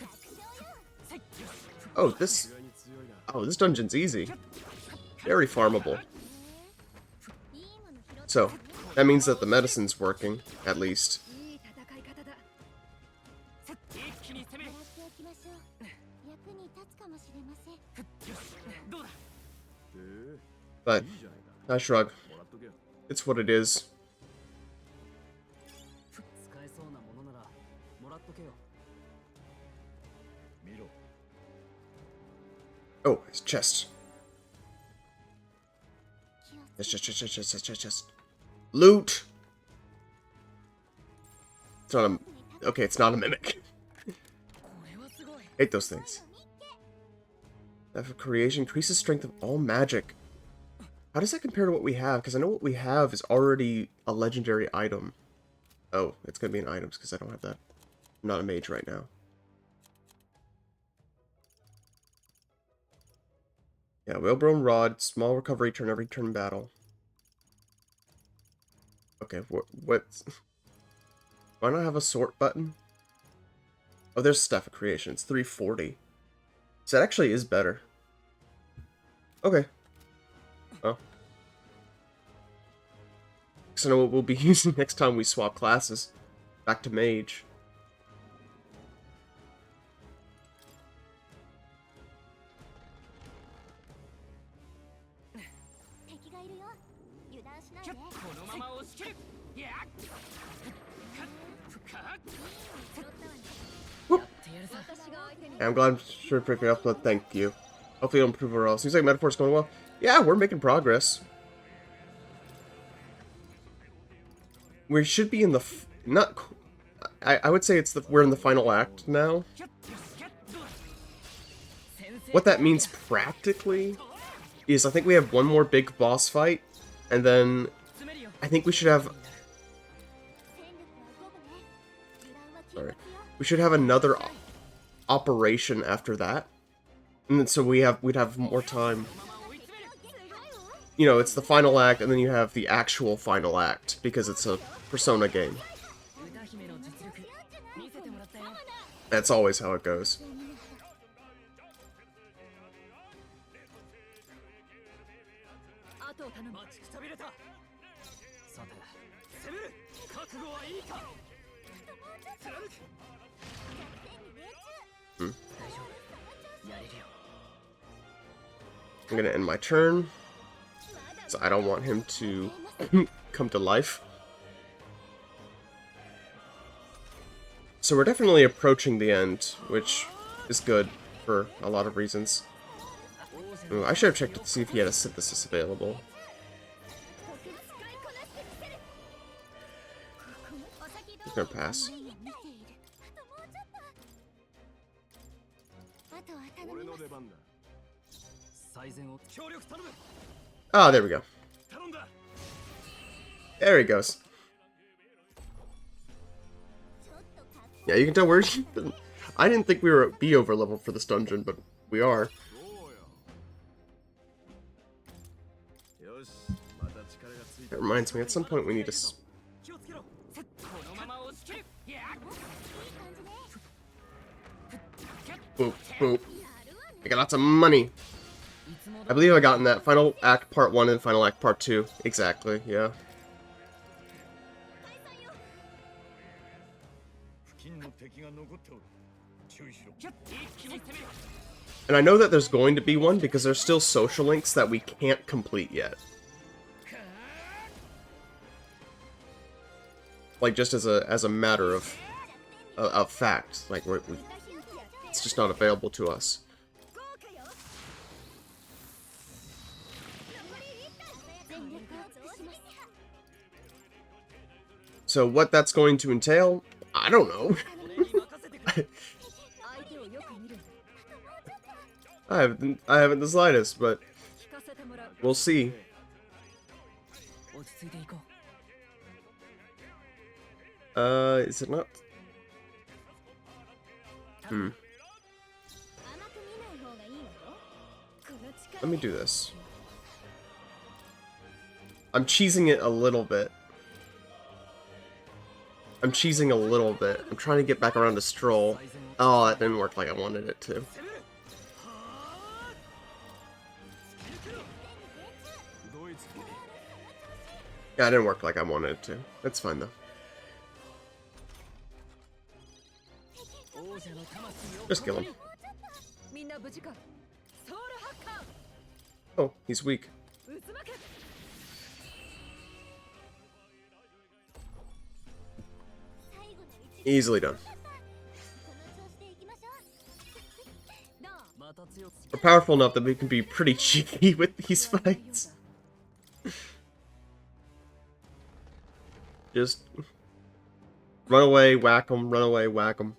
Oh, this dungeon's easy. Very farmable. So, that means that the medicine's working, at least. いい戦い方だ。一気に攻め。狙っておきましょう。役に立つかもしれません。どうだ。 But, いいじゃないか。 I shrug. もらっとけよ。 It's what it is. 使えそうなものならもらっとけよ。見ろ。 Oh, his chest. 気をつけ Chest. Loot! It's not a... Okay, it's not a mimic. これはすごい。 Hate those things. That creation increases strength of all magic. How does that compare to what we have? Because I know what we have is already a legendary item. Oh, it's going to be in items because I don't have that. I'm not a mage right now. Yeah, Whalebone Rod, small recovery turn every turn battle. Okay, what? Why not have a sort button? Oh, there's Staff of Creation. It's 340. So that actually is better. Okay. Oh. So I know what we'll be using next time we swap classes. Back to Mage. 敵がいるよ。油断しないで。このまま押し切る。いや。Whoop. やってやるさ。 Yeah, I'm glad I'm sure to pick it up, but thank you. Hopefully it'll improve overall. Seems like MetAphor's going well. Yeah, we're making progress. We should be in the... I would say we're in the final act now. What that means practically is I think we have one more big boss fight, and then I think we should have... 戦力は五分ね。油断は禁 Sorry. 物よ。 We should have another operation after that. And then, so we'd have more time. You know, it's the final act, and then you have the actual final act, because it's a Persona game. 歌姫の実力見せてもらったよ。 That's always how it goes. あとを頼む。待ちくたびれた。さて、攻める。覚悟はいいか。貫く。大丈夫。やれるよ。 I'm gonna end my turn, so I don't want him to come to life. So we're definitely approaching the end, which is good for a lot of reasons. Ooh, I should have checked to see if he had a synthesis available. He's gonna pass. あとは頼俺みます。の出番だ。最善を協力頼む。 Ah, there we go. 頼んだ。 There he goes. ちょっとかっ Yeah, you can tell we're... I didn't think we were be over leveled for this dungeon, but we are. そうよ。よし、また力がついた。 That reminds me, at some point we need to... 気をつけろ。このまま押し切る。いや。こいい感じね。 Boop, boop. I got lots of money. I believe I got in that Final Act Part 1 and Final Act Part 2. Exactly, yeah. 付近の敵が残っておる。注意しろ。一気に攻める。 And I know that there's going to be one because there's still social links that we can't complete yet. Like, just as a matter of fact. Like, it's just not available to us. 豪華よ。全力を尽くします。 So what that's going to entail, I don't know. 俺に任せてくれ。相手をよく見るんだ。 I haven't the slightest, but 聞かせてもらう。 we'll see. 落ち着いていこう。 Is it not? Let me do this. I'm cheesing it a little bit. I'm cheesing a little bit. I'm trying to get back around to Stroll. Oh, that didn't work like I wanted it to. Yeah, it didn't work like I wanted it to. That's fine, though. Just kill him. Oh, he's weak. Easily done. We're powerful enough that we can be pretty cheeky with these fights. Just run away, whack them, run away, whack them.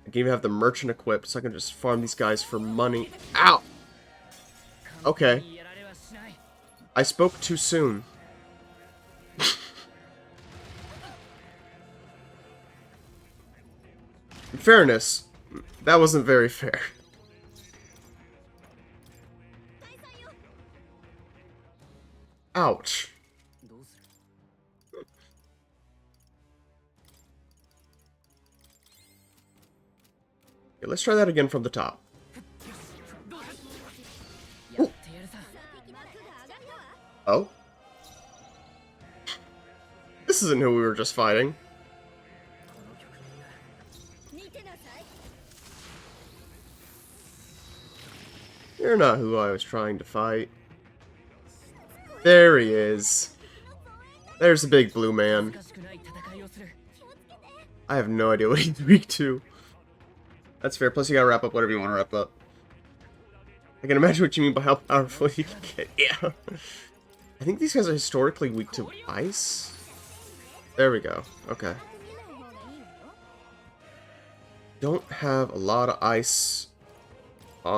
I can even have the merchant equipped so I can just farm these guys for money. Ow! Okay. I spoke too soon. In fairness, that wasn't very fair. Ouch. Okay, let's try that again from the top. Ooh. Oh? This isn't who we were just fighting. You're not who I was trying to fight. There he is. There's the big blue man. I have no idea what he's weak to. That's fair, plus you gotta wrap up whatever you want to wrap up. I can imagine what you mean by how powerful you can get. Yeah. I think these guys are historically weak to ice. There we go. Okay. Don't have a lot of ice in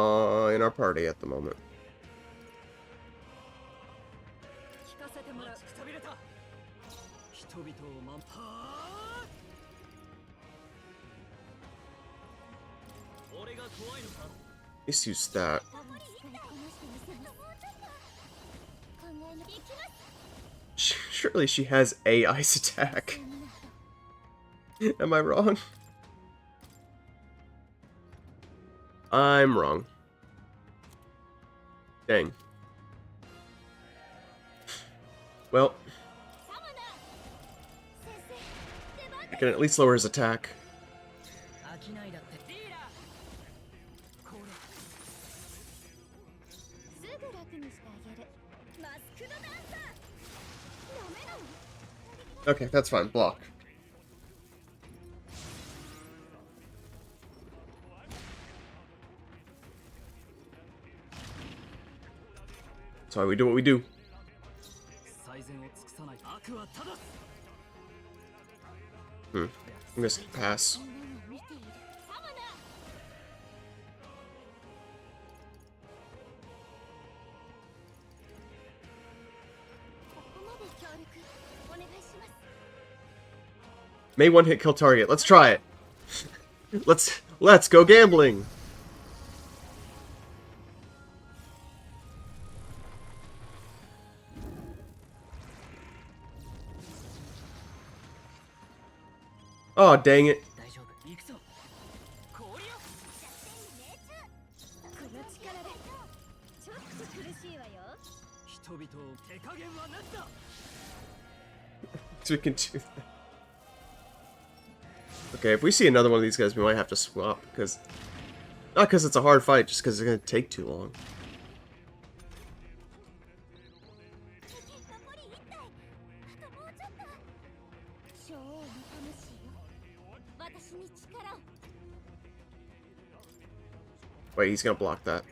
our party at the moment. Let's use that. Surely she has a ice attack. Am I wrong? I'm wrong. Dang. Well, I can at least lower his attack. Okay, that's fine. Block. That's why we do what we do. I'm gonna pass. May one hit kill target. Let's try it. Let's go gambling. Oh, dang it. So we can do that. Okay, if we see another one of these guys, we might have to swap, because... Not because it's a hard fight, just because it's going to take too long. Wait, he's going to block that.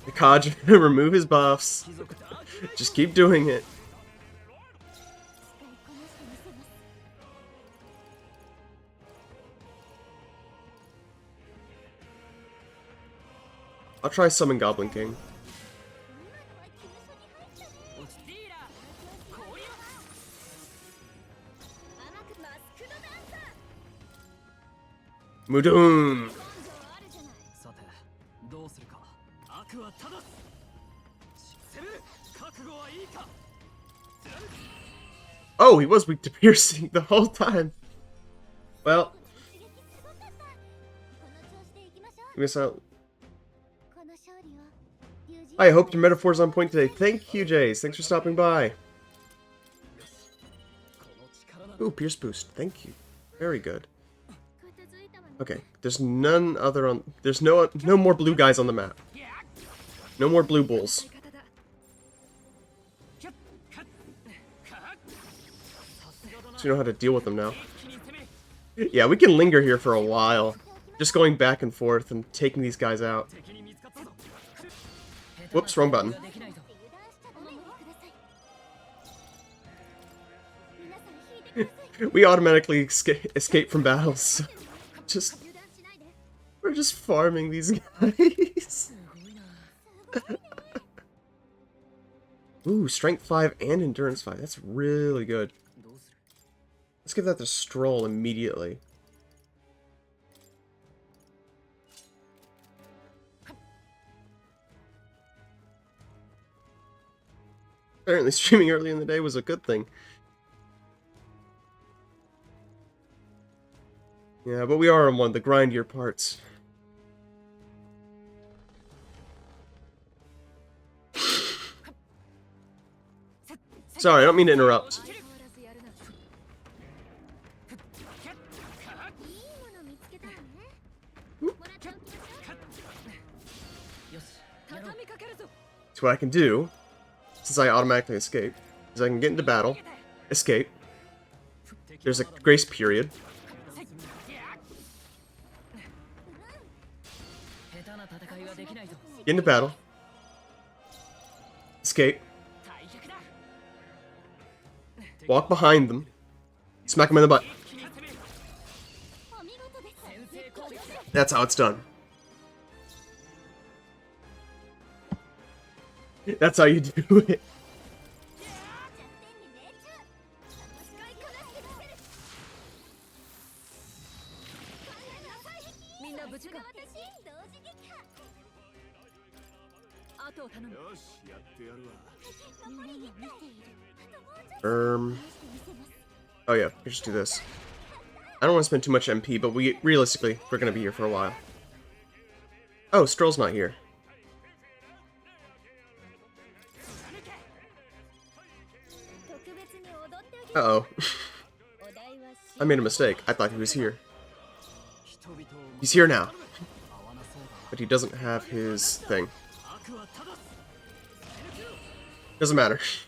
Kaj, remove his buffs. Just keep doing it. I'll try Summon Goblin King. Mudun. さてどうするか。悪は正す。攻める。覚悟はいいか。 Oh, he was weak to piercing the whole time. Well, 刺激すごかった。この調子でいきましょう。 I guess I'll... この勝利を友人 I hope your metaphor's on point today. Thank you, Jace. Thanks for stopping by. Ooh, pierce boost. Thank you. Very good. 片付いたわね。 Okay, there's none other on... There's no more blue guys on the map. No more blue bulls. So you know how to deal with them now. Yeah, we can linger here for a while. Just going back and forth and taking these guys out. Whoops, wrong button. 油断しちゃダメよ。ください。皆さん引いてください。 We automatically escape from battles. Just... 油断しないで。 We're just farming these guys. Ooh, strength 5 and endurance 5. That's really good. Let's give that the stroll immediately. Apparently streaming early in the day was a good thing. Yeah, but we are on one of the grindier parts. Sorry, I don't mean to interrupt. いいもの見つけたわね。もらっておきましょう。よし畳みかけるぞ。 So what I can do, since I automatically escape, is I can get into battle, escape. There's a grace period. 下手な戦いはできないぞ。 Get into battle. Escape. 退却だ。 Walk behind them. Smack them in the butt. お見事です。先制攻撃。 That's how it's done. That's how you do it. 弱点に命中。使いこなしてみせる。みんな無事か。私同時撃破。後を頼む。よしやってやるわ。残り1体。 Oh yeah, we just do this. I don't want to spend too much MP, but realistically, we're gonna be here for a while. Oh, Stroll's not here. Uh-oh. I made a mistake. I thought he was here. He's here now. But he doesn't have his thing. Doesn't matter. ち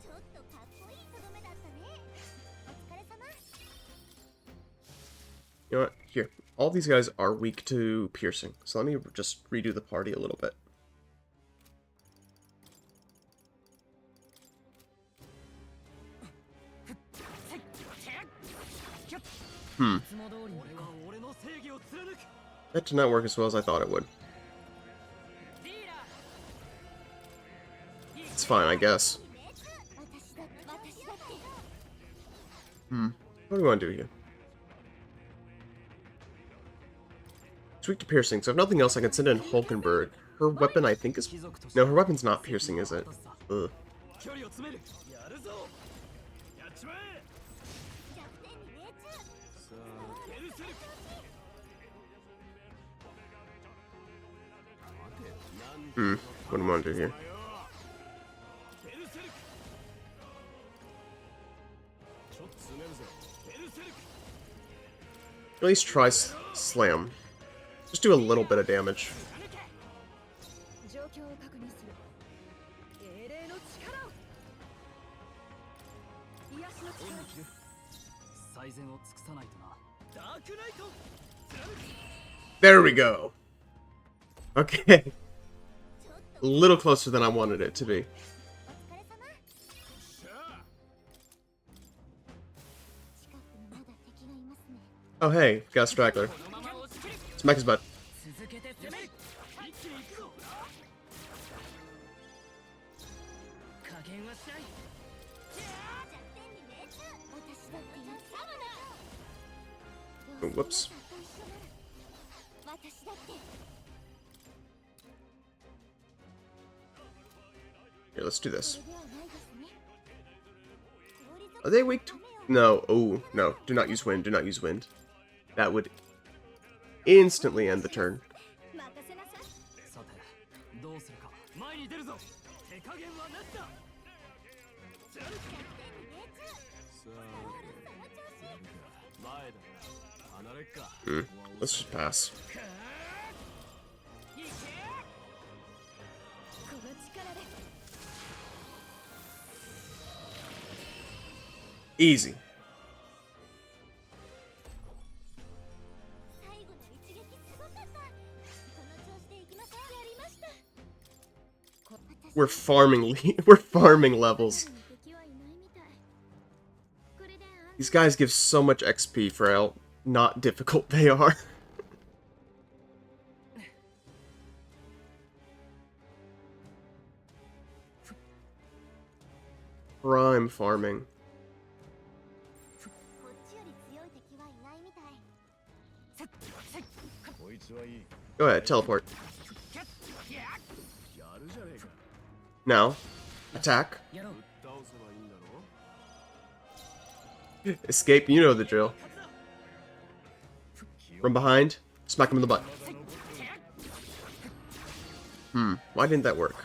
ょっとかっこいいとどめだったね。お疲れ様。 You know what? Here. All these guys are weak to piercing. So let me just redo the party a little bit. That did not work as well as I thought it would. It's fine, I guess. What do we want to do here? It's weak to piercing, so if nothing else, I can send in Hulkenberg. Her weapon, I think, is... No, her weapon's not piercing, is it? Ugh. 距離を詰める。やるぞ。やっちまえ。弱点に命中。さあベルセルク。 What do we want to do here? ベルセルク。ちょっと詰めるぜ。ベルセルク。 At least try Slam. Just do a little bit of damage. 状況を確認する。英霊の力を。癒しの力。最善を尽くさないとな。ダークナイト。 There we go. Okay. A little closer than I wanted it to be. お疲れ様。近くにまだ敵がいますね。 Oh, hey, got a straggler. このまま押し切る。 Smack his butt. 続けて攻める。一気に行くぞ。加減はしない。弱点に命中。私だってやったわな。Oh, whoops. Here, let's do this. Are they weak to... No. Oh, no. Do not use wind. Do not use wind. That would instantly end the turn. さてどうするか前に出るぞ手加減はなしだ Let's just pass. Easy. We're farming. We're farming levels. These guys give so much XP for how not difficult they are. Prime farming. Go ahead, teleport. Now, attack. Escape, you know the drill. From behind, smack him in the butt. Why didn't that work?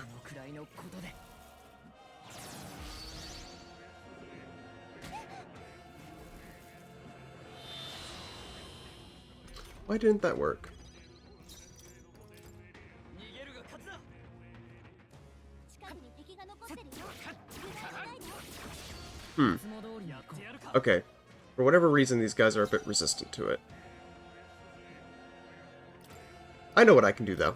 Why didn't that work? Okay. For whatever reason, these guys are a bit resistant to it. I know what I can do, though.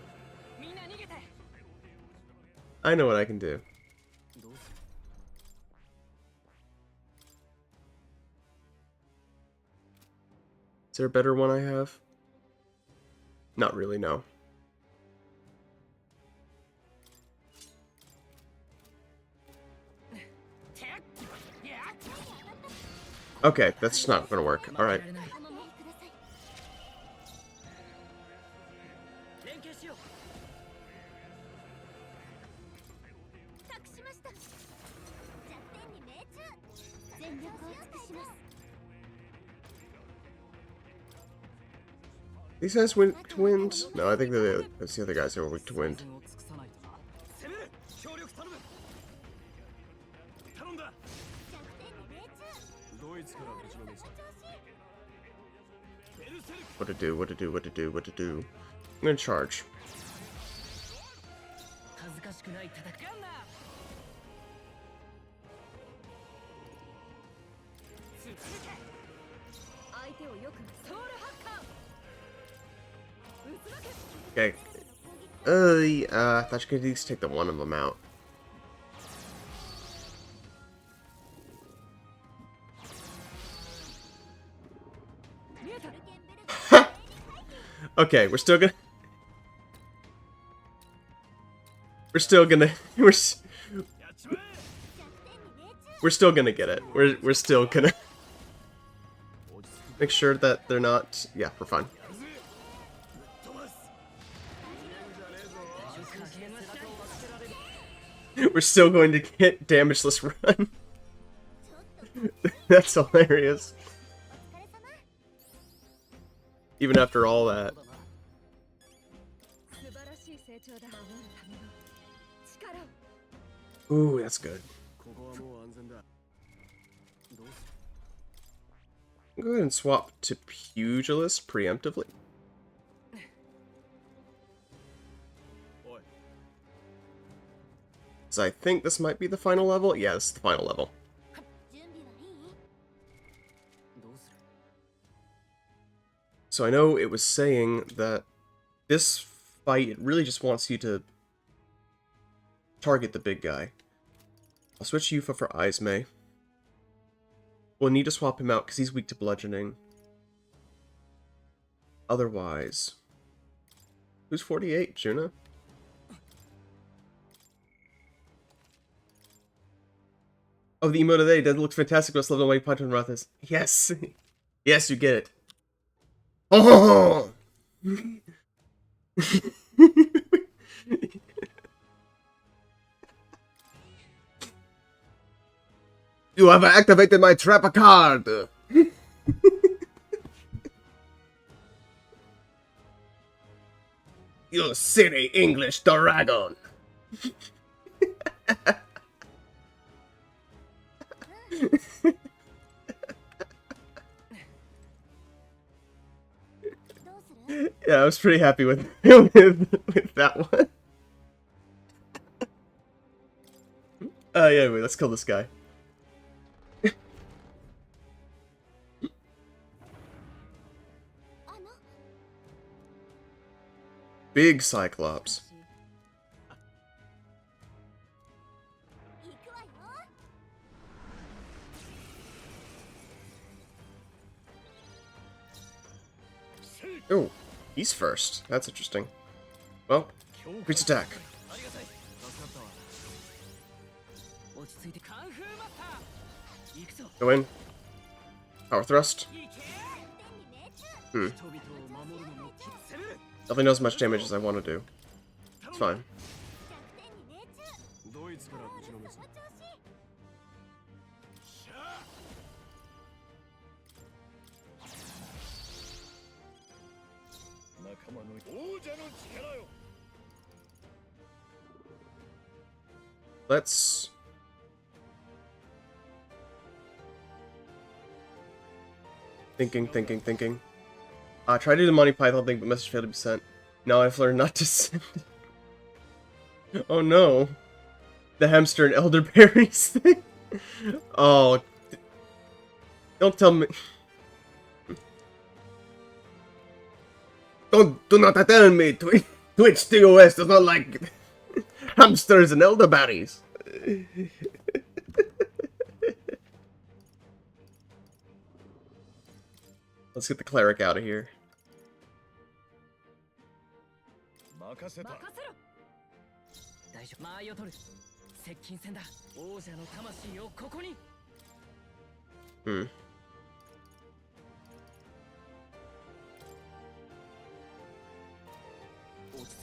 I know what I can do. Is there a better one I have? Not really, no. Okay, that's not gonna work. Alright. These guys went to wind? No, I think that's the other guys who are weak to wind. What to do, what to do, what to do, what to do. I'm gonna charge. Okay. I thought you could at least take the one of them out. Okay, we're still gonna we're still gonna get it. We're still gonna make sure that they're not. Yeah, we're fine. We're still going to get damageless run. That's hilarious. Even after all that. Ooh, that's good. Go ahead and swap to Pugilist preemptively. So I think this might be the final level. Yeah, this is the final level. So I know it was saying that this fight, it really just wants you to target the big guy. I'll switch Yufa for Izme. We'll need to swap him out because he's weak to bludgeoning. Otherwise... Who's 48? Juna? Oh, the emote of the day. That looks fantastic. Let's love the way Python Roth is. Yes! Yes, you get it. Oh! You have activated my trap card! You silly English dragon! Yeah, I was pretty happy with with that one. Yeah, wait, let's kill this guy. Big Cyclops. Oh, he's first. That's interesting. Well, increase attack. Go in. Power thrust. Definitely not as much damage as I want to do. It's fine. ドイツからぶちのめす。仲間の王者の力よ。 Let's... Thinking. Try to do the Monty Python thing, but message failed to be sent. Now I've learned not to send it. Oh no. The hamster and elderberries thing? Oh. Don't tell me. Do not tell me Twitch TOS does not like hamsters and elderberries. Let's get the cleric out of here. 任せた。大丈夫。間合いを取る。接近戦だ。王者の魂をここに。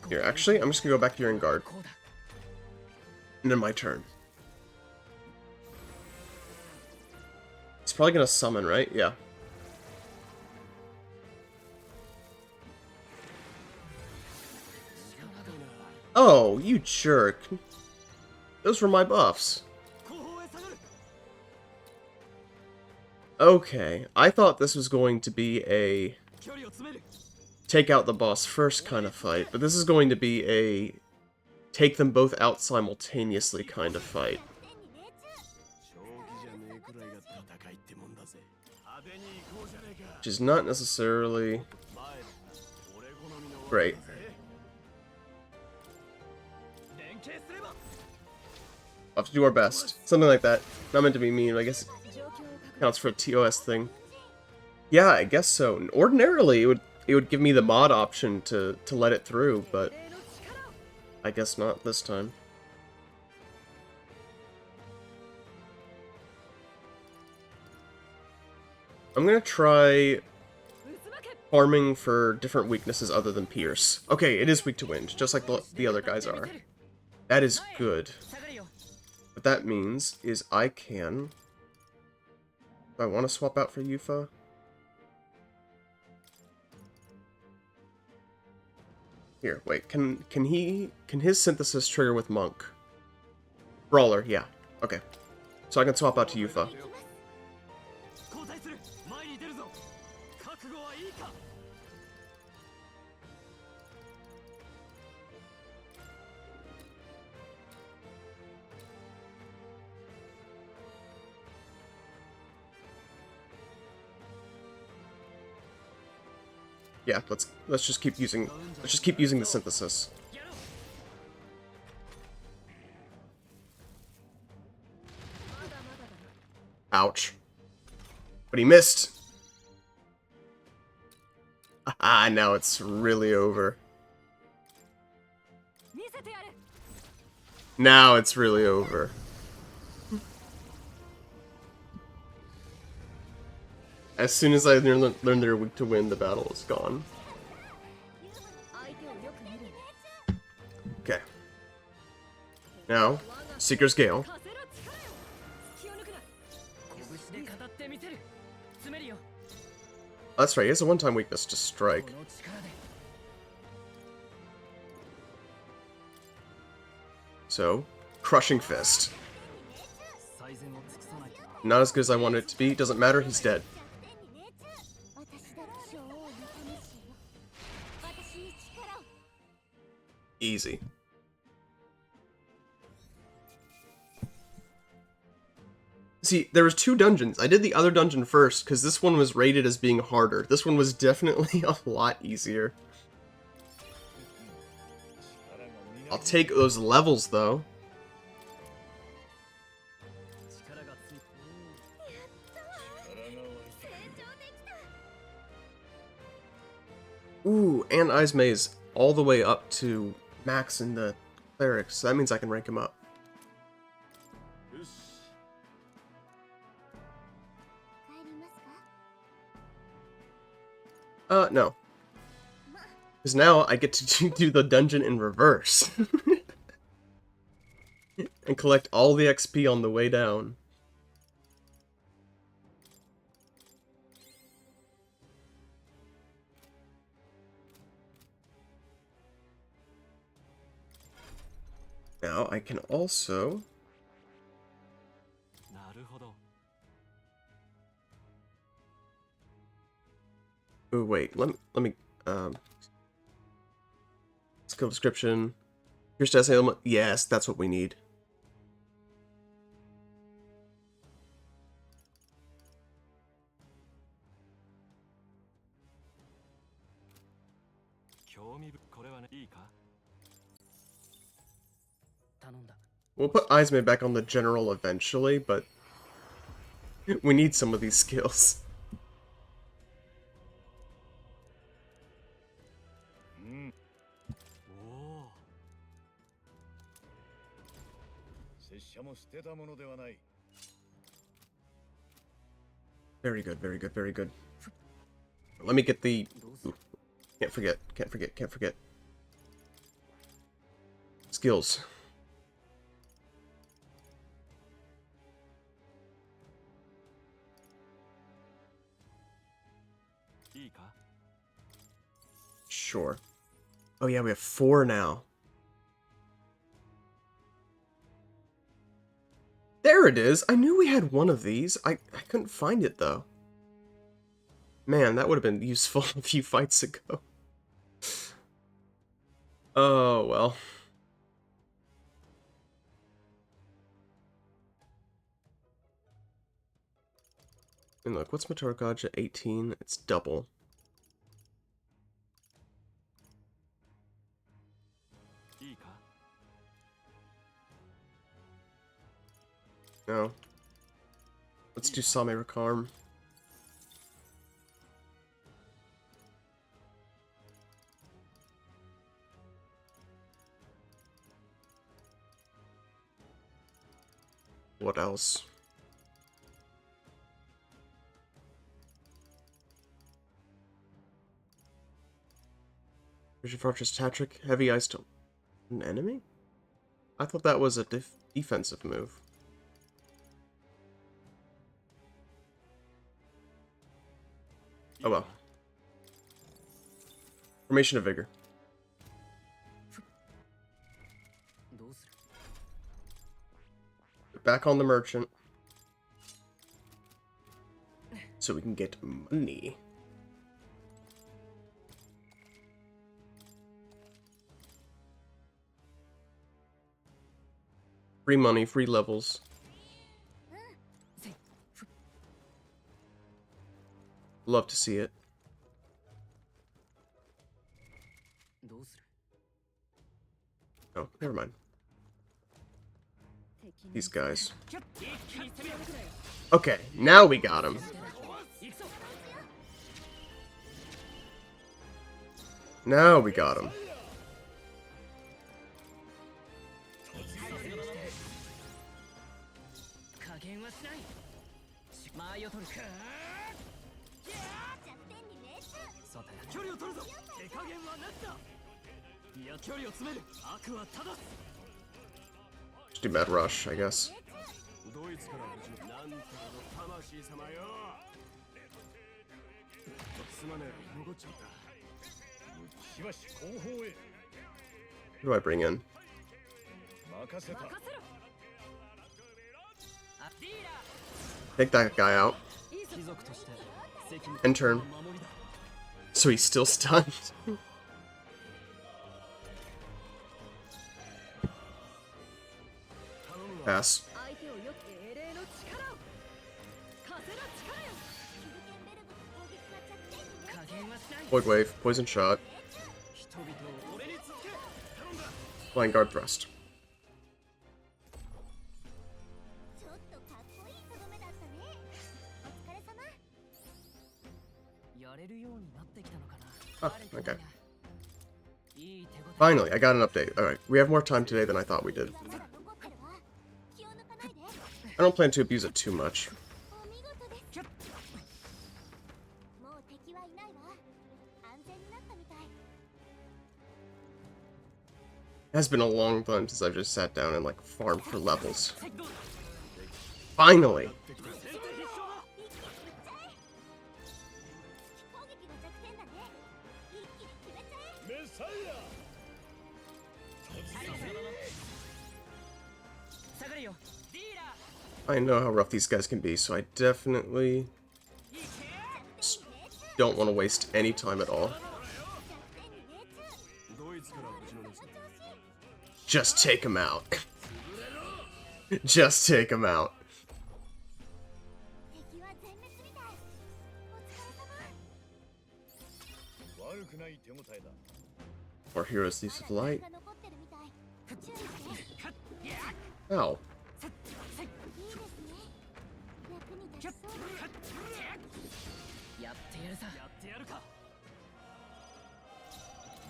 Here, actually, I'm just gonna go back here and guard. And then my turn. He's probably gonna summon, right? Yeah. Oh, you jerk. Those were my buffs. Okay, I thought this was going to be a take out the boss first kind of fight, but this is going to be a take them both out simultaneously kind of fight. Which is not necessarily great. We'll have to do our best. Something like that. Not meant to be mean, I guess it counts for a TOS thing. Yeah, I guess so. Ordinarily, it would give me the mod option to let it through, but I guess not this time. I'm gonna try farming for different weaknesses other than Pierce. Okay, it is weak to wind, just like the other guys are. That is good. What that means is I can... Do I want to swap out for Yufa? Here, wait, can his synthesis trigger with Monk? Brawler, yeah. Okay. So I can swap out to Yufa. Yeah, let's just keep using the synthesis. Ouch. But he missed. Ah, now it's really over. Now it's really over. As soon as I learn they're weak to wind, the battle is gone. 相手をよく見るね Okay. Now, Seeker's Gale. 貸せろ力よ気を抜くな拳で語ってみせる詰めるよ That's right, he has a one-time weakness to こ strike. の力で So, Crushing Fist. 最善を尽くさないと Not as good as I wanted it to be. Doesn't matter, he's dead. 私だけ女王の魂よ私に力を Easy. See, there was 2 dungeons. I did the other dungeon first, because this one was rated as being harder. This one was definitely a lot easier. I'll take those levels, though. 力がついて Ooh, and Izmay's all the way up to max in the clerics, so that means I can rank him up. よし 帰りますか No. Because now I get to do the dungeon in reverse. And collect all the XP on the way down. Now I can also... なるほど Oh wait, let me skill description. Here's to essay element. Yes, that's what we need. We'll put Izmay back on the general eventually, but we need some of these skills. 拙者も捨てたものではない Very good, very good, very good. Let me get the... Ooh, can't forget, can't forget, can't forget. Skills. Sure. Oh yeah, we have 4 now. There it is! I knew we had one of these. I couldn't find it, though. Man, that would have been useful a few fights ago. Oh, well. And look, what's Meteor Gauge at 18? It's double. No. Let's do Same Rakarm. What else? Vision Fortress Tatric, Heavy Ice to an enemy? I thought that was a defensive move. Oh well. Formation of Vigor. Back on the merchant. So we can get money. Free money, free levels. Love to see it. Oh, never mind. These guys. Okay, now we got him. Now we got him. さて距離を取るぞ。手加減はなしだ。いや距離を詰める。悪は正す。 Just do mad rush, I guess. ドイツから無事なんとかの魂様よ。すまねえ、残っちまった。しばし後方へ。 Who do I bring in? 任せた。 Take that guy out. 貴族として責務 And turn. 守りだ。 So he's still stunned. Pass. 相手をよく英霊の力を。風の力よ。加減はしない。 Void Wave, Poison Shot, 人々を俺に続け。頼んだ。 Flying Guard Thrust. ちょっとかっこいいとどめだったね。お疲れ様。やれるようになってきたのかな。 Oh, okay. いい手応え。 Finally, I got an update. Alright, we have more time today than I thought we did. まだ残ってるわ。気を抜かないで。 I don't plan to abuse it too much. お見事です。もう敵はいないわ。安全になったみたい。 It has been a long time since I've just sat down and like farmed for levels. Finally! 一気に振っちゃえ。攻撃が弱点だね。一気に決めちゃえ。メサイア。 下がるよ。ディーラ I know how rough these guys can be, so I definitely don't want to waste any time at all. ドイツから無事のですね。 Just take him out. Just take him out. 敵は全滅みたい。お疲れ様。悪くない手応えだ。 Or Heroes Thieves of Light. が残ってるみたい。注意してね。 Ow. いいですね。役に立ちそうな。やってやるさ。やってやるか。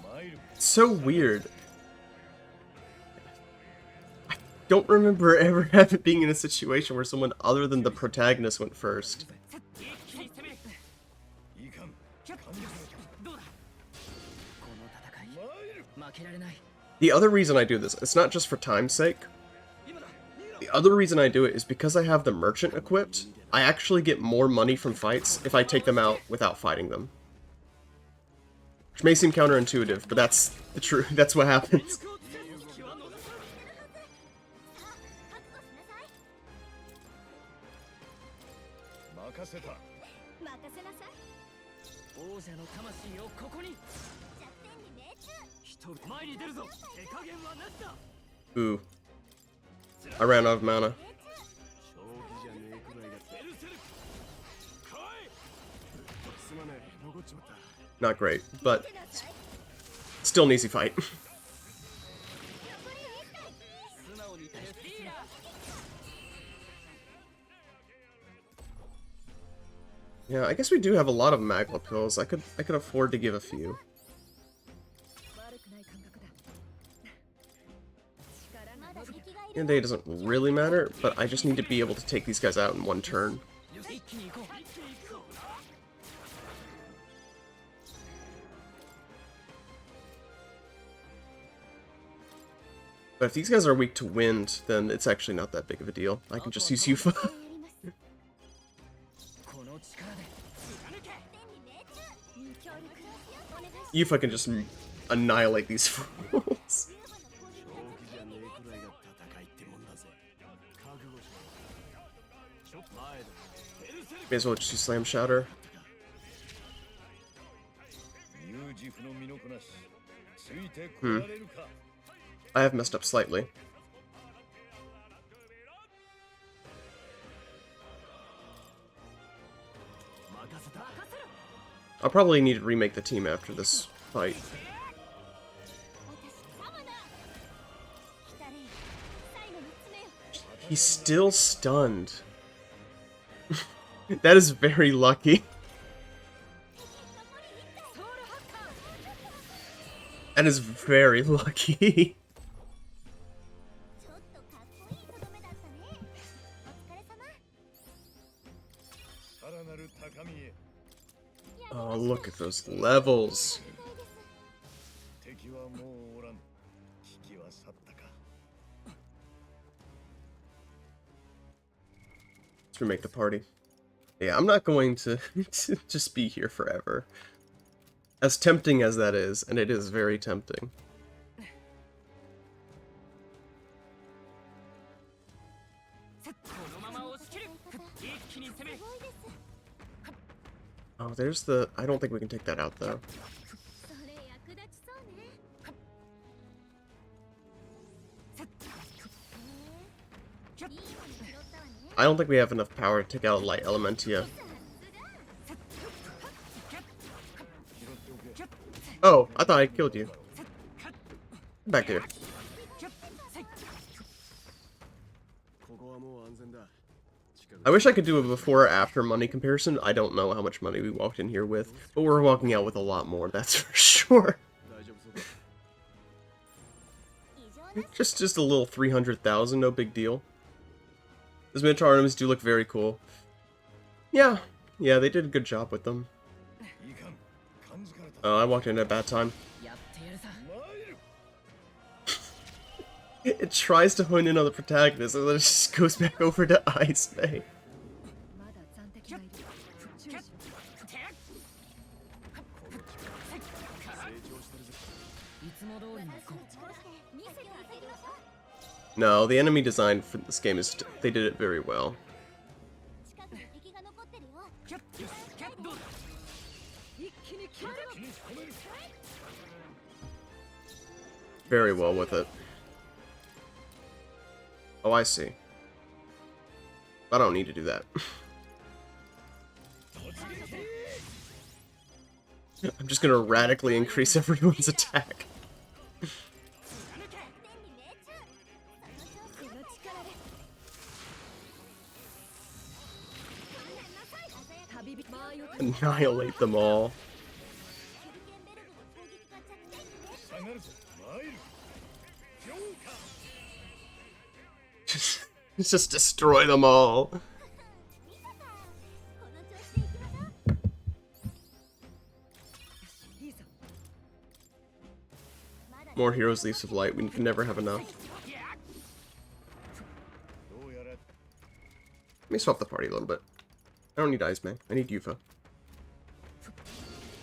マイル。 It's so weird. I don't remember ever having being in a situation where someone other than the protagonist went first. 一気に攻める。いかん。どうだ。この戦いマイル。負けられない。 The other reason I do this, it's not just for time's sake. 今だ。 The other reason I do it is because I have the merchant equipped, I actually get more money from fights if I take them out without fighting them. Which may seem counterintuitive, but that's the truth. That's what happens. 力をつける。気は逃さない。さあ、覚悟しなさい。任せた。任せなさい。王者の魂をここに。弱点に命中。一人前に出るぞ。手加減はなしだ。 Ooh. I ran out of mana. 正気じゃねえくらいが。ベルセルク。来い。すまねえ、残っちまった。 Not great, but still an easy fight. 素直にディーラ Yeah, I guess we do have a lot of magma pills. I could afford to give a few. 悪くない感覚だ。力まだが伸びる。敵がい The る。 day doesn't really matter, but I just need to be able to take these guys out in one turn. 一気に行こう。一気に行こう。 But if these guys are weak to wind, then it's actually not that big of a deal. I can just use Yufa. この力で貫け。弱点に命中。協力お願いします。 Yufa can just annihilate these fools. 流派の攻撃正が気じゃねえくらいが戦いってもんだぜ。覚悟しろ。前だ。ベルセルク。 May as well just use Slam Shatter. ミュージフの身のこなし。ついてこられるか。 I have messed up slightly. 任せた。 I'll probably need to remake the team after this fight. 私サマだ。来たね。最後の爪よ。 He's still stunned. That is very lucky. ソウルハッカー。 That is very lucky. ちょっとかっこいいとどめだったね。お疲れ様。さらなる高みへ。Oh, look at those levels. 敵はもうおらん。危機は去ったか。 Let's remake the party. Yeah, I'm not going to, to just be here forever. As tempting as that is, and it is very tempting. Oh, there's the... I don't think we can take that out, though. I don't think we have enough power to take out a light element yet. Oh, I thought I killed you. Back here. ここはもう安全だ。 I wish I could do a before or after money comparison. I don't know how much money we walked in here with, but we're walking out with a lot more, that's for sure. 大丈夫そうだ。 Just a little 300,000, no big deal. Those miniature items do look very cool. Yeah, they did a good job with them. いかん。感じから立つ。 Oh, I walked in at a bad time. やってやるさ It tries to hone in on the protagonist, and then it just goes back over to Ice Bay. まだ残敵がいる注意しろ いつも通りの行動 No, the enemy design for this game is... they did it very well. 近くに敵が残ってるよ。一気に決める Very well with it. Oh, I see. I don't need to do that. I'm just gonna radically increase everyone's attack. この力で旅人間合いを Annihilate them all. シュルケンベルグの攻撃が着点ね。下がるぞ。参る。強化。 Just destroy them all. この調子でいきましょう。いいぞ More heroes, leaves of light. We can never have enough. どうやら Let me swap the party a little bit. I don't need Iceman. I need Yufa.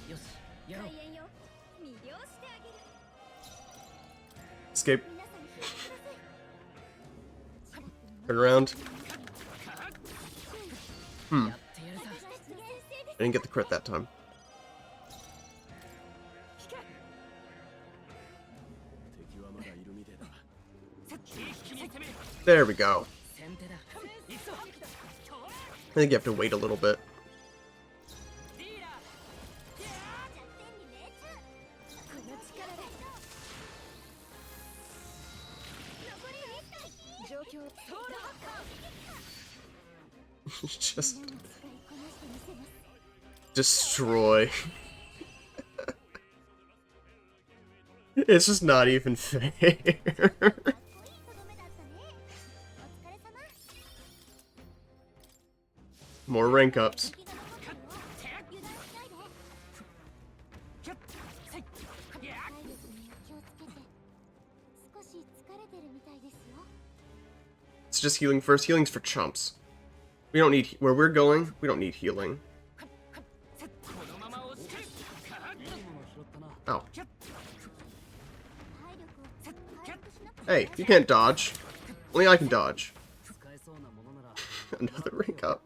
よしやろう開演よ。魅了してあげる。 Escape. 皆さん聞いてください。 Turn around. やってやるさ I didn't get the crit that time. 引け 敵はまだいるみてえだ。 一気に攻める There we go. 先手だいくぞ I think you have to wait a little bit. ディーラー弱点に命中。この力で残り1回。状況をソウルハッカ Just 使いこなしてみせます。 destroy. It's just not even fair. かっこいいとどめだったね。お疲れ様。 More rank ups. 敵が残ってるよ。油断しないで。ーはいや体力に気をつけて。少し疲れてるみたいですよ。 It's just healing first. Healing's for chumps. We don't need... where we're going, we don't need healing. このまま押し切るいいもの拾ったな Ow. 体力を回復しなくて。 Hey, you can't dodge. Only I can dodge. 使えそうなものなら Another rank up.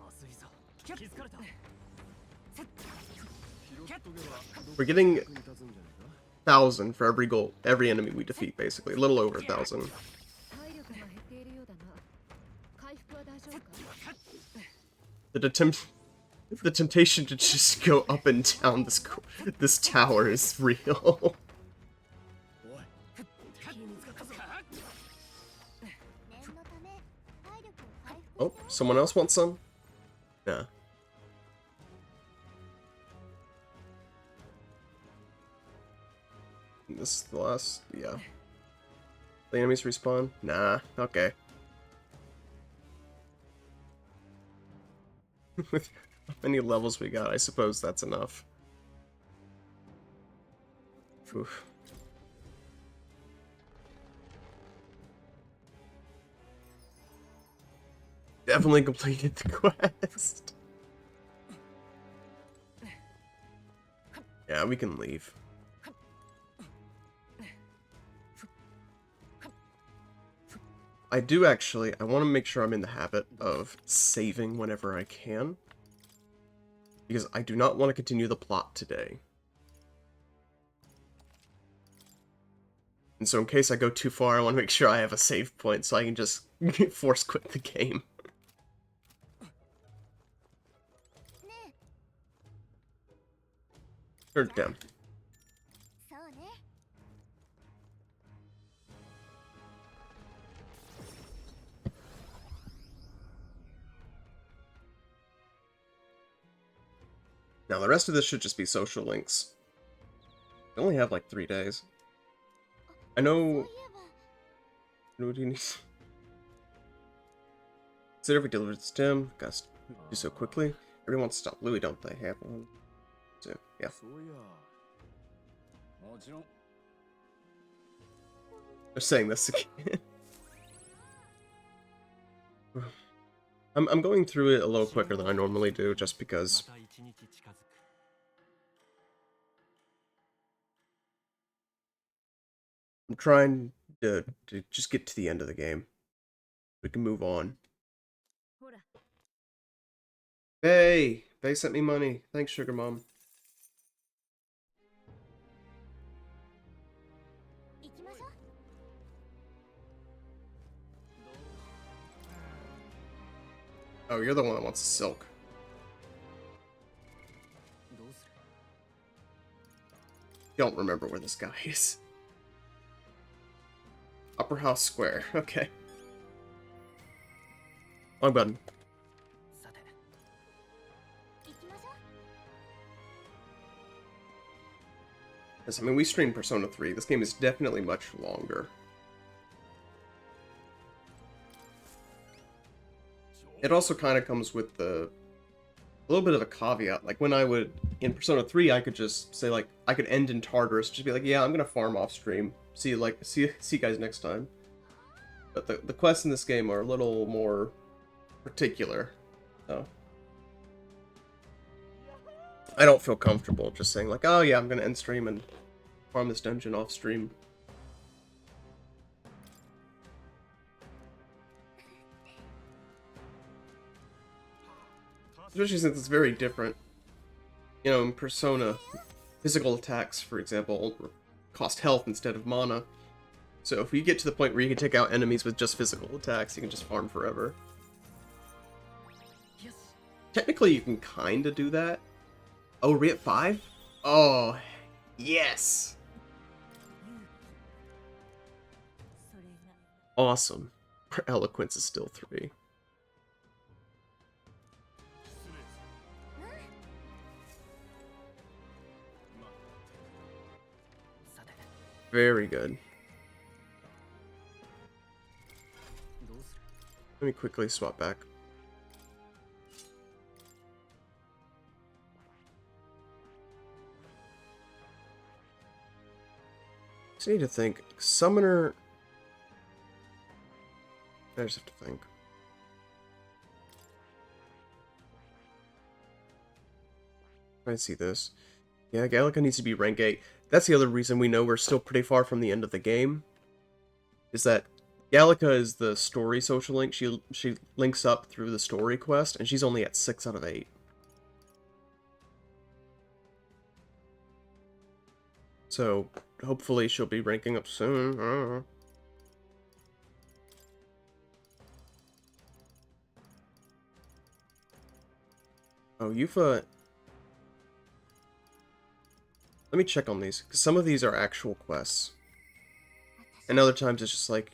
まずいぞ気づかれた 拾っとけば We're getting 役に立つんじゃないか。 1,000 for every goal, every enemy we defeat, basically. A little over 1,000. 体力が減っているようだな回復は大丈夫か The temptation to just go up and down this tower is real. おい。敵に見つかったぞ。念のため体力を回復。 Oh, someone else wants some? Nah. This is the last, yeah. The enemies respawn? Nah, okay. With how many levels we got, I suppose that's enough. Oof. Definitely completed the quest. Yeah, we can leave. I do actually, I want to make sure I'm in the habit of saving whenever I can. Because I do not want to continue the plot today. And so in case I go too far, I want to make sure I have a save point so I can just force quit the game. Or down. そうね。 Now the rest of this should just be social links. I only have like 3 days. I know... What do you need? Consider if we delivered this to him. Gotta do so quickly. Everyone wants to stop Louis, don't they? Have one. So, yeah. そういやもちろん They're saying this again. I'm going through it a little quicker than I normally do, just because I'm trying to just get to the end of the game. We can move on. ほら Hey! They sent me money. Thanks, Sugar Mom. 行きましょう。 Oh, you're the one that wants the silk. どうする Don't remember where this guy is. Upper House Square. Okay. Wrong button. さて 行きましょう。 Yes, I mean, we streamed Persona 3. This game is definitely much longer. It also kind of comes with a little bit of a caveat. Like, when I would, in Persona 3, I could just say, like, I could end in Tartarus, just be like, yeah, I'm gonna farm off stream. See you guys next time. But the quests in this game are a little more particular, so I don't feel comfortable just saying, like, oh yeah, I'm gonna end stream and farm this dungeon off stream. Especially since it's very different. You know, in Persona, physical attacks, for example, cost health instead of mana. So if we get to the point where you can take out enemies with just physical attacks, you can just farm forever. よし Technically, you can kind of do that. Oh, are we at 5? Oh, yes! それが Awesome. Our eloquence is still 3. さて Very good. どうする Let me quickly swap back. Just need to think. Summoner... I just have to think. I see this. Yeah, Gallica needs to be rank 8. That's the other reason we know we're still pretty far from the end of the game. Is that Gallica is the story social link. She links up through the story quest, and she's only at 6 out of 8. So, hopefully she'll be ranking up soon. I don't know. Oh, Yufa... Let me check on these, because some of these are actual quests. And other times it's just like...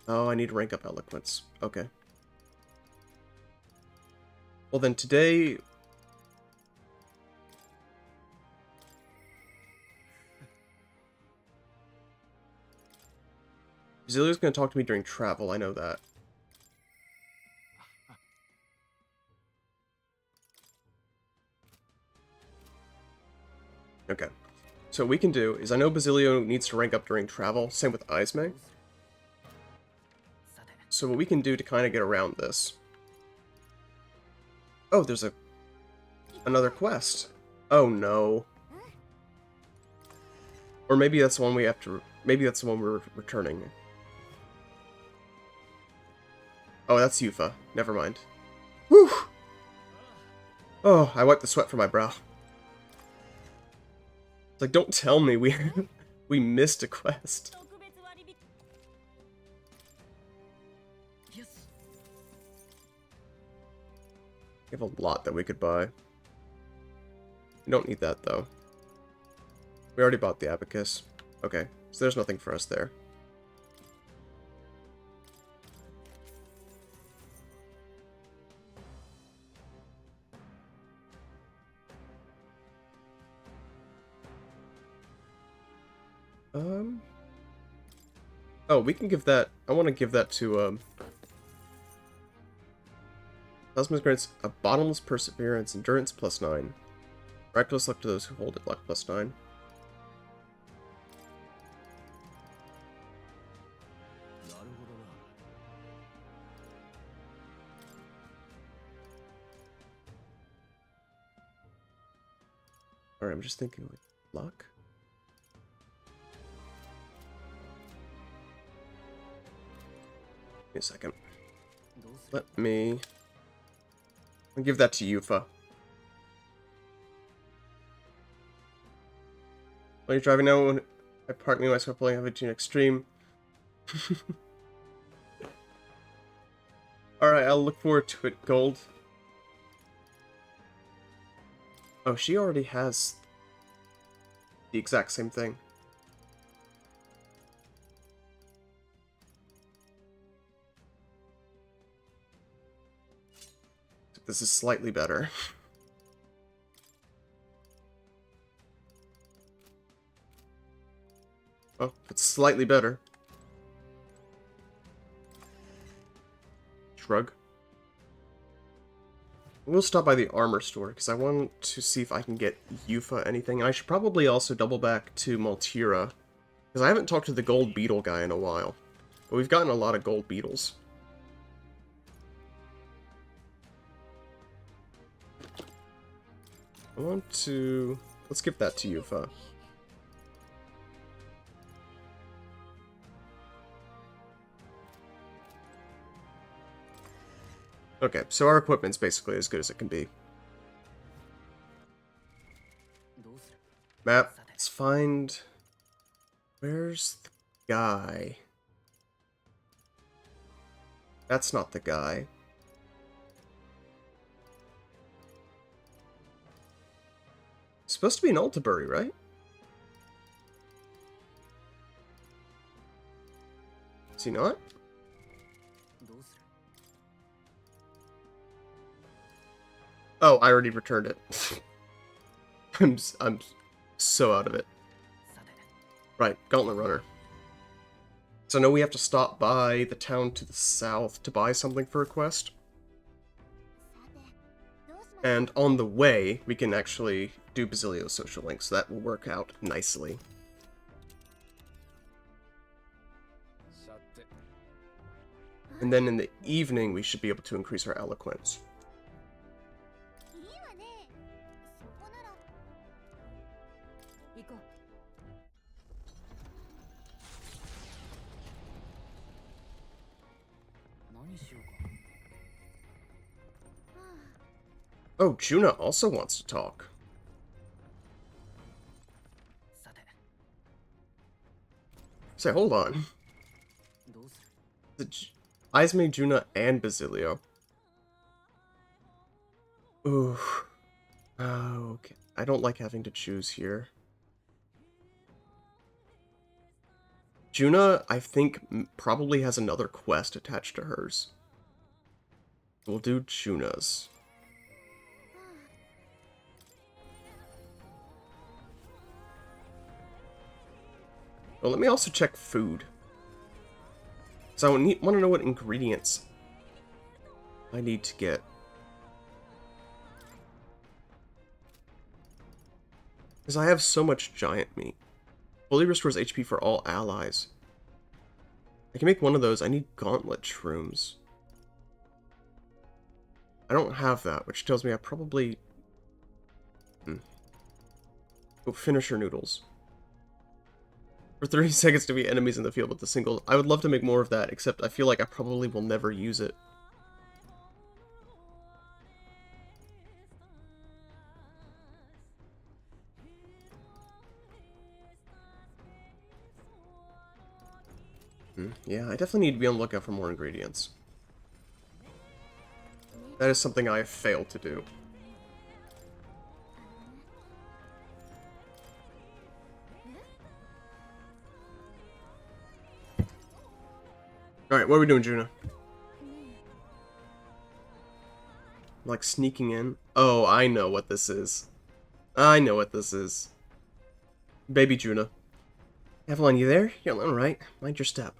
Oh, I need to rank up Eloquence. Okay. Well then, today... Basilio's gonna talk to me during travel, I know that. Okay. So what we can do is, I know Basilio needs to rank up during travel, same with Izme. So what we can do to kind of get around this... Oh, there's another quest. Oh no. Or maybe that's the one we have to... Maybe that's the one we're returning. Oh, that's Yufa. Never mind. Whew! Oh, I wiped the sweat from my brow. It's like, don't tell me we we missed a quest. 特別割引 Yes. We have a lot that we could buy. We don't need that, though. We already bought the abacus. Okay, so there's nothing for us there. Oh, we can give that... I want to give that to, Plasma grants a bottomless perseverance, endurance +9. Miraculous luck to those who hold it, luck +9. なるほどな。 Alright, I'm just thinking, like, luck? Give me a second. どうする Let me... I'll give that to Yufa. While you're driving now, when I park me myself pulling heavy to an extreme. Alright, I'll look forward to it, Gold. Oh, she already has the exact same thing. This is slightly better. Oh, it's slightly better. Shrug. We'll stop by the armor store, because I want to see if I can get Yufa anything. And I should probably also double back to Maltira, because I haven't talked to the gold beetle guy in a while. But we've gotten a lot of gold beetles. I want to... Let's give that to Yufa. Okay, so our equipment's basically as good as it can be. どうする Map, let's find... Where's the guy? That's not the guy. It's supposed to be in Altabury, right? Is he not? どうする Oh, I already returned it. I'm so out of it. さて Right, Gauntlet Runner. So now we have to stop by the town to the south to buy something for a quest. さてどうしましょう And on the way, we can actually do Basilio's social link, so that will work out nicely. さて And then in the evening, we should be able to increase our eloquence. いいわねそこなら行こう 何しようか Oh, Juna also wants to talk. さて Say, hold on. どうする The Izme, Juna, and Basilio. Ooh. Okay. I don't like having to choose here. Juna, I think, probably has another quest attached to hers. We'll do Juna's. Well, let me also check food. So I want to know what ingredients I need to get. Because I have so much giant meat. Fully restores HP for all allies. I can make one of those. I need gauntlet shrooms. I don't have that, which tells me I probably... Oh, finisher noodles. For 30 seconds to beat enemies in the field with the single. I would love to make more of that, except I feel like I probably will never use it. Yeah, I definitely need to be on the lookout for more ingredients. That is something I have failed to do. Alright, what are we doing, Juna? Like sneaking in? Oh, I know what this is. I know what this is. Baby Juna. Avalon, you there? You're alone, right? Mind your step.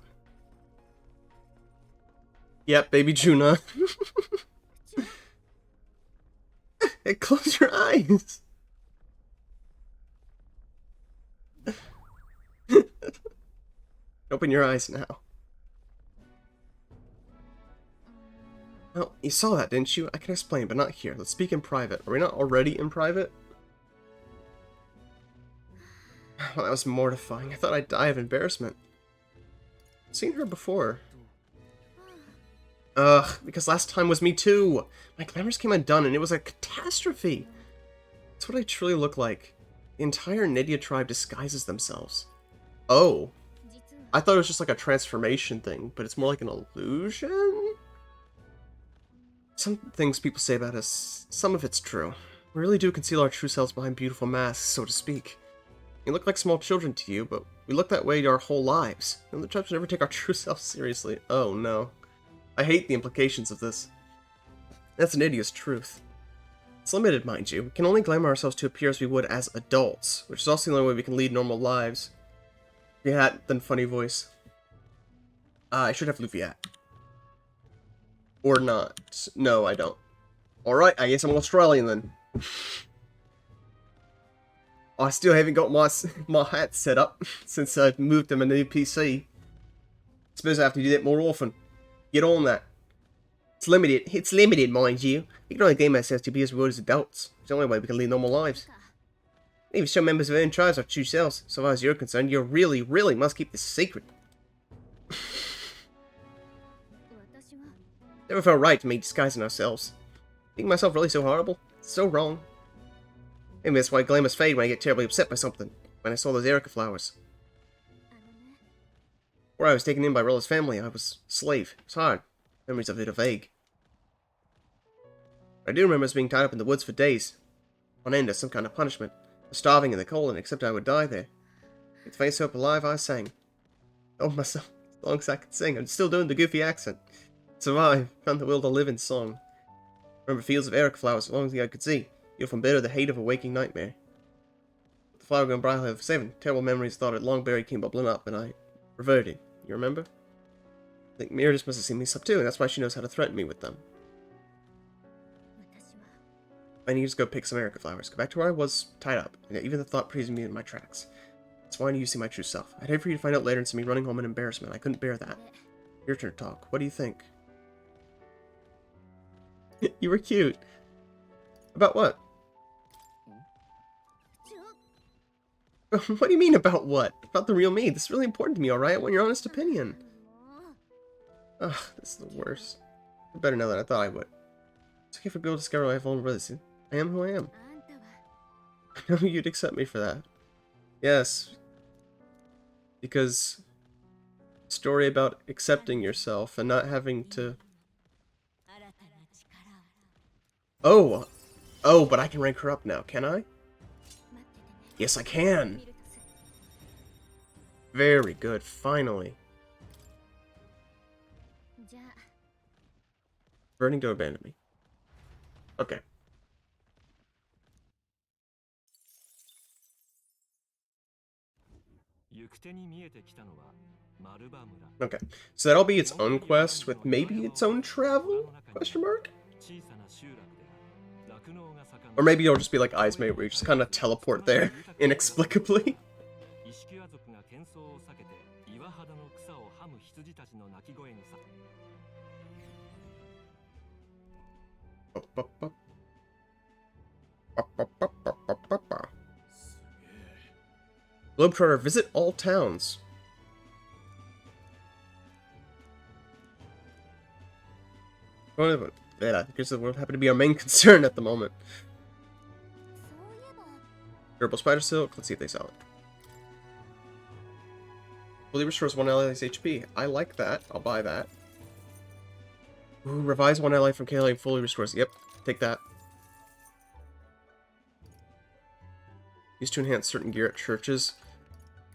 Yep, baby Juna. Hey, close your eyes. Open your eyes now. Well, you saw that, didn't you? I can explain, but not here. Let's speak in private. Are we not already in private? Well, that was mortifying. I thought I'd die of embarrassment. I've seen her before. Ugh, because last time was me too. My glamours came undone and it was a catastrophe. That's what I truly look like. The entire Nydia tribe disguises themselves. Oh. I thought it was just like a transformation thing, but it's more like an illusion? Some things people say about us, some of it's true. We really do conceal our true selves behind beautiful masks, so to speak. We look like small children to you, but we look that way our whole lives. And the tribes never take our true selves seriously. Oh no. I hate the implications of this. That's an idiot's truth. It's limited, mind you. We can only glamour ourselves to appear as we would as adults, which is also the only way we can lead normal lives. Yeah, then funny voice. I should have Luffy hat. Or not. No, I don't. Alright, I guess I'm Australian then. I still haven't got my hat set up since I moved to my new PC. Suppose I have to do that more often. Get on that. It's limited. It's limited, mind you. We can only game ourselves to be as well as adults. It's the only way we can lead normal lives. Even some members of our own tribes are true selves. So far as you're concerned, you really, really must keep this secret. Never felt right to me disguising ourselves. Making myself really so horrible? It's so wrong. Maybe that's why glamours fade when I get terribly upset by something. When I saw those Erica flowers. Before I was taken in by Rolla's family, I was a slave. It was hard. Memories of it are vague. I do remember us being tied up in the woods for days. On end as some kind of punishment. Starving in the cold and except I would die there. With face hope alive, I sang. Oh myself, as long as I could sing. I'm still doing the goofy accent. Survive, found the will to live in song. Remember fields of Erica flowers as long as I could see. You'll from bitter the hate of a waking nightmare. The flower gone bright of 7. Terrible memories thought it long buried came bubbling up, and I reverted. You remember? I think Meredith must have seen these up too, and that's why she knows how to threaten me with them. I need to just go pick some Erica flowers. Go back to where I was tied up, and even the thought freezes me in my tracks. That's why I need to see my true self. I'd hate for you to find out later and see me running home in embarrassment. I couldn't bear that. Your turn to talk. What do you think? You were cute. About what? What do you mean about what? About the real me. This is really important to me, alright? I want your honest opinion. Ugh, this is the worst. I better know than I thought I would. It's okay for people to discover I have vulnerabilities. I am who I am. I know you'd accept me for that. Yes. Because... story about accepting yourself and not having to... Oh! Oh, but I can rank her up now, can I? Yes, I can! Very good, finally. Burning to abandon me. Okay. Okay, so that'll be its own quest with maybe its own travel? Question mark? Or maybe it'll just be like Eyes Mate, where you just kind of teleport there inexplicably. Globetrotter, visit all towns. Well, yeah, because it would happen to be our main concern at the moment. そういえば Durable spider silk. Let's see if they sell it. Fully restores one ally's HP. I like that. I'll buy that. Ooh, revise one ally from KLA fully restores. Yep, take that. Used to enhance certain gear at churches.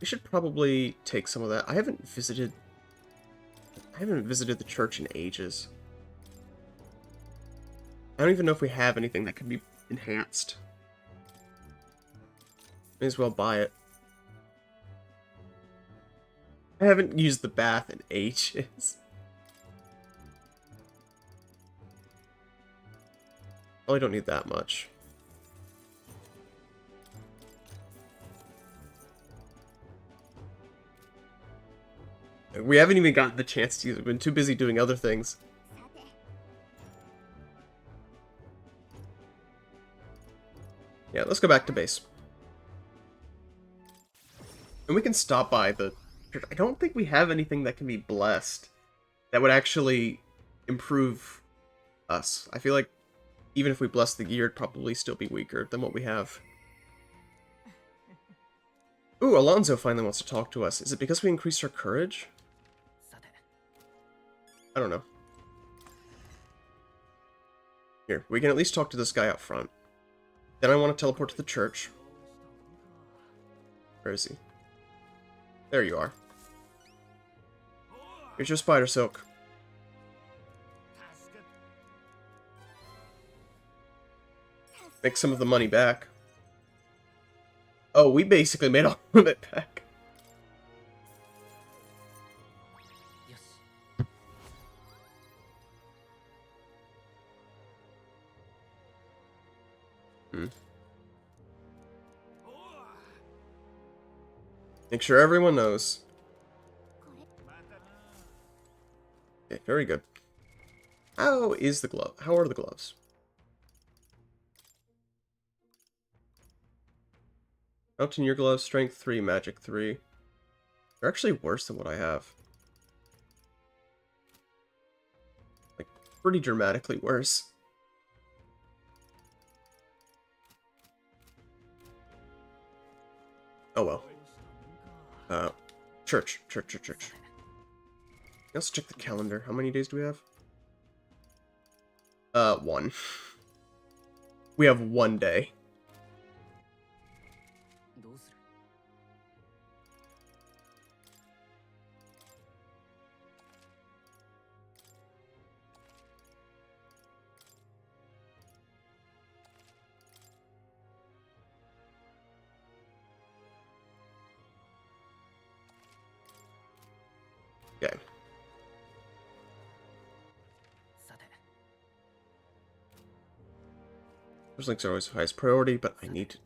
We should probably take some of that. I haven't visited the church in ages. I don't even know if we have anything that can be enhanced. May as well buy it. I haven't used the bath in ages. Probably don't need that much. We haven't even gotten the chance to use it. We've been too busy doing other things. さて Yeah, let's go back to base. And we can stop by the... I don't think we have anything that can be blessed that would actually improve us. I feel like even if we bless the gear, it'd probably still be weaker than what we have. Ooh, Alonzo finally wants to talk to us. Is it because we increased our courage? I don't know. Here, we can at least talk to this guy up front. Then I want to teleport to the church. Where is he? There you are. Here's your spider silk. Make some of the money back. Oh, we basically made all of it back. Make sure everyone knows. Okay, very good. How is the glove? How are the gloves? Mountaineer gloves, strength 3, magic 3. They're actually worse than what I have. Like, pretty dramatically worse. Oh well. Church. Let's check the calendar. How many days do we have? 1. We have 1 day. どうする Okay. さて Those links are always highest priority, but I need to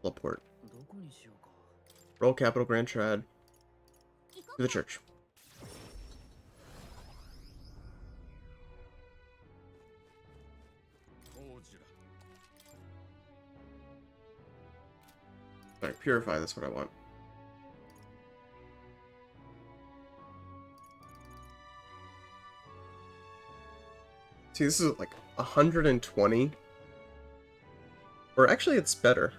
teleport. どこにしようか Roll capital Grand Trad to the church. Alright, purify, that's what I want. See, this is like 120. Or actually, it's better.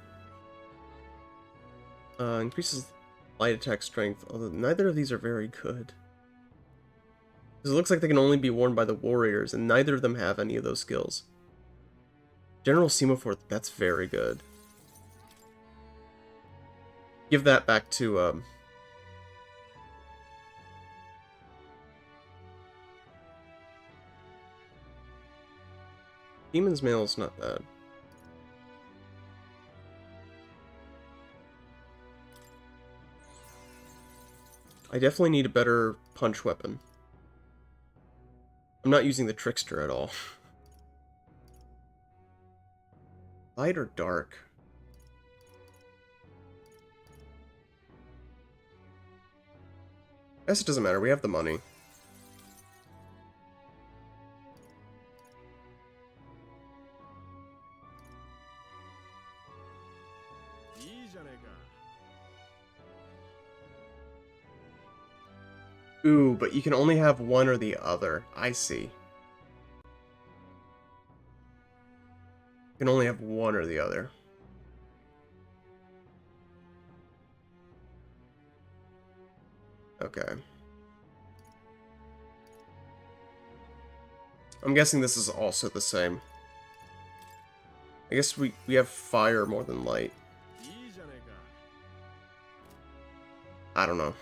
Increases light attack strength, although neither of these are very good. Because it looks like they can only be worn by the warriors, and neither of them have any of those skills. General Semaphore, that's very good. Give that back to, Demon's Mail is not bad. I definitely need a better punch weapon. I'm not using the Trickster at all. Light or dark? I guess it doesn't matter, we have the money. Ooh, but you can only have one or the other. I see. You can only have one or the other. Okay. I'm guessing this is also the same. I guess we have fire more than light. I don't know.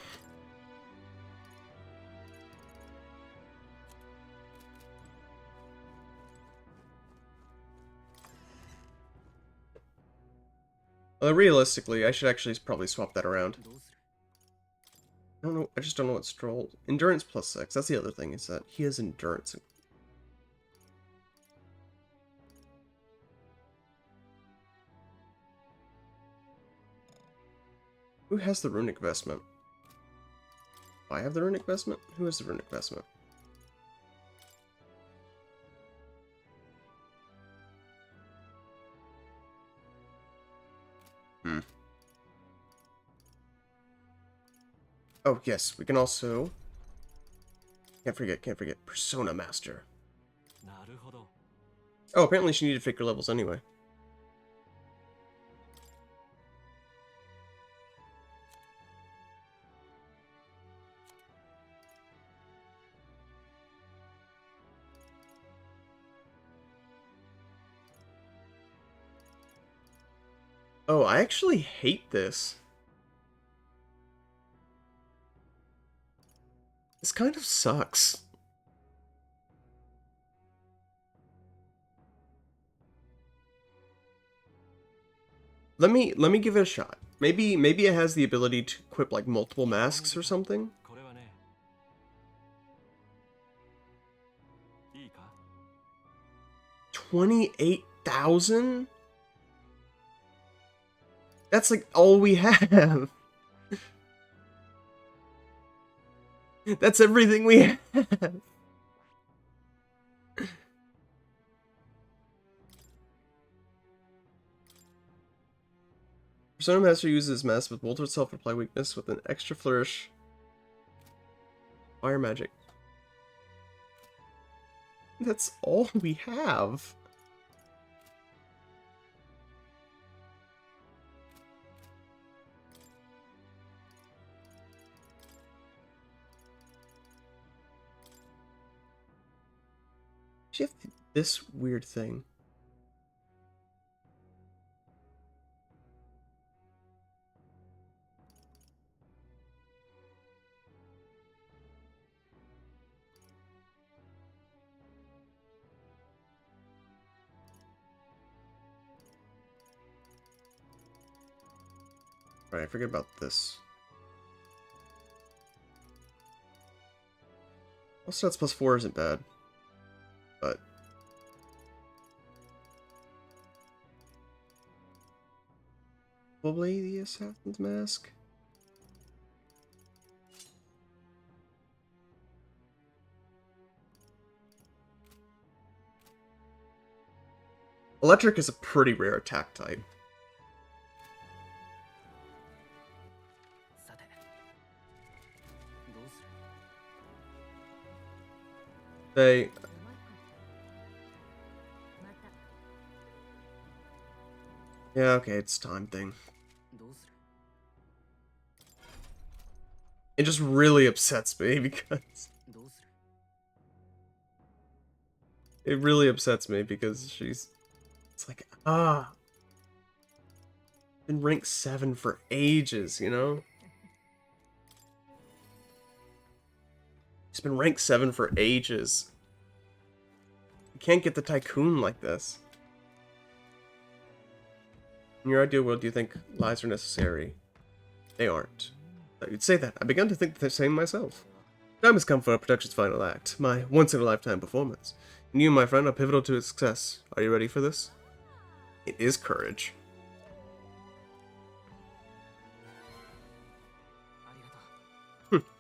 Well, realistically, I should actually probably swap that around. I don't know. I just don't know what Stroll. Endurance plus 6. That's the other thing, is that he has endurance. Who has the runic vestment? I have the runic vestment? Who has the runic vestment? Oh, yes, we can also... Can't forget. Persona Master. Oh, apparently she needed figure levels anyway. Oh, I actually hate this. This kind of sucks. Let me give it a shot. Maybe it has the ability to equip like multiple masks or something. 28,000? That's like all we have. That's everything we have. Persona Master uses mask with multiple self-reply weakness with an extra flourish. Fire magic. That's all we have. She have this weird thing. Right, I forget about this. Also, that's +4 isn't bad. But... probably the Assassin's Mask? Electric is a pretty rare attack type. They... yeah, okay, it's time thing. It just really upsets me because... it really upsets me because she's... it's like, been ranked 7 for ages, you know? She's been ranked 7 for ages. You can't get the Tycoon like this. In your ideal world, do you think lies are necessary? They aren't. Thought you'd say that. I began to think the same myself. Time has come for our production's final act, my once-in-a-lifetime performance. And you, my friend, are pivotal to its success. Are you ready for this? It is courage.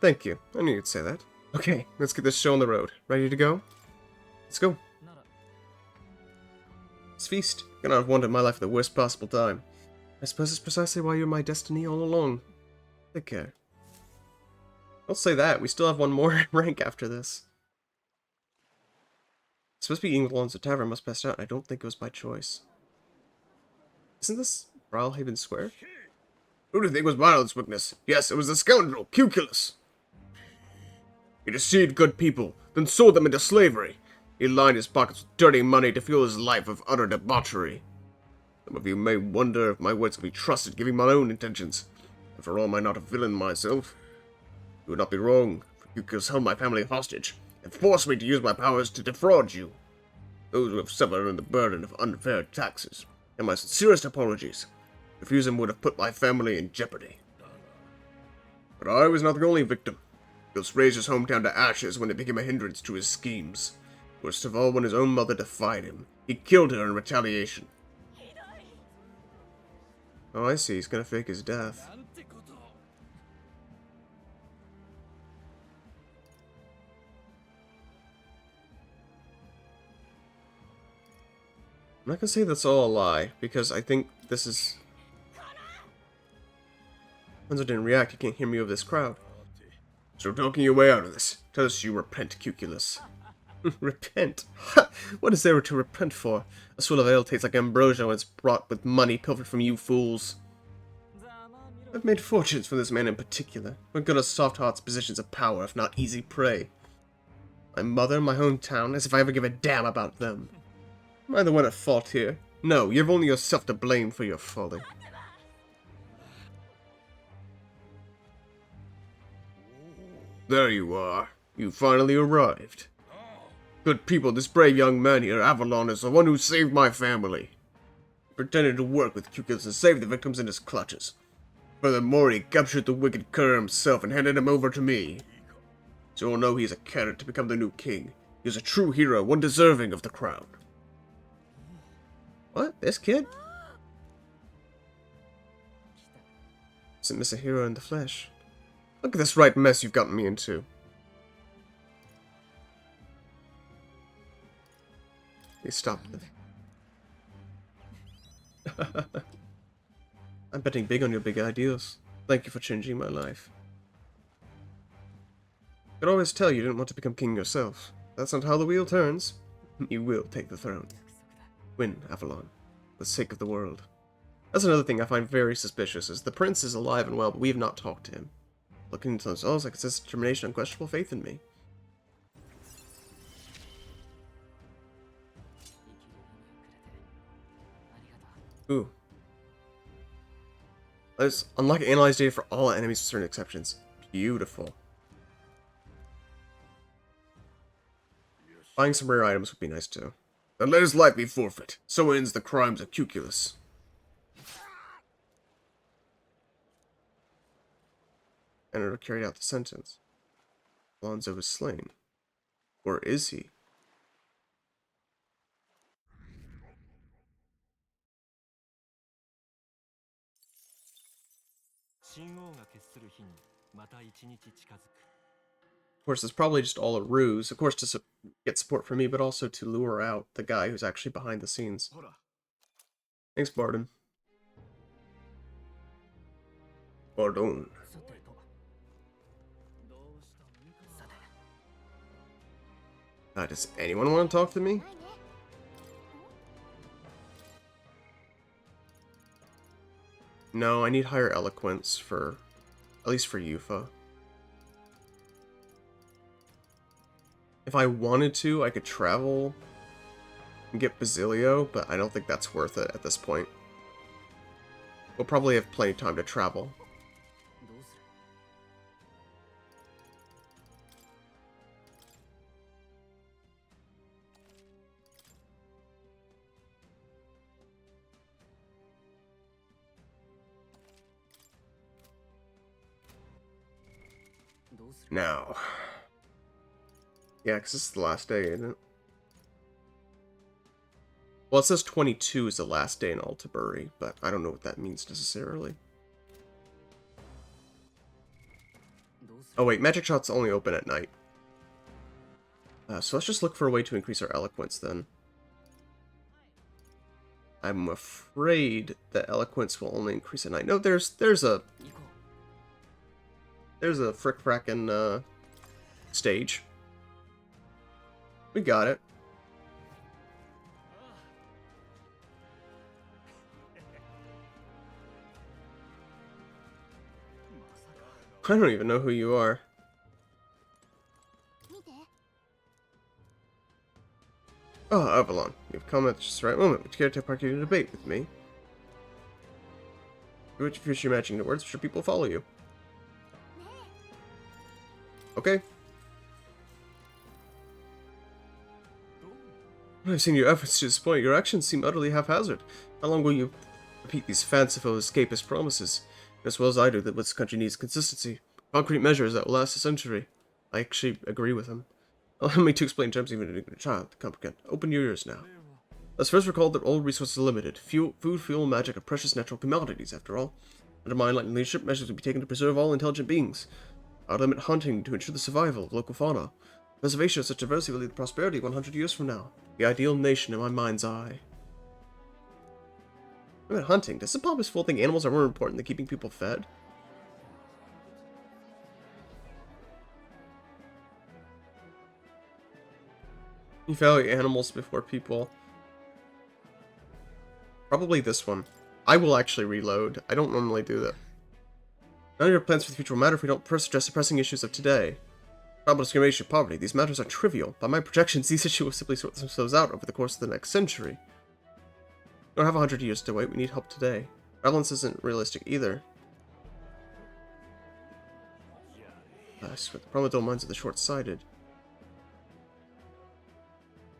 Thank you. I knew you'd say that. Okay, let's get this show on the road. Ready to go? Let's go. Let's feast. I cannot have wanted my life at the worst possible time. I suppose it's precisely why you're my destiny all along. Take care. Don't say that. We still have one more rank after this. It's supposed to be England's tavern must pass out. I don't think it was by choice. Isn't this Brawlhaven Square? Who do you think was Milo's weakness? Yes, it was the scoundrel, Cuculus. He deceived good people, then sold them into slavery. He lined his pockets with dirty money to fuel his life of utter debauchery. Some of you may wonder if my words can be trusted, given my own intentions. After all, am I not a villain myself? You would not be wrong, for Cuculus held my family hostage, and forced me to use my powers to defraud you. Those who have suffered the burden of unfair taxes, and my sincerest apologies. Refusing would have put my family in jeopardy. But I was not the only victim. Cuculus razed his hometown to ashes when it became a hindrance to his schemes. Worst of all, when his own mother defied him, he killed her in retaliation. Oh, I see. He's gonna fake his death. I'm not gonna say that's all a lie, because I think this is... Once I didn't react, you can't hear me over this crowd. So talking your way out of this. Tell us you repent, Cuculus. Repent? What is there to repent for? A swill of ale tastes like ambrosia when it's brought with money pilfered from you fools. I've made fortunes for this man in particular. What good are soft hearts' positions of power if not easy prey? My mother, my hometown, as if I ever give a damn about them. Am I the one at fault here? No, you've only yourself to blame for your folly. There you are. You finally arrived. Good people, this brave young man here, Avalon, is the one who saved my family. He pretended to work with Cuculus and save the victims in his clutches. Furthermore, he captured the wicked cur himself and handed him over to me. So you'll know he's a candidate to become the new king. He is a true hero, one deserving of the crown. What? This kid? Doesn't miss a hero in the flesh. Look at this right mess you've gotten me into. He stopped it. I'm betting big on your big ideals. Thank you for changing my life. I could always tell you didn't want to become king yourself. That's not how the wheel turns. You will take the throne. Win, Avalon. For the sake of the world. That's another thing I find very suspicious, is the prince is alive and well, but we have not talked to him. Looking into themselves, I can sense determination and unquestionable faith in me. Ooh. Let's unlock analyze data for all enemies with certain exceptions. Beautiful. Buying some rare items would be nice too. Then let his life be forfeit. So ends the crimes of Cuculus. And it carried out the sentence. Alonso was slain. Or is he? Of course, it's probably just all a ruse. Of course, to get support from me, but also to lure out the guy who's actually behind the scenes. Thanks, Barden. Pardon. Does anyone want to talk to me? No, I need higher eloquence for... at least for Yufa. If I wanted to, I could travel and get Basilio, but I don't think that's worth it at this point. We'll probably have plenty of time to travel. Now. Yeah, because this is the last day, isn't it? Well, it says 22 is the last day in Altabury, but I don't know what that means necessarily. Oh wait, magic shots only open at night. So let's just look for a way to increase our eloquence then. I'm afraid that eloquence will only increase at night. No, there's a frick-frackin' stage. We got it. I don't even know who you are. 見て Oh, Avalon. You've come at just the right moment. Would you care to partake in a debate with me? Which future matching the words, should people follow you? Okay. I've seen your efforts to this point. Your actions seem utterly haphazard. How long will you repeat these fanciful escapist promises? As well as I do that this country needs consistency. Concrete measures that will last a century. I actually agree with him. Allow me to explain terms even to a child to comprehend. Open your ears now. Let's first recall that all resources are limited. Food, fuel, magic are precious natural commodities, after all. Under my enlightened leadership, measures will be taken to preserve all intelligent beings. I'll limit hunting to ensure the survival of local fauna. Preservation of such diversity will lead to prosperity 100 years from now. The ideal nation in my mind's eye. Limit hunting? Does the pompous fool think animals are more important than keeping people fed? You value animals before people. Probably this one. I will actually reload. I don't normally do that. None of your plans for the future will matter if we don't first address the pressing issues of today. Problem, discrimination, poverty. These matters are trivial. By my projections, these issues will simply sort themselves out over the course of the next century. We don't have 100 years to wait. We need help today. Prevalence isn't realistic either. I swear, the problem with dull minds are the short-sighted.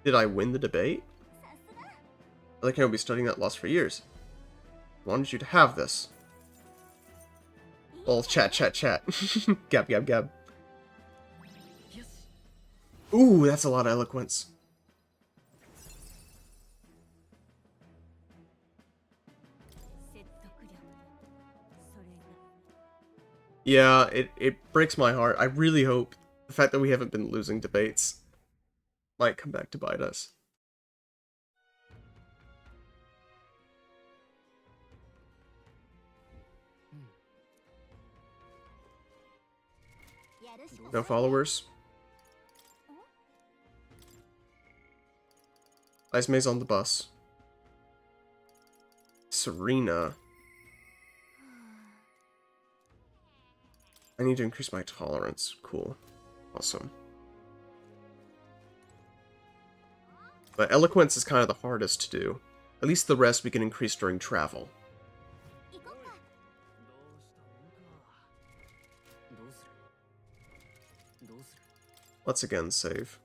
Did I win the debate? I like how I'll be studying that loss for years. I wanted you to have this. All chat, chat, chat. Gab, gab, gab. Ooh, that's a lot of eloquence. Yeah, it breaks my heart. I really hope the fact that we haven't been losing debates might come back to bite us. No followers. Ismay's on the bus. Serena. I need to increase my tolerance. Cool. Awesome. But eloquence is kind of the hardest to do. At least the rest we can increase during travel. Let's again save.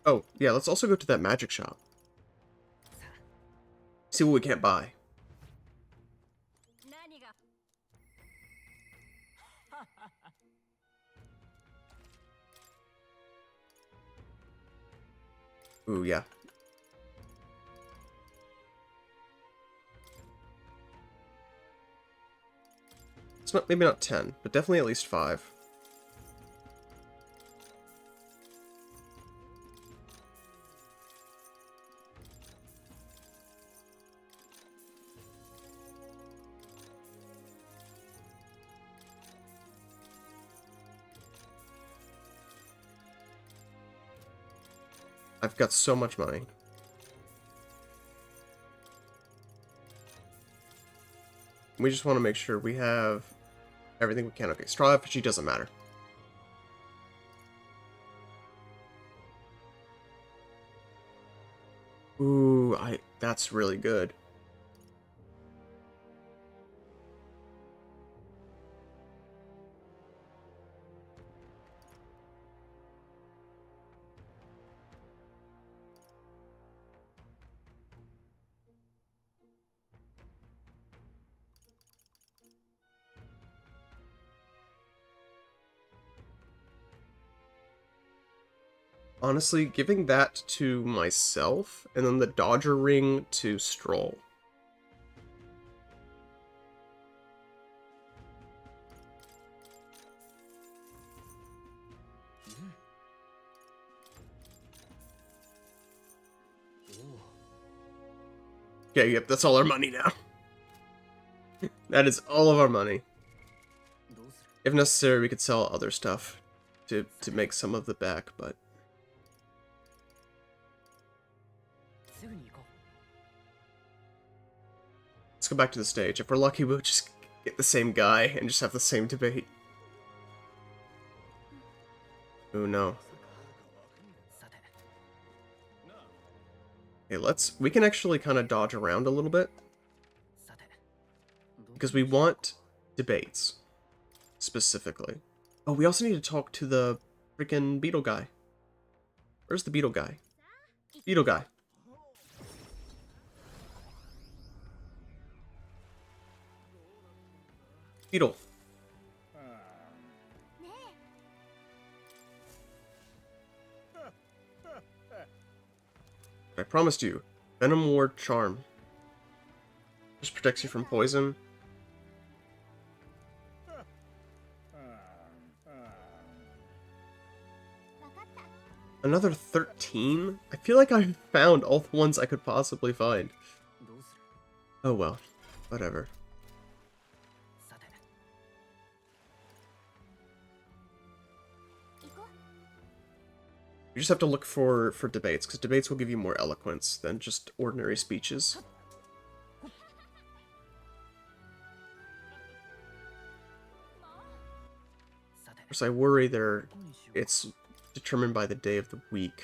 Oh, yeah, let's also go to that magic shop. See what we can't buy. Ooh, yeah. It's not, maybe not 10, but definitely at least 5. I've got so much money. We just want to make sure we have everything we can. Okay, straw effigy doesn't matter. Ooh, that's really good. Honestly, giving that to myself, and then the Dodger ring to Stroll. Okay, yep, that's all our money now. That is all of our money. If necessary, we could sell other stuff to make some of the back, but... Let's go back to the stage. If we're lucky, we'll just get the same guy and just have the same debate. Oh no. Okay, we can actually kind of dodge around a little bit. Because we want debates. Specifically. Oh, we also need to talk to the freaking beetle guy. Where's the beetle guy? Beetle guy. Beetle. I promised you. Venom Ward Charm. Just protects you from poison. Another 13? I feel like I found all the ones I could possibly find. Oh well. Whatever. You just have to look for debates, because debates will give you more eloquence than just ordinary speeches. Of course, I worry it's determined by the day of the week.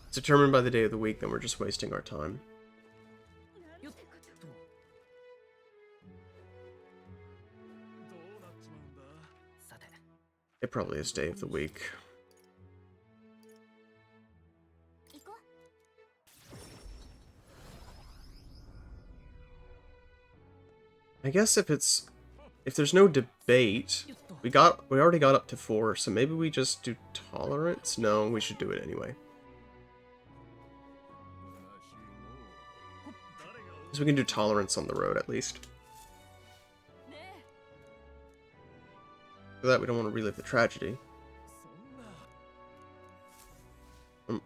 It's determined by the day of the week, then we're just wasting our time. It probably is day of the week. I guess if there's no debate, we already got up to 4, so maybe we just do tolerance? No, we should do it anyway. So we can do tolerance on the road at least. For that, we don't want to relive the tragedy.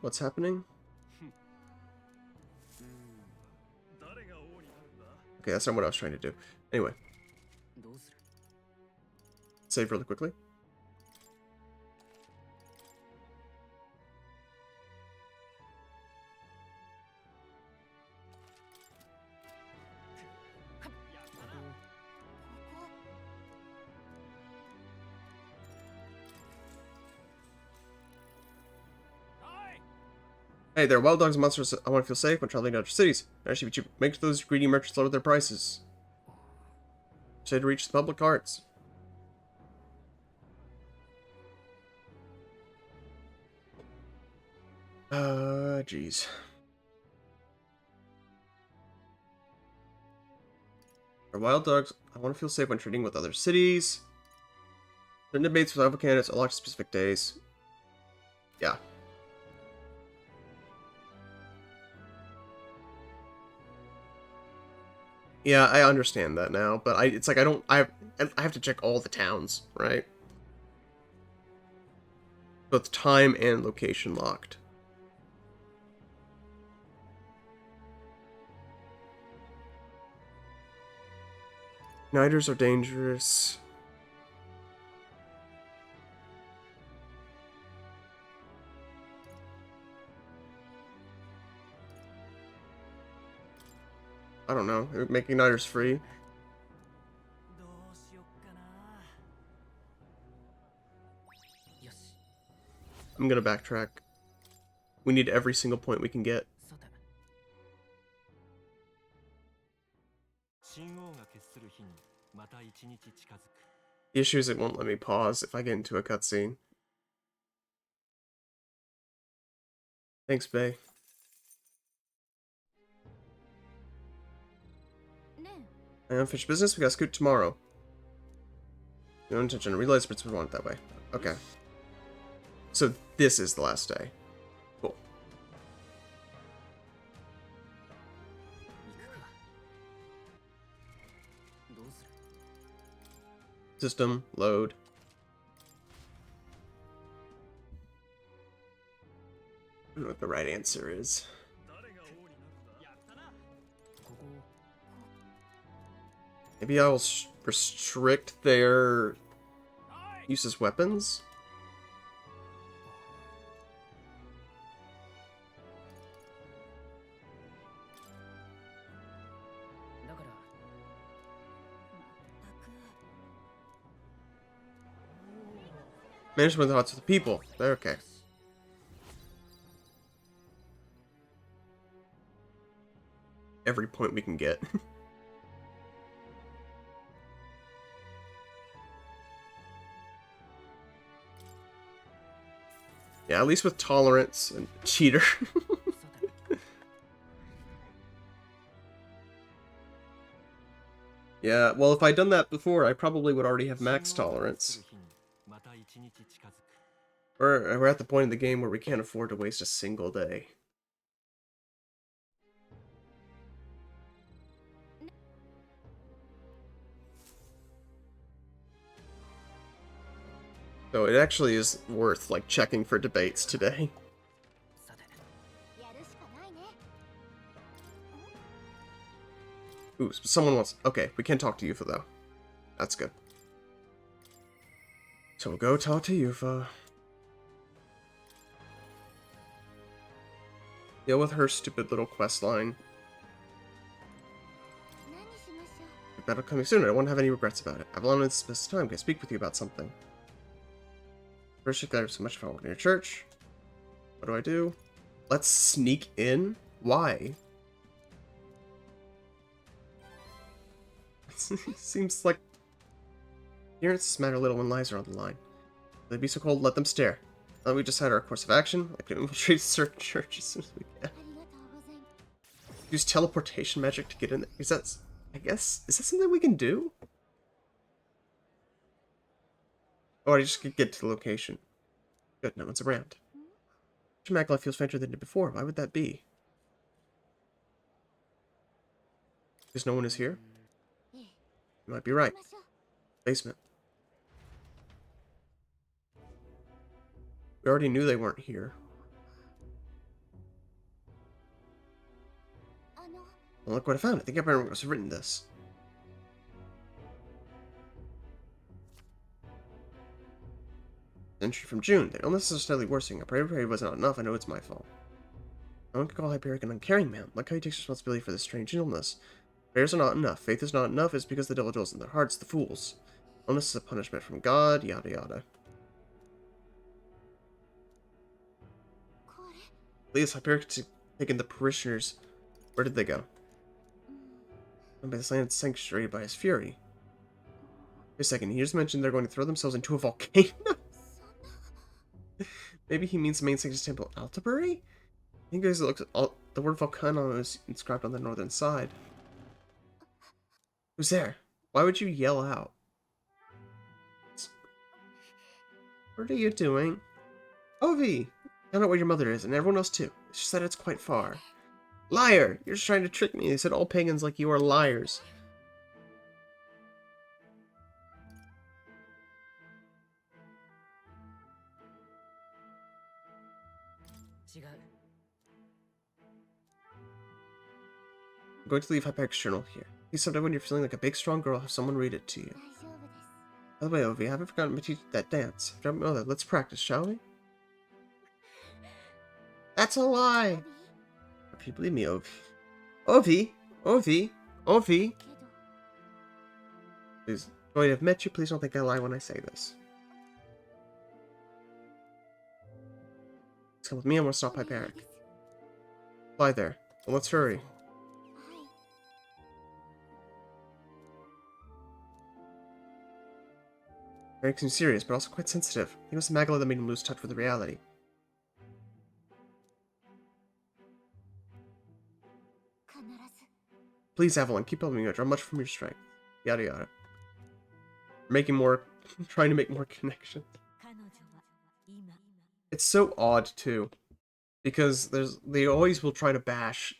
What's happening? Okay, that's not what I was trying to do. Anyway. Save really quickly. Hey there, wild dogs and monsters. I want to feel safe when traveling to other cities. Actually, but you make those greedy merchants lower their prices. Say to reach the public arts. Jeez. For wild dogs, I want to feel safe when trading with other cities. Certain debates with rival candidates are locked to specific days. Yeah. Yeah, I understand that now, but it's like I have to check all the towns, right? Both time and location locked. Niders are dangerous. I don't know. Making Niders free. I'm gonna backtrack. We need every single point we can get. The issue is it won't let me pause if I get into a cutscene. Thanks, Bae. Unfinished business, we gotta scoot tomorrow. No intention to realize, but we want it that way. Okay. So this is the last day. Cool. 行くか。どうする？ System, load. I don't know what the right answer is. 誰が王になるんだ。やったな。ここ Maybe I'll restrict their use as weapons? だから Management of the thoughts of the people. They're okay. Every point we can get. Yeah, at least with tolerance and cheater. さて Yeah, well, if I'd done that before, I probably would already have max tolerance. また一日近づく。 We're at the point in the game where we can't afford to waste a single day. So it actually is worth, like, checking for debates today. さて やるしかないね。 Ooh, someone wants... Okay, we can't talk to Yufa, though. That's good. So we'll go talk to Yufa. Deal with her stupid little quest line. 何しましょう。 Battle coming soon. I don't want to have any regrets about it. Avalon is this time. Can I speak with you about something? First, you got so much fun working in your church. What do? Let's sneak in? Why? Seems like appearances matter little when lives are on the line. They'd be so cold, let them stare. Now we decide our course of action. I can infiltrate certain church as soon as we can. ありがとうございます。 Use teleportation magic to get in there. Is that... I guess... Is that something we can do? Oh, I just could get to the location. Good, no one's around. Magla feels fainter than it did before. Why would that be? Because no one is here? ええ、 You might be right. 行きましょう。 Basement. We already knew they weren't here. あの、 Well, look what I found. I think everyone must have written this. Entry from June. The illness is steadily worsening. I prayed was not enough. I know it's my fault. No one can call Hyperion an uncaring man. Look how he takes responsibility for this strange illness. Prayers are not enough. Faith is not enough. It's because the devil dwells in their hearts, the fools. Illness is a punishment from God, yada yada. これ。 Please, Hyperion taken the parishioners. Where did they go? うん。 And by the land sanctuary by his fury. Wait a second, he just mentioned they're going to throw themselves into a volcano? そんな。 Maybe he means the main sanctuary temple Altabury? I think it looks the word volcano is inscribed on the northern side. Who's there? Why would you yell out? What are you doing? Ovi! I don't know where your mother is, and everyone else too. It's just that it's quite far. Liar! You're just trying to trick me. They said all pagans like you are liars. 違う。 I'm going to leave Hyperic's journal here. Please someday when you're feeling like a big strong girl, have someone read it to you. 大丈夫です。 By the way, Ovi, I haven't forgotten to teach that dance. Don't know that. Let's practice, shall we? That's a lie! オビ If you believe me, Ovi. Ovi! Ovi! Ovi! けど、 Please, though I have met you, please don't think I lie when I say this. Let's come with me, I want to stop お願い Hyperic. です。 Fly there. Well, let's hurry. はい。 Hyperic seems serious, but also quite sensitive. I think it was the Magala that made him lose touch with the reality. 必ず。 Please, Avalon, keep helping me. I draw much from your strength. Yada yada. Making more trying to make more connections. 彼女は今 It's so odd too, because they always will try to bash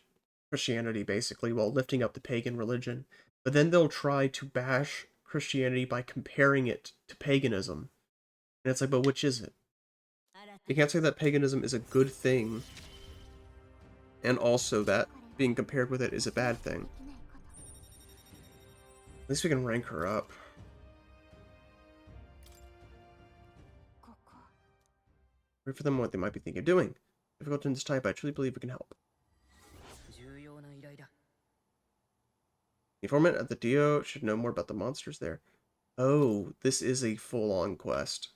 Christianity basically while lifting up the pagan religion, but then they'll try to bash Christianity by comparing it to paganism. And it's like, but which is it? You can't say that paganism is a good thing, and also that being compared with it is a bad thing. At least we can rank her up. ここ Wait for them what they might be thinking of doing. Difficult in this type, I truly believe we can help. 重要な依頼だ The informant at the Dio should know more about the monsters there. Oh, this is a full-on quest.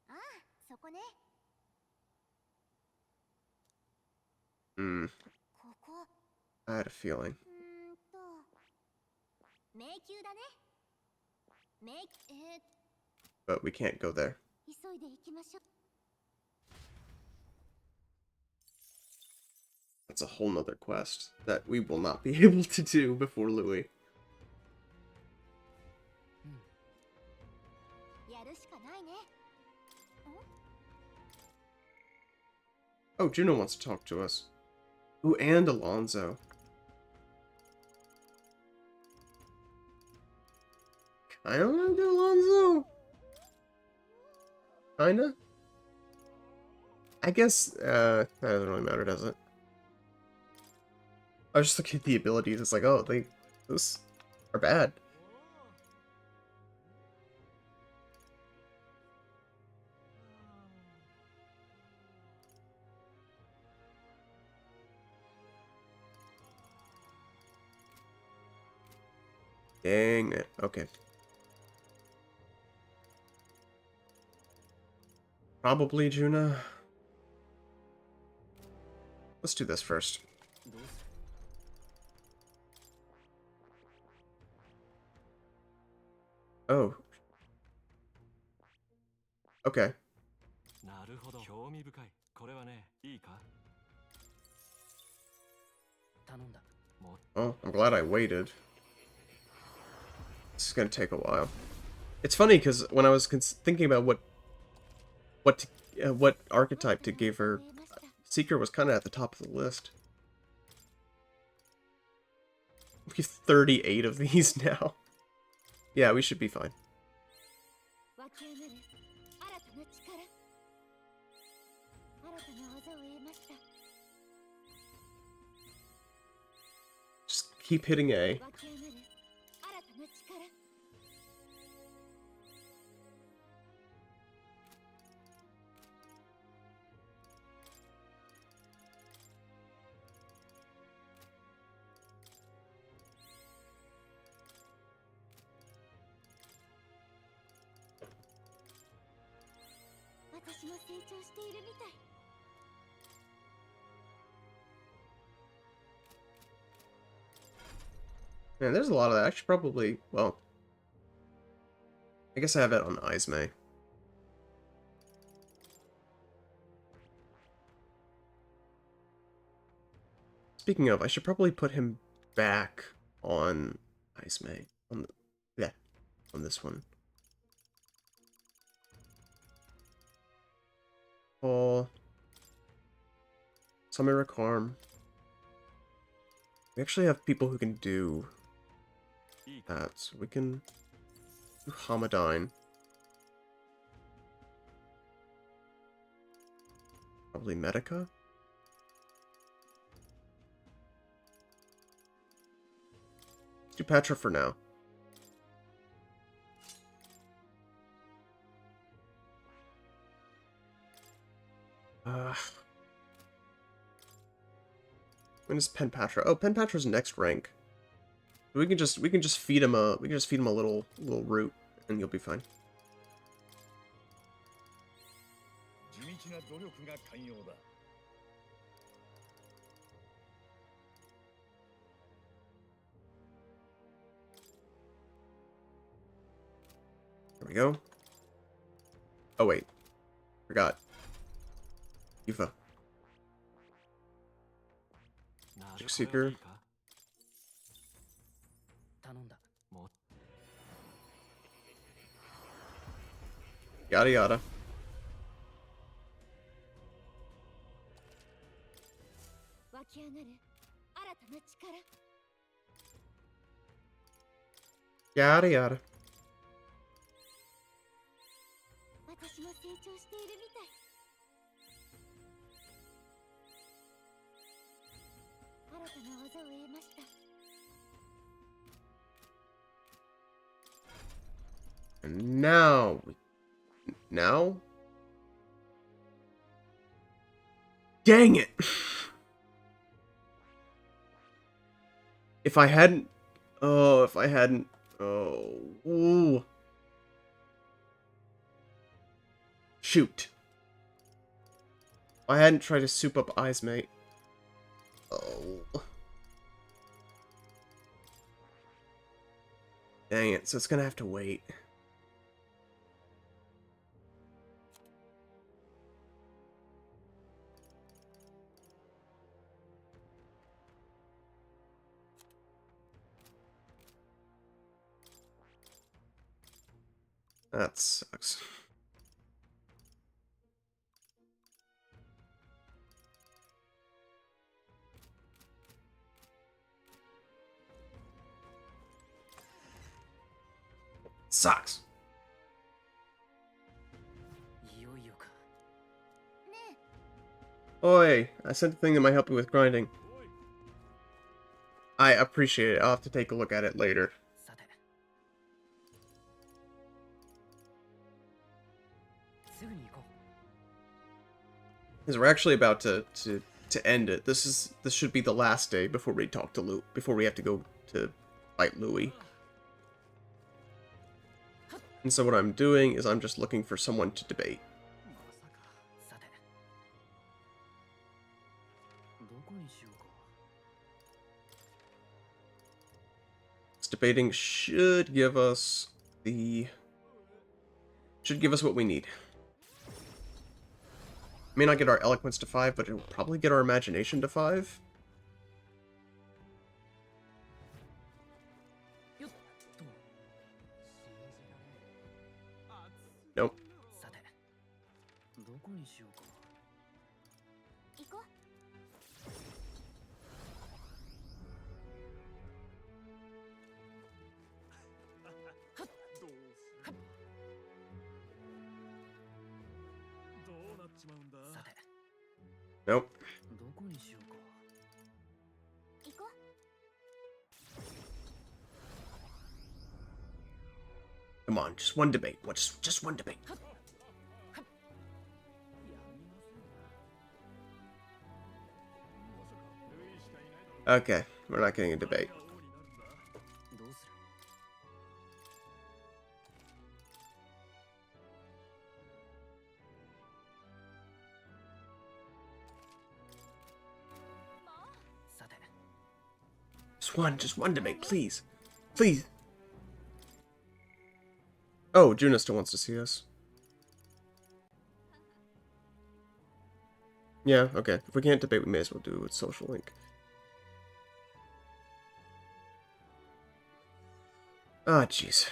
ああそこね Hmm, ここ I had a feeling. 迷宮だね迷But we can't go there. 急いで行きましょう That's a whole nother quest that we will not be able to do before Louis. やるしかないね Oh, Juno wants to talk to us. Ooh, and Alonzo. I don't want to do Alonzo. Kinda? I guess, that doesn't really matter, does it? I was just looking at the abilities, it's like, oh, those are bad. Dang it. Okay. Probably Juna. Let's do this first. どうす Oh. Okay. なるほど興味深いこれはねいいか 頼んだ Oh, I'm glad I waited. This is gonna take a while. It's funny because when I was thinking about what archetype to give her, Seeker was kind of at the top of the list. We have 38 of these now. Yeah, we should be fine. 湧き上がる新たな力新たな技を得ました Just keep hitting A. 湧き上がる新たな力 私も成長しているみたい Man, there's a lot of that. I should probably, well, I guess I have it on Izme. Speaking of, I should probably put him back on Izme. On the, yeah, on this one. Oh, Samira Karm. We actually have people who can do that, so we can do Hamadine. Probably Medica. Let's do Patra for now. When is Penpatra? Oh, Penpatra's next rank. We can just feed him a little root, and you'll be fine. 地道な努力が寛容だ。 There we go. Oh wait, forgot. Yufa. なる Magic Seeker. これはいいか 頼んだ Yada yada. Yada yada. 私も成長しているみたい。新たな技を得ました。 And now? Dang it! If I hadn't... Oh, ooh. Shoot. If I hadn't tried to soup up eyes, mate. Oh. Dang it, so it's gonna have to wait. That sucks. Sucks. いよいよか。 Oi, I sent a thing that might help you with grinding. I appreciate it. I'll have to take a look at it later. さて。すぐに行こう。 Because we're actually about to end it. This should be the last day before we talk to Lou, before we have to go to fight Louis. And so what I'm doing is I'm just looking for someone to debate. さて。どこにしようか。 This debating should give us what we need. May not get our eloquence to 5, but it'll probably get our imagination to 5. よっと。 Nope. さて。どこにしようか。 行こう。 どうなっちまうんだ。 さて。 Nope. どこにしようか。 行こう。 Come on, just one debate. Just one debate. Okay, we're not getting a debate. どうする。 さて。 Just one debate, please. Please. Oh, Juna still wants to see us. Yeah, okay. If we can't debate, we may as well do it with social link. Ah, jeez.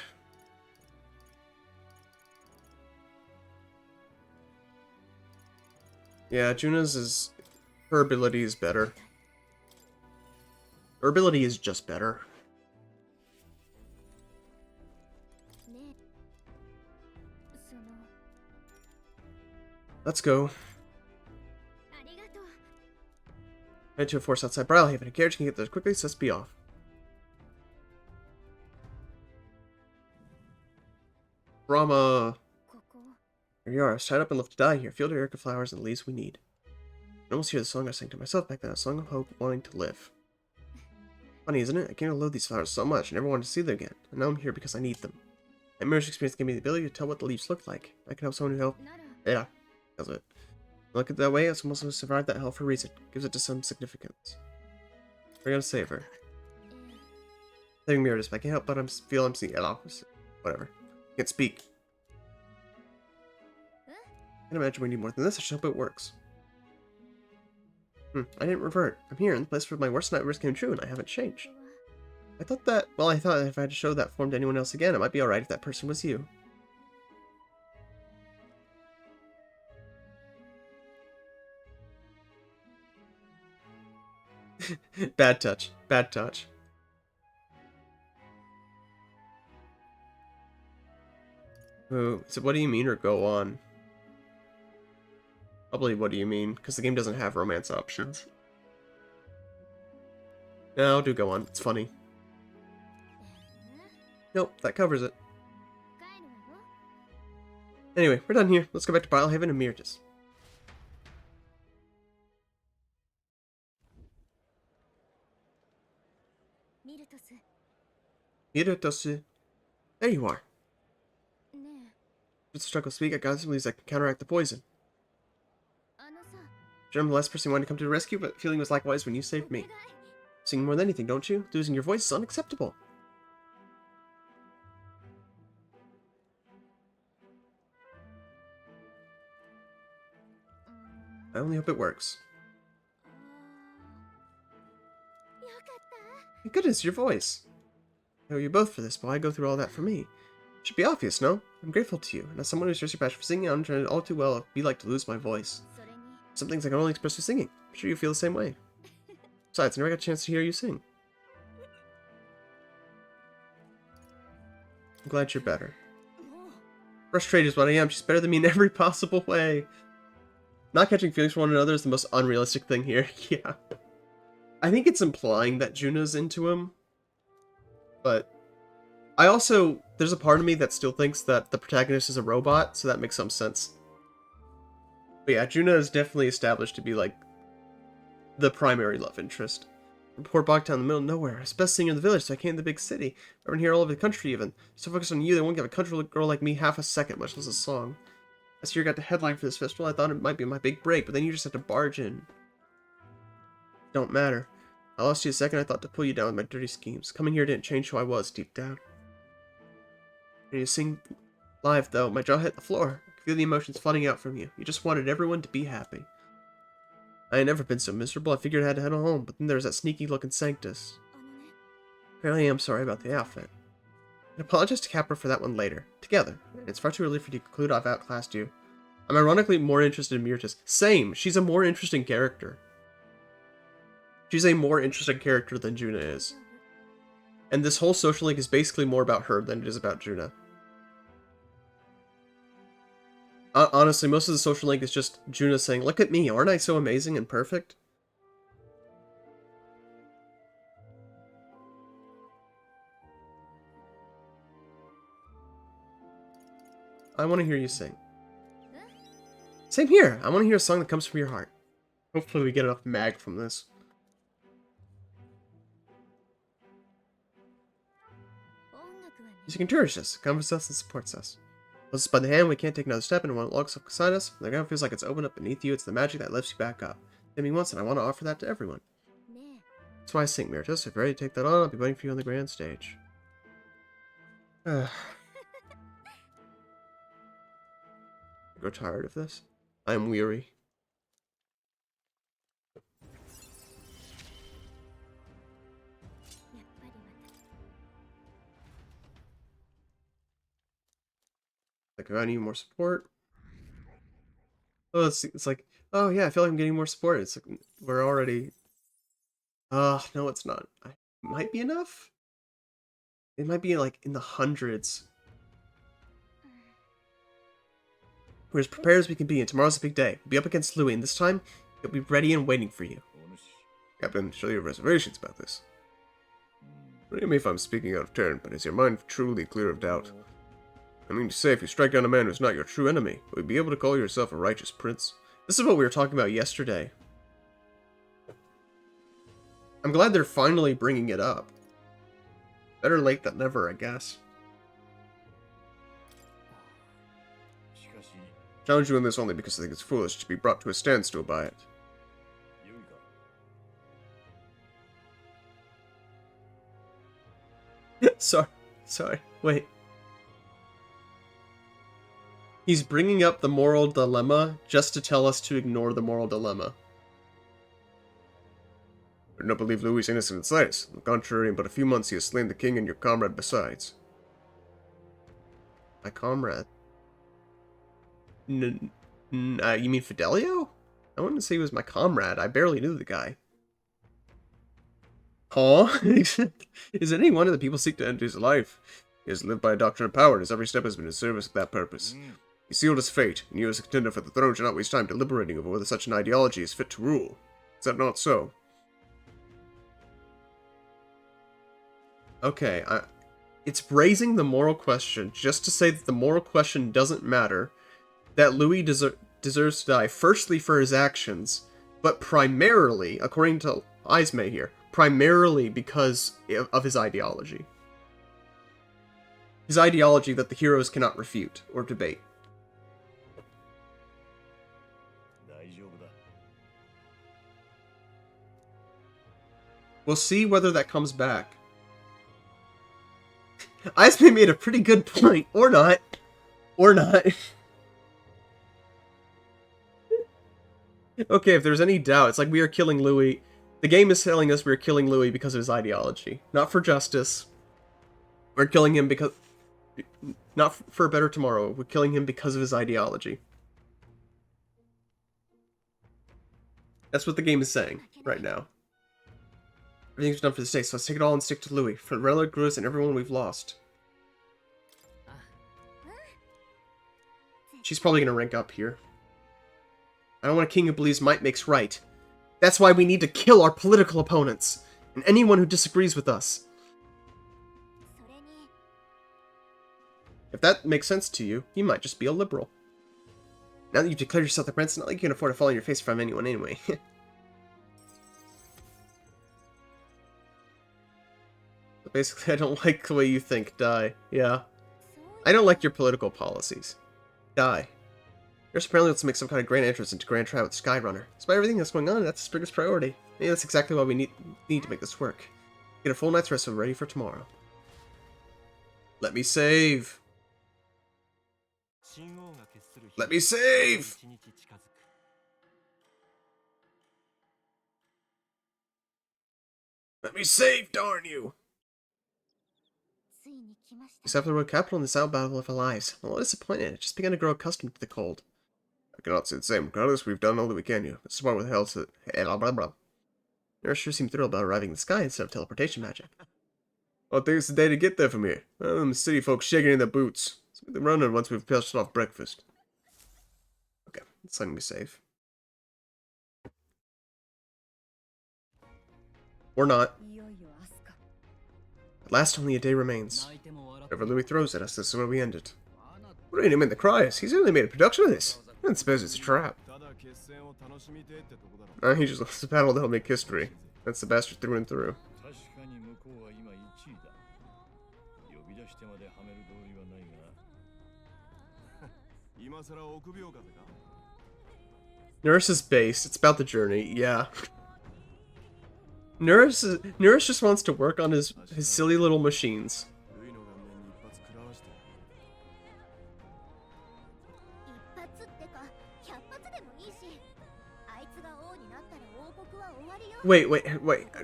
Yeah, Juna's is... her ability is better. Her ability is just better. ねえ。その。 Let's go. ありがとう。 Head to a force outside Brylehaven. A carriage can get there quickly, so let's be off. Brahma. ここ。 Here you are. I was tied up and left to die here. Field of Erica flowers and the leaves we need. I can almost hear the song I sang to myself back then. A song of hope, wanting to live. Funny, isn't it? I came to love these flowers so much. I never wanted to see them again. And now I'm here because I need them. My marriage experience gave me the ability to tell what the leaves look like. I can help someone who helped. なら。 Yeah, that's it. Look at it that way, it's almost survived that hell for a reason. Gives it to some significance. We're gonna save her. ええ。 Saving me, I can't help but feel I'm seeing opposite. Whatever. Can't speak. Huh? I can imagine we need more than this. I should hope it works. I didn't revert. I'm here in the place where my worst nightmares came true, and I haven't changed. ここは。 I thought that... Well, I thought if I had to show that form to anyone else again, it might be alright if that person was you. Bad touch. Bad touch. Ooh, so what do you mean or go on? Probably what do you mean, because the game doesn't have romance options. No, do go on. It's funny. Nope, that covers it. Anyway, we're done here. Let's go back to Bilehaven and Myrtis. Myrtis. There you are. Just struggle to speak. I got some beliefs that can counteract the poison. Sure, I'm the last person who wanted to come to the rescue, but feeling was likewise when you saved me. Singing more than anything, don't you? Losing your voice is unacceptable. I only hope it works. Thank goodness, your voice. I owe you both for this, but why go through all that for me? It should be obvious, no? I'm grateful to you, and as someone who shares your passion for singing, I understand all too well it'd be like to lose my voice. Some things I can only express through singing. I'm sure you feel the same way. Besides, I never got a chance to hear you sing. I'm glad you're better. Frustrated is what I am. She's better than me in every possible way. Not catching feelings for one another is the most unrealistic thing here. Yeah. I think it's implying that Juna's into him. But I also, there's a part of me that still thinks that the protagonist is a robot, so that makes some sense. But yeah, Juna is definitely established to be like the primary love interest. From poor Bogtown in the middle of nowhere. I was best singer in the village, so I came to the big city. Everyone here all over the country even. So focused on you, they won't give a country girl like me half a second, much less a song. Last year I got the headline for this festival. I thought it might be my big break, but then you just had to barge in. Don't matter. I lost you a second. I thought to pull you down with my dirty schemes. Coming here didn't change who I was deep down. When you sing live, though, my jaw hit the floor. I could feel the emotions flooding out from you. You just wanted everyone to be happy. I had never been so miserable. I figured I had to head home, but then there was that sneaky-looking Sanctus. Apparently, I'm sorry about the outfit. I apologize to Capra for that one later. Together. It's far too early for you to conclude I've outclassed you. I'm ironically more interested in Myrtis. Same! She's a more interesting character. She's a more interesting character than Juna is. And this whole social link is basically more about her than it is about Juna. Honestly, most of the social link is just Juna saying, look at me, aren't I so amazing and perfect? I want to hear you sing. Same here. I want to hear a song that comes from your heart. Hopefully we get enough mag from this. Music encourages us, comforts us, and supports us. Holds us by the hand, we can't take another step, and when it logs up beside us, the ground feels like it's opened up beneath you. It's the magic that lifts you back up. Hit me once, and I want to offer that to everyone. That's why I sing, Meritus. If you're ready to take that on, I'll be waiting for you on the grand stage. I grow tired of this. I am weary. Like, I need more support. Oh, it's like, oh yeah, I feel like I'm getting more support. It's like, we're already... no, it's not. It might be enough? It might be like in the hundreds. We're as prepared as we can be, and tomorrow's a big day. We'll be up against Louis, and this time, he'll be ready and waiting for you. Captain, show your reservations about this. Forgive me if I'm speaking out of turn, but is your mind truly clear of doubt? I mean to say, if you strike down a man who's not your true enemy, will you be able to call yourself a righteous prince? This is what we were talking about yesterday. I'm glad they're finally bringing it up. Better late than never, I guess. Challenge you in this only because I think it's foolish to be brought to a standstill by it. Sorry, wait. He's bringing up the moral dilemma just to tell us to ignore the moral dilemma. I do not believe Louis is innocent in the slightest. On the contrary, in but a few months he has slain the king and your comrade besides. My comrade? You mean Fidelio? I wouldn't say he was my comrade. I barely knew the guy. Huh? Is it any wonder that people seek to end his life? He has lived by a doctrine of power, and his every step has been in service of that purpose. He sealed his fate, and you as a contender for the throne should not waste time deliberating over whether such an ideology is fit to rule. Is that not so? Okay, it's raising the moral question just to say that the moral question doesn't matter, that Louis deserves to die firstly for his actions, but primarily, according to Ismay here, primarily because of his ideology. His ideology that the heroes cannot refute or debate. 大丈夫だ。 We'll see whether that comes back. Ismay made a pretty good point, or not. Or not. Okay, if there's any doubt, it's like we are killing Louis. The game is telling us we are killing Louis because of his ideology. Not for justice. We're killing him because... Not for a better tomorrow. We're killing him because of his ideology. That's what the game is saying right now. Everything's done for this day, so let's take it all and stick to Louis. For Renard, Lourdes, and everyone we've lost. She's probably gonna rank up here. I don't want a king who believes might makes right. That's why we need to kill our political opponents, and anyone who disagrees with us. If that makes sense to you, you might just be a liberal. Now that you've declared yourself the prince, it's not like you can afford to fall on your face from anyone anyway. But basically, I don't like the way you think. Die. Yeah. I don't like your political policies. Die. Yours apparently wants to make some kind of grand entrance into Grand Trial with Skyrunner. Despite everything that's going on, that's his biggest priority. Maybe that's exactly why we need to make this work. Get a full night's rest so we're ready for tomorrow. Let me save! Let me save! Let me save, darn you! We have the road capital in the south battle of our lives. I'm a little disappointed. I've just begun to grow accustomed to the cold. I cannot say the same. Regardless, we've done all that we can here. This is why with hell to... Blah, blah, blah. Nurse sure seemed thrilled about arriving in the sky instead of teleportation magic. Well, it takes a day to get there from here. The city folks shaking in their boots. So we'll be running once we've passed off breakfast. Okay, it's letting me save. Or not. At last, only a day remains. Whatever Louis throws at us, this is where we end it. What do you mean the cries? He's only made a production of this. I don't suppose it's a trap. He just loves the battle to help make history. That's the bastard through and through. 確かに向こうは今1位だ。呼び出してまではめる道理はないが。今更臆病風か Nurse is based. It's about the journey. Yeah. Nurse just wants to work on his silly little machines. ルイの顔面に一発食らわしてる 一発ってか100発でもいいし、あいつが王になったら王国は終わりよ。 Wait.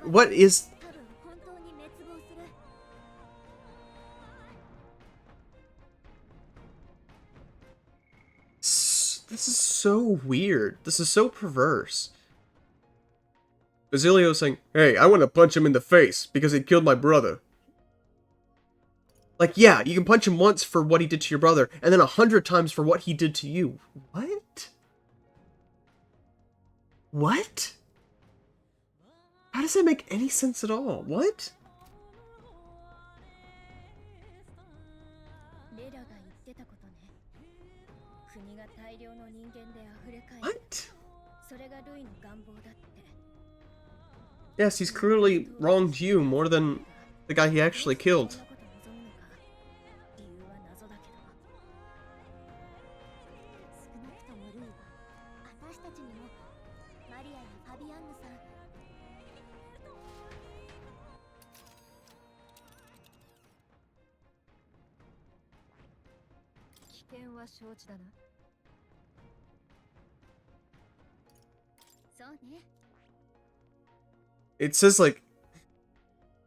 What is... 多分本当に滅亡する。 This is so weird. This is so perverse. Basilio saying, hey, I want to punch him in the face because he killed my brother. Like, yeah, you can punch him once for what he did to your brother, and then 100 times for what he did to you. What? What? How does that make any sense at all? What? レラが言ってたことね。国が大量の人間で溢れ返る。 What? それがルイの願望だって。 Yes, he's clearly wronged you more than the guy he actually killed. そんなこと望むのか理由は謎だけど。少なくともルイは私たちにもマリアやファビアンヌさん。 危険は承知だな。そうね。 It says, like,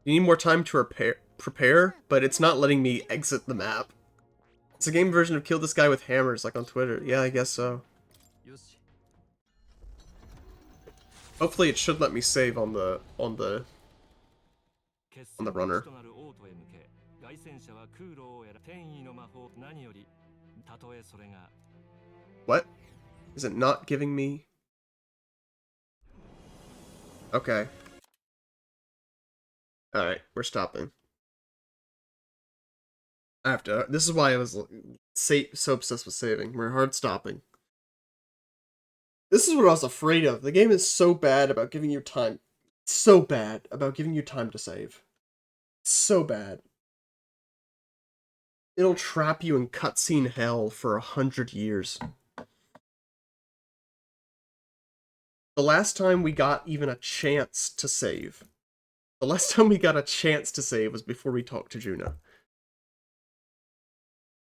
you need more time to prepare, but it's not letting me exit the map. It's a game version of kill this guy with hammers, like on Twitter. Yeah, I guess so. よし。 Hopefully it should let me save on the on the runner. となる王都へ向け凱旋者は空路を選ぶ天意の魔法何よりたとえそれが What? Is it not giving me? Okay. Alright, we're stopping. I have to. This is why I was so obsessed with saving. We're hard stopping. This is what I was afraid of. The game is so bad about giving you time. So bad about giving you time to save. So bad. It'll trap you in cutscene hell for 100 years. The last time we got even a chance to save. The last time we got a chance to save was before we talked to Juna.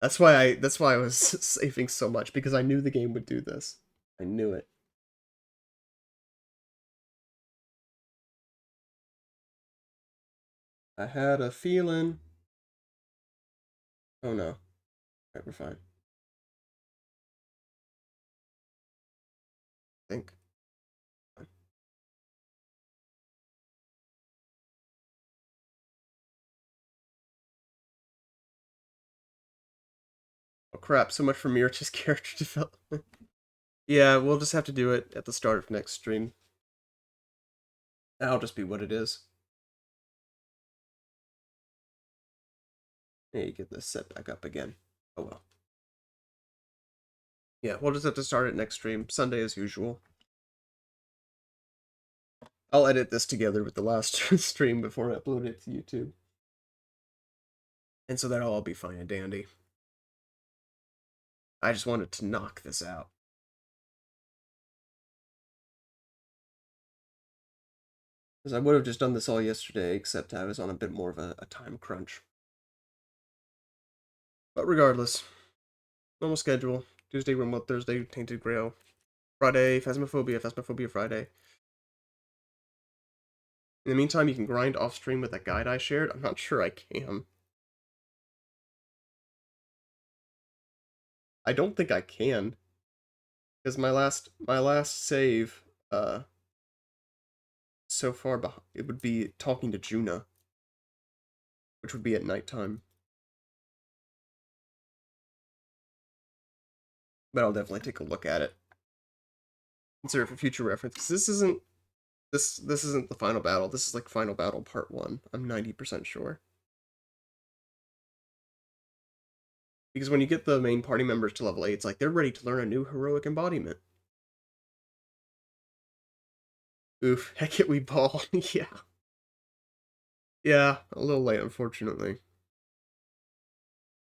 That's why I was saving so much, because I knew the game would do this. I knew it. I had a feeling. Oh no. Alright, we're fine. I think. Oh crap, so much for Mirach's character development. Yeah, we'll just have to do it at the start of next stream. That'll just be what it is. Hey, get this set back up again. Oh well. Yeah, we'll just have to start it next stream. Sunday as usual. I'll edit this together with the last stream before I upload it to YouTube. And so that'll all be fine and dandy. I just wanted to knock this out. Because I would have just done this all yesterday, except I was on a bit more of a time crunch. But regardless, normal schedule. Tuesday, Remote, Thursday, Tainted Grail. Friday, Phasmophobia Friday. In the meantime, you can grind off-stream with that guide I shared. I'm not sure I can. I don't think I can. Because my last save, so far, it would be talking to Juna, which would be at nighttime. But I'll definitely take a look at it. Consider it for future reference. Because this isn't the final battle. This is like final battle part 1. I'm 90% sure. Because when you get the main party members to level 8, it's like they're ready to learn a new heroic embodiment. Oof, heck it, we ball. Yeah. Yeah, a little late, unfortunately.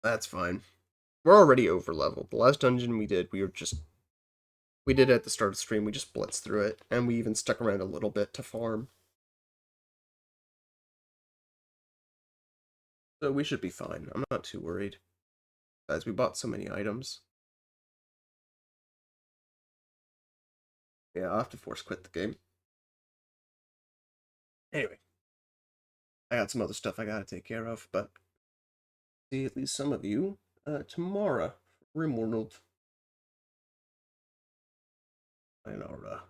That's fine. We're already over leveled. The last dungeon we did it at the start of the stream, we just blitzed through it, and we even stuck around a little bit to farm. So we should be fine. I'm not too worried. As we bought so many items. Yeah, I'll have to force quit the game. Anyway. I got some other stuff I gotta take care of, but see at least some of you tomorrow. Rimworld. Sayonara.